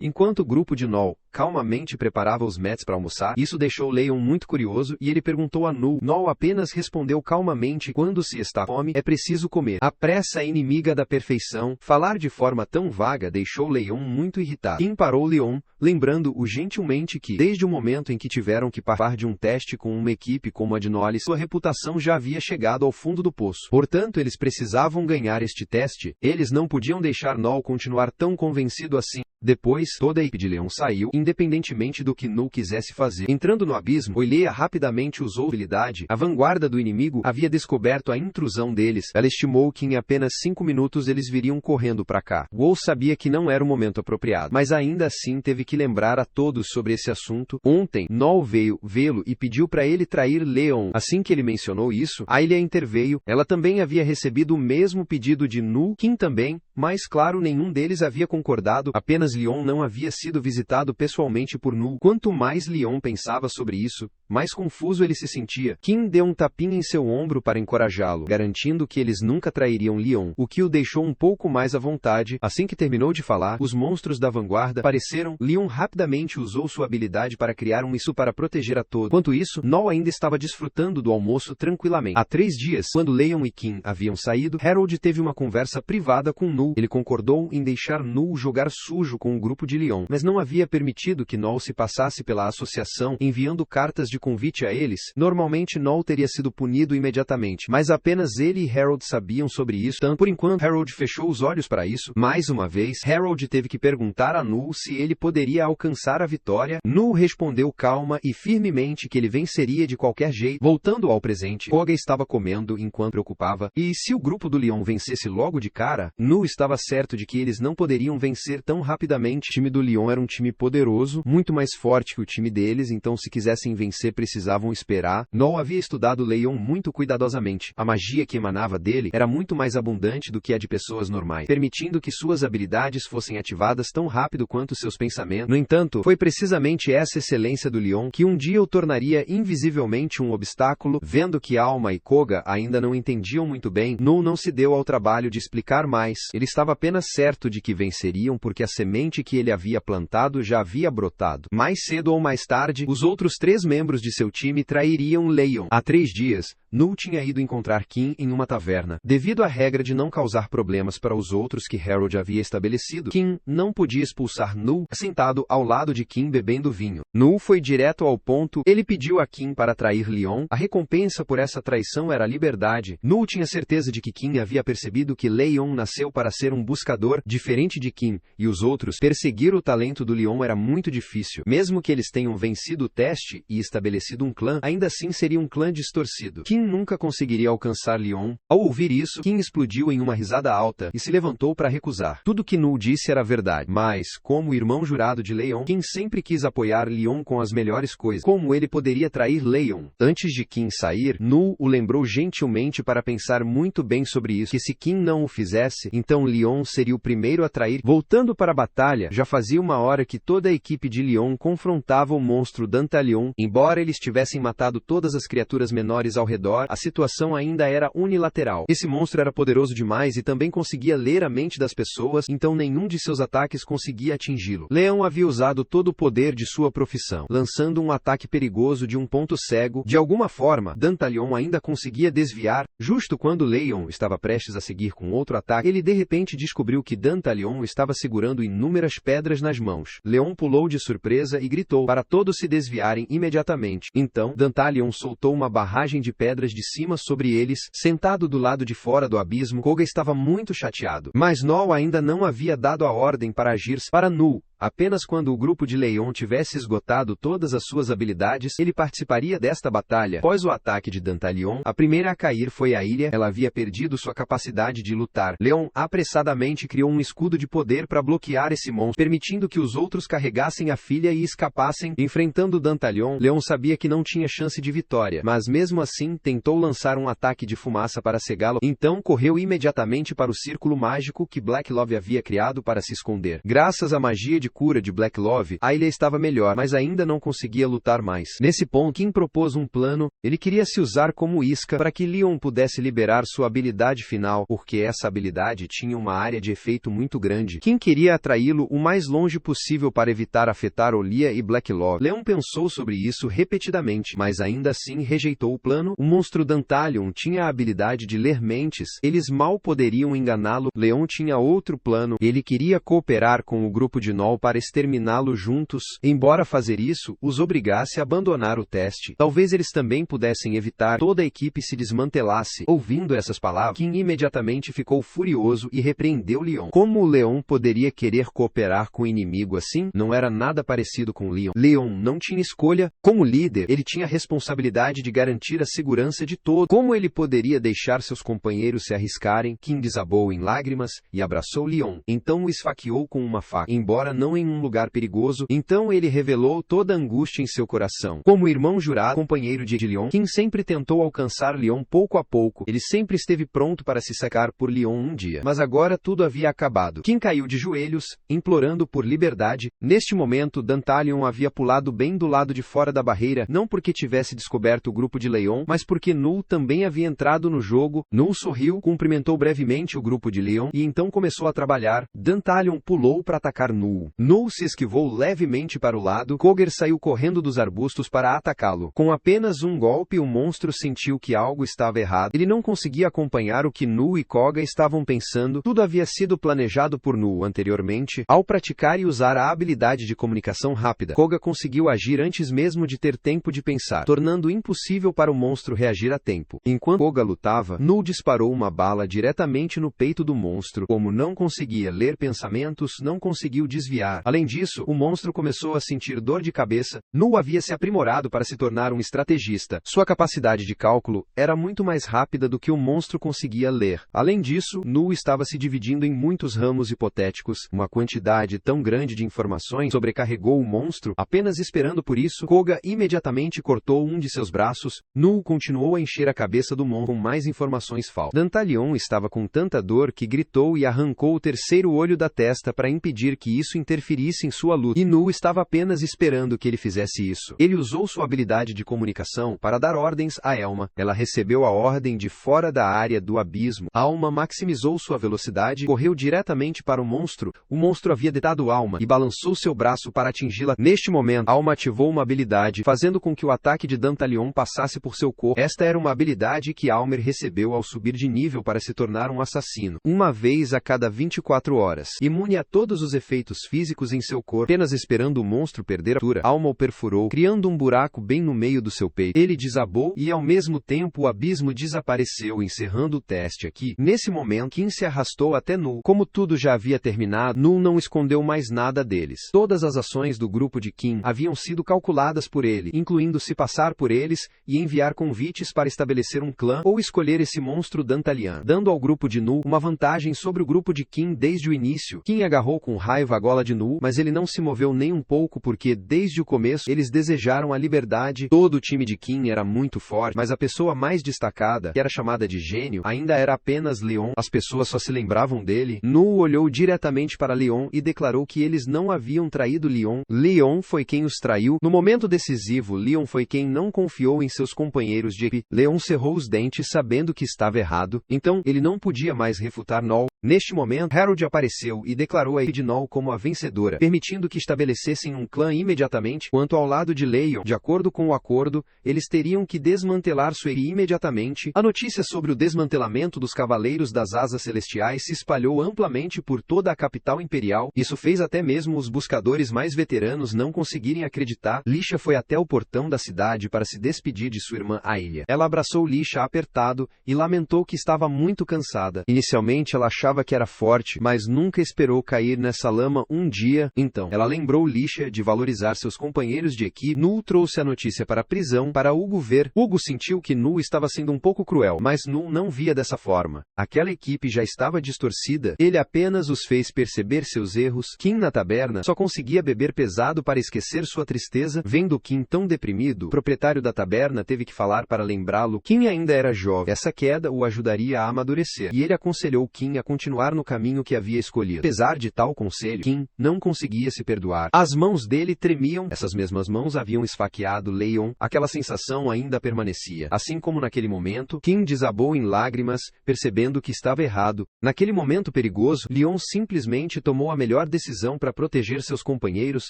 enquanto o grupo de Null calmamente preparava os Mets para almoçar. Isso deixou Leon muito curioso e ele perguntou a Null. Null apenas respondeu calmamente: quando se está com fome, é preciso comer. A pressa é inimiga da perfeição. Falar de forma tão vaga deixou Leon muito irritado. Kim parou Leon, lembrando-o gentilmente que, desde o momento em que tiveram que participar de um teste com uma equipe como a de Nolly, sua reputação já havia chegado ao fundo do poço. Portanto, eles precisavam ganhar este teste. Eles não podiam deixar Null continuar tão convencido assim. Depois, toda a equipe de Leon saiu, independentemente do que Null quisesse fazer. Entrando no abismo, Oilea rapidamente usou habilidade. A vanguarda do inimigo havia descoberto a intrusão deles. Ela estimou que em apenas 5 minutos eles viriam correndo para cá. Wolf sabia que não era o momento apropriado, mas ainda assim teve que lembrar a todos sobre esse assunto. Ontem, Null veio vê-lo e pediu para ele trair Leon. Assim que ele mencionou isso, Ailea interveio. Ela também havia recebido o mesmo pedido de Nu, Kim também, mas claro, nenhum deles havia concordado. Apenas Leon não havia sido visitado pessoalmente por Nu. Quanto mais Leon pensava sobre isso, mais confuso ele se sentia. Kim deu um tapinha em seu ombro para encorajá-lo, garantindo que eles nunca trairiam Leon, o que o deixou um pouco mais à vontade. Assim que terminou de falar, os monstros da vanguarda apareceram. Leon rapidamente usou sua habilidade para criar isso para proteger a todos. Enquanto isso, Null ainda estava desfrutando do almoço tranquilamente. Há 3 dias, quando Leon e Kim haviam saído, Harold teve uma conversa privada com Null. Ele concordou em deixar Null jogar sujo com o grupo de Leon, mas não havia permitido que Null se passasse pela associação, enviando cartas de convite a eles. Normalmente Null teria sido punido imediatamente, mas apenas ele e Harold sabiam sobre isso. Tanto por enquanto, Harold fechou os olhos para isso. Mais uma vez, Harold teve que perguntar a Null se ele poderia alcançar a vitória. Null respondeu calma e firmemente que ele venceria de qualquer jeito. Voltando ao presente, Koga estava comendo enquanto preocupava, e se o grupo do Leon vencesse logo de cara, Null estava certo de que eles não poderiam vencer tão rapidamente. O time do Leon era um time poderoso, muito mais forte que o time deles, então se quisessem vencer precisavam esperar. Null havia estudado Leon muito cuidadosamente. A magia que emanava dele era muito mais abundante do que a de pessoas normais, permitindo que suas habilidades fossem ativadas tão rápido quanto seus pensamentos. No entanto, foi precisamente essa excelência do Leon que um dia o tornaria invisivelmente um obstáculo. Vendo que Alma e Koga ainda não entendiam muito bem, Null não se deu ao trabalho de explicar mais. Ele estava apenas certo de que venceriam porque a semente que ele havia plantado já havia brotado. Mais cedo ou mais tarde, os outros 3 membros de seu time trairiam Leon. Há 3 dias, Null tinha ido encontrar Kim em uma taverna. Devido à regra de não causar problemas para os outros que Harold havia estabelecido, Kim não podia expulsar Null sentado ao lado de Kim bebendo vinho. Null foi direto ao ponto. Ele pediu a Kim para trair Leon. A recompensa por essa traição era a liberdade. Null tinha certeza de que Kim havia percebido que Leon nasceu para ser um buscador, diferente de Kim e os outros. Perseguir o talento do Leon era muito difícil. Mesmo que eles tenham vencido o teste e estabelecido um clã, ainda assim seria um clã distorcido. Kim nunca conseguiria alcançar Leon. Ao ouvir isso, Kim explodiu em uma risada alta e se levantou para recusar. Tudo que Null disse era verdade, mas, como irmão jurado de Leon, Kim sempre quis apoiar Leon com as melhores coisas. Como ele poderia trair Leon? Antes de Kim sair, Null o lembrou gentilmente para pensar muito bem sobre isso, que se Kim não o fizesse, então Leon seria o primeiro a trair. Voltando para a batalha, já fazia uma hora que toda a equipe de Leon confrontava o monstro Dantalion. Embora eles tivessem matado todas as criaturas menores ao redor, a situação ainda era unilateral. Esse monstro era poderoso demais e também conseguia ler a mente das pessoas, então nenhum de seus ataques conseguia atingi-lo. Leon havia usado todo o poder de sua profissão, lançando um ataque perigoso de um ponto cego. De alguma forma, Dantalion ainda conseguia desviar. Justo quando Leon estava prestes a seguir com outro ataque, ele de repente descobriu que Dantalion estava segurando inúmeras pedras nas mãos. Leon pulou de surpresa e gritou para todos se desviarem imediatamente. Então, Dantalion soltou uma barragem de pedras de cima sobre eles. Sentado do lado de fora do abismo, Koga estava muito chateado. Mas Null ainda não havia dado a ordem para agir para Null. Apenas quando o grupo de Leon tivesse esgotado todas as suas habilidades, ele participaria desta batalha. Após o ataque de Dantalion, a primeira a cair foi Ailea. Ela havia perdido sua capacidade de lutar. Leon apressadamente criou um escudo de poder para bloquear esse monstro, permitindo que os outros carregassem a filha e escapassem. Enfrentando Dantalion, Leon sabia que não tinha chance de vitória, mas mesmo assim tentou lançar um ataque de fumaça para cegá-lo. Então correu imediatamente para o círculo mágico que Black Love havia criado para se esconder. Graças à magia de cura de Black Love, a ilha estava melhor, mas ainda não conseguia lutar mais. Nesse ponto, Kim propôs um plano. Ele queria se usar como isca para que Leon pudesse liberar sua habilidade final, porque essa habilidade tinha uma área de efeito muito grande. Kim queria atraí-lo o mais longe possível para evitar afetar Olia e Black Love. Leon pensou sobre isso repetidamente, mas ainda assim rejeitou o plano. O monstro Dantalion tinha a habilidade de ler mentes. Eles mal poderiam enganá-lo. Leon tinha outro plano. Ele queria cooperar com o grupo de Null para exterminá-lo juntos, embora fazer isso os obrigasse a abandonar o teste. Talvez eles também pudessem evitar toda a equipe se desmantelasse. Ouvindo essas palavras, Kim imediatamente ficou furioso e repreendeu Leon. Como o Leon poderia querer cooperar com o inimigo assim? Não era nada parecido com Leon. Leon não tinha escolha. Como líder, ele tinha a responsabilidade de garantir a segurança de todos. Como ele poderia deixar seus companheiros se arriscarem? Kim desabou em lágrimas e abraçou Leon. Então o esfaqueou com uma faca, embora não em um lugar perigoso. Então ele revelou toda a angústia em seu coração. Como irmão jurado, companheiro de Leon, Kim sempre tentou alcançar Leon pouco a pouco. Ele sempre esteve pronto para se sacar por Leon um dia. Mas agora tudo havia acabado. Kim caiu de joelhos, implorando por liberdade. Neste momento, Dantalion havia pulado bem do lado de fora da barreira, não porque tivesse descoberto o grupo de Leon, mas porque Null também havia entrado no jogo. Null sorriu, cumprimentou brevemente o grupo de Leon e então começou a trabalhar. Dantalion pulou para atacar Null. Null se esquivou levemente para o lado. Koger saiu correndo dos arbustos para atacá-lo. Com apenas um golpe, o monstro sentiu que algo estava errado. Ele não conseguia acompanhar o que Null e Koga estavam pensando. Tudo havia sido planejado por Null anteriormente. Ao praticar e usar a habilidade de comunicação rápida, Koga conseguiu agir antes mesmo de ter tempo de pensar, tornando impossível para o monstro reagir a tempo. Enquanto Koga lutava, Null disparou uma bala diretamente no peito do monstro. Como não conseguia ler pensamentos, não conseguiu desviar. Além disso, o monstro começou a sentir dor de cabeça. Null havia se aprimorado para se tornar um estrategista. Sua capacidade de cálculo era muito mais rápida do que o monstro conseguia ler. Além disso, Null estava se dividindo em muitos ramos hipotéticos. Uma quantidade tão grande de informações sobrecarregou o monstro. Apenas esperando por isso, Koga imediatamente cortou um de seus braços. Null continuou a encher a cabeça do monstro com mais informações falsas. Dantalion estava com tanta dor que gritou e arrancou o terceiro olho da testa para impedir que isso interferisse em sua luta. E Null estava apenas esperando que ele fizesse isso. Ele usou sua habilidade de comunicação para dar ordens a Elma. Ela recebeu a ordem de fora da área do abismo. Alma maximizou sua velocidade, correu diretamente para o monstro. O monstro havia detado Alma e balançou seu braço para atingi-la. Neste momento, Alma ativou uma habilidade, fazendo com que o ataque de Dantalion passasse por seu corpo. Esta era uma habilidade que Almer recebeu ao subir de nível para se tornar um assassino. Uma vez a cada 24 horas. Imune a todos os efeitos físicos em seu corpo. Apenas esperando o monstro perder a altura, Alma o perfurou, criando um buraco bem no meio do seu peito. Ele desabou e ao mesmo tempo o abismo desapareceu, encerrando o teste aqui. Nesse momento, Kim se arrastou até Null. Como tudo já havia terminado, Null não escondeu mais nada deles. Todas as ações do grupo de Kim haviam sido calculadas por ele, incluindo se passar por eles e enviar convites para estabelecer um clã ou escolher esse monstro Dantalian, dando ao grupo de Null uma vantagem sobre o grupo de Kim desde o início. Kim agarrou com raiva a gola de Null, mas ele não se moveu nem um pouco porque, desde o começo, eles desejaram a liberdade. Todo o time de Kim era muito forte, mas a pessoa mais destacada, que era chamada de gênio, ainda era apenas Leon. As pessoas só se lembravam dele. Null olhou diretamente para Leon e declarou que eles não haviam traído Leon. Leon foi quem os traiu. No momento decisivo, Leon foi quem não confiou em seus companheiros de equipe. Leon cerrou os dentes sabendo que estava errado, então ele não podia mais refutar Null. Neste momento, Harold apareceu e declarou a equipe de Null como a vencedora, permitindo que estabelecessem um clã imediatamente. Quanto ao lado de Leon, de acordo com o acordo, eles teriam que desmantelar sua equipe imediatamente. A notícia sobre o desmantelamento dos Cavaleiros das Asas Celestiais se espalhou amplamente por toda a capital imperial. Isso fez até mesmo os buscadores mais veteranos não conseguirem acreditar. Lisha foi até o portão da cidade para se despedir de sua irmã Aelia. Ela abraçou Lisha apertado e lamentou que estava muito cansada. Inicialmente ela achava que era forte, mas nunca esperou cair nessa lama um dia. Então, ela lembrou Lisha de valorizar seus companheiros de equipe. Null trouxe a notícia para a prisão para Hugo ver. Hugo sentiu que Null estava sendo um pouco cruel, mas Null não via dessa forma. Aquela equipe já estava distorcida. Ele apenas os fez perceber seus erros. Kim na taberna só conseguia beber pesado para esquecer sua tristeza. Vendo Kim tão deprimido, o proprietário da taberna teve que falar para lembrá-lo. Kim ainda era jovem. Essa queda o ajudaria a amadurecer. E ele aconselhou Kim a continuar no caminho que havia escolhido. Apesar de tal conselho, Kim não conseguia se perdoar. As mãos dele tremiam, essas mesmas mãos haviam esfaqueado Leon, aquela sensação ainda permanecia. Assim como naquele momento, Kim desabou em lágrimas, percebendo que estava errado. Naquele momento perigoso, Leon simplesmente tomou a melhor decisão para proteger seus companheiros.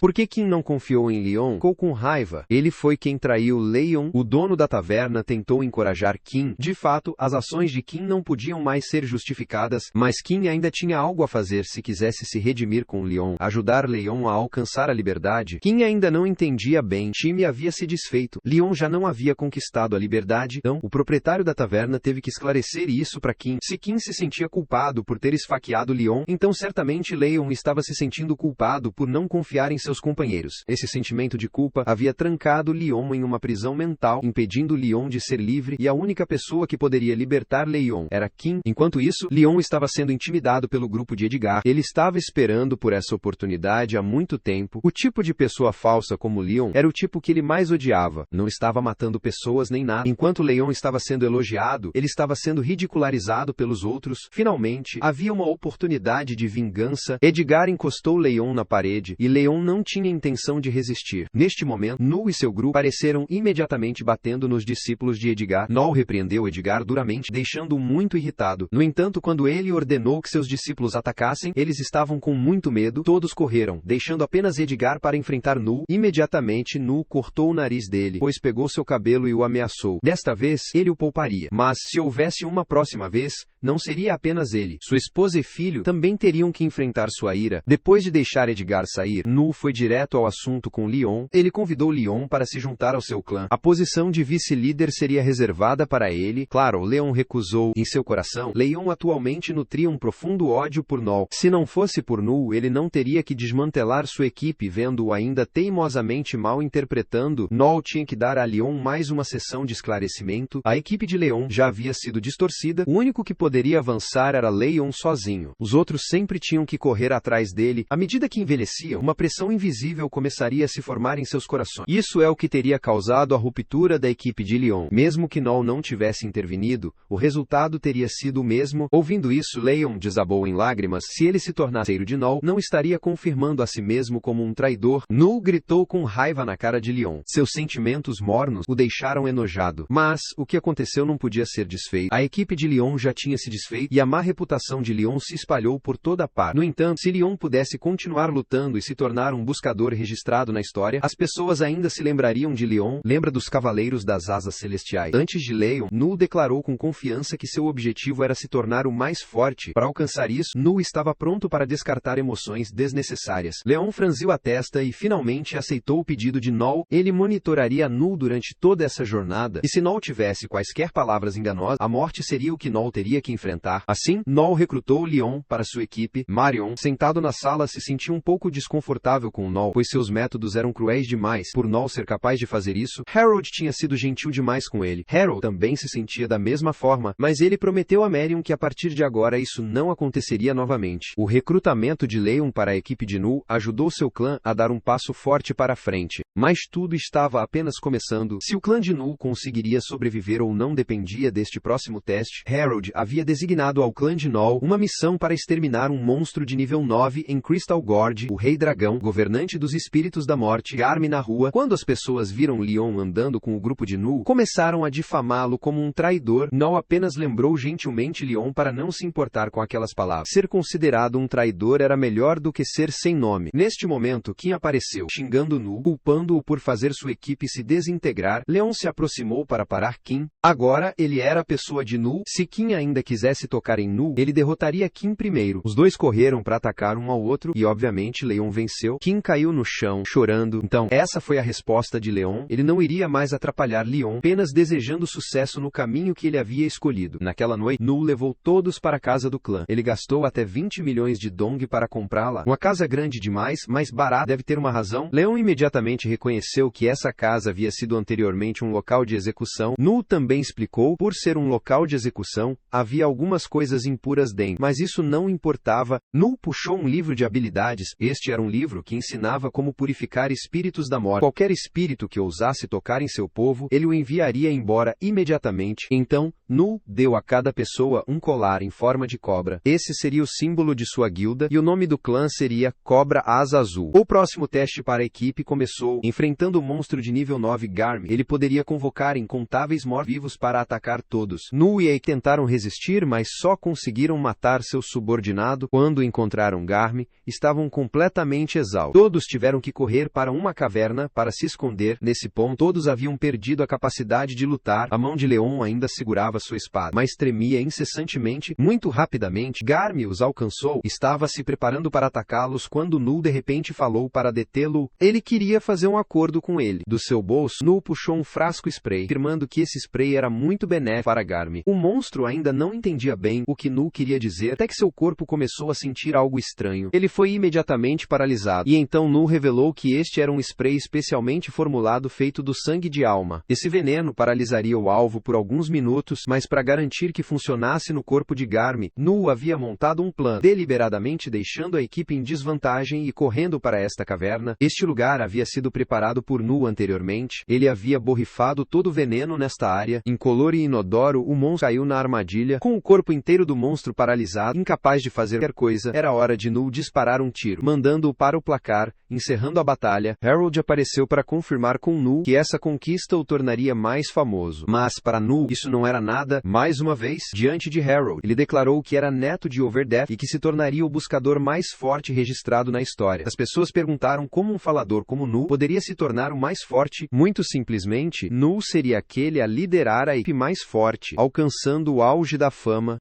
Por que Kim não confiou em Leon? Ficou com raiva. Ele foi quem traiu Leon. O dono da taverna tentou encorajar Kim. De fato, as ações de Kim não podiam mais ser justificadas, mas Kim ainda tinha algo a fazer se quisesse se redimir com Leon, ajudar Leon a alcançar a liberdade. Kim ainda não entendia bem. O time havia se desfeito. Leon já não havia conquistado a liberdade. Então, o proprietário da taverna teve que esclarecer isso para Kim. Se Kim se sentia culpado por ter esfaqueado Leon, então certamente Leon estava se sentindo culpado por não confiar em seus companheiros. Esse sentimento de culpa havia trancado Leon em uma prisão mental, impedindo Leon de ser livre, e a única pessoa que poderia libertar Leon era Kim. Enquanto isso, Leon estava sendo intimidado pelo grupo de Edgar. Ele estava esperando por essa oportunidade há muito tempo. O tipo de pessoa falsa como Leon era o tipo que ele mais odiava. Não estava matando pessoas nem nada. Enquanto Leon estava sendo elogiado, ele estava sendo ridicularizado pelos outros. Finalmente, havia uma oportunidade de vingança. Edgar encostou Leon na parede, e Leon não tinha intenção de resistir. Neste momento, Nu e seu grupo apareceram imediatamente batendo nos discípulos de Edgar. Null repreendeu Edgar duramente, deixando-o muito irritado. No entanto, quando ele ordenou que seus discípulos atacassem, eles estavam com muito medo. Todos correram, deixando apenas Edgar para enfrentar Nu. Imediatamente, Nu cortou o nariz dele, pois pegou seu cabelo e o ameaçou. Desta vez, ele o pouparia. Mas, se houvesse uma próxima vez, não seria apenas ele. Sua esposa e filho também teriam que enfrentar sua ira. Depois de deixar Edgar sair, Nu foi direto ao assunto com Leon. Ele convidou Leon para se juntar ao seu clã. A posição de vice-líder seria reservada para ele. Claro, Leon recusou. Em seu coração, Leon atualmente nutria um profundo ódio por Null. Se não fosse por Nu, ele não teria que desmantelar sua equipe, vendo-o ainda teimosamente mal interpretando. Null tinha que dar a Leon mais uma sessão de esclarecimento. A equipe de Leon já havia sido distorcida. O único que poderia avançar era Leon sozinho. Os outros sempre tinham que correr atrás dele. À medida que envelheciam, uma pressão invisível começaria a se formar em seus corações. Isso é o que teria causado a ruptura da equipe de Leon. Mesmo que Null não tivesse intervenido, o resultado teria sido o mesmo. Ouvindo isso, Leon desabou em lágrimas. Se ele se tornasse parceiro de Null, não estaria confirmando a si mesmo como um traidor. Null gritou com raiva na cara de Leon. Seus sentimentos mornos o deixaram enojado. Mas, o que aconteceu não podia ser desfeito. A equipe de Leon já tinha se desfeito, e a má reputação de Leon se espalhou por toda parte. No entanto, se Leon pudesse continuar lutando e se tornar um buscador registrado na história, as pessoas ainda se lembrariam de Leon. Lembra dos Cavaleiros das Asas Celestiais? Antes de Leon, Null declarou com confiança que seu objetivo era se tornar o mais forte. Para alcançar isso, Null estava pronto para descartar emoções desnecessárias. Leon franziu a testa e finalmente aceitou o pedido de Null. Ele monitoraria Null durante toda essa jornada, e se Null tivesse quaisquer palavras enganosas, a morte seria o que Null teria que enfrentar. Assim, Null recrutou Leon para sua equipe. Marion, sentado na sala, se sentia um pouco desconfortável com Null, pois seus métodos eram cruéis demais por Null ser capaz de fazer isso. Harold tinha sido gentil demais com ele. Harold também se sentia da mesma forma, mas ele prometeu a Marion que a partir de agora isso não aconteceria novamente. O recrutamento de Leon para a equipe de Null ajudou seu clã a dar um passo forte para a frente. Mas tudo estava apenas começando. Se o clã de Null conseguiria sobreviver ou não dependia deste próximo teste. Harold havia designado ao clã de Null uma missão para exterminar um monstro de nível 9 em Crystal Gorge, o Rei Dragão, governante dos espíritos da morte, arme na rua. Quando as pessoas viram Leon andando com o grupo de Null, começaram a difamá-lo como um traidor. Null apenas lembrou gentilmente Leon para não se importar com aquelas palavras. Ser considerado um traidor era melhor do que ser sem nome. Neste momento, Kim apareceu, xingando Null, culpando-o por fazer sua equipe se desintegrar. Leon se aproximou para parar Kim. Agora, ele era a pessoa de Null. Se Kim ainda quisesse tocar em Null, ele derrotaria Kim primeiro. Os dois correram para atacar um ao outro, e obviamente Leon venceu. Kim caiu no chão, chorando. Então, essa foi a resposta de Leon. Ele não iria mais atrapalhar Leon, apenas desejando sucesso no caminho que ele havia escolhido. Naquela noite, Null levou todos para a casa do clã. Ele gastou até 20 milhões de dong para comprá-la. Uma casa grande demais, mas barata, deve ter uma razão. Leon imediatamente reconheceu que essa casa havia sido anteriormente um local de execução. Null também explicou, por ser um local de execução, havia havia algumas coisas impuras dentro, mas isso não importava. Nu puxou um livro de habilidades. Este era um livro que ensinava como purificar espíritos da morte. Qualquer espírito que ousasse tocar em seu povo, ele o enviaria embora imediatamente. Então, Nu deu a cada pessoa um colar em forma de cobra. Esse seria o símbolo de sua guilda, e o nome do clã seria Cobra Asa Azul. O próximo teste para a equipe começou. Enfrentando o monstro de nível 9 Garmy, ele poderia convocar incontáveis mortos-vivos para atacar todos. Nu e Eik tentaram resistir, mas só conseguiram matar seu subordinado. Quando encontraram Garmy, estavam completamente exaustos. Todos tiveram que correr para uma caverna para se esconder. Nesse ponto, todos haviam perdido a capacidade de lutar. A mão de Leon ainda segurava sua espada, mas tremia incessantemente. Muito rapidamente, Garmy os alcançou. Estava se preparando para atacá-los quando Nu de repente falou para detê-lo. Ele queria fazer um acordo com ele. Do seu bolso, Nu puxou um frasco spray, afirmando que esse spray era muito benéfico para Garmy. O monstro ainda não entendia bem o que Nu queria dizer, até que seu corpo começou a sentir algo estranho. Ele foi imediatamente paralisado, e então Nu revelou que este era um spray especialmente formulado feito do sangue de alma. Esse veneno paralisaria o alvo por alguns minutos, mas para garantir que funcionasse no corpo de Garmy, Nu havia montado um plano, deliberadamente deixando a equipe em desvantagem e correndo para esta caverna. Este lugar havia sido preparado por Nu anteriormente. Ele havia borrifado todo o veneno nesta área. Incolor e inodoro, o monstro caiu na armadilha, com o corpo inteiro do monstro paralisado, incapaz de fazer qualquer coisa. Era hora de Nu disparar um tiro, mandando-o para o placar, encerrando a batalha. Harold apareceu para confirmar com Nu que essa conquista o tornaria mais famoso. Mas para Nu, isso não era nada. Mais uma vez, diante de Harold, ele declarou que era neto de Overdeath e que se tornaria o buscador mais forte registrado na história. As pessoas perguntaram como um falador como Nu poderia se tornar o mais forte. Muito simplesmente, Nu seria aquele a liderar a equipe mais forte, alcançando o auge da fama.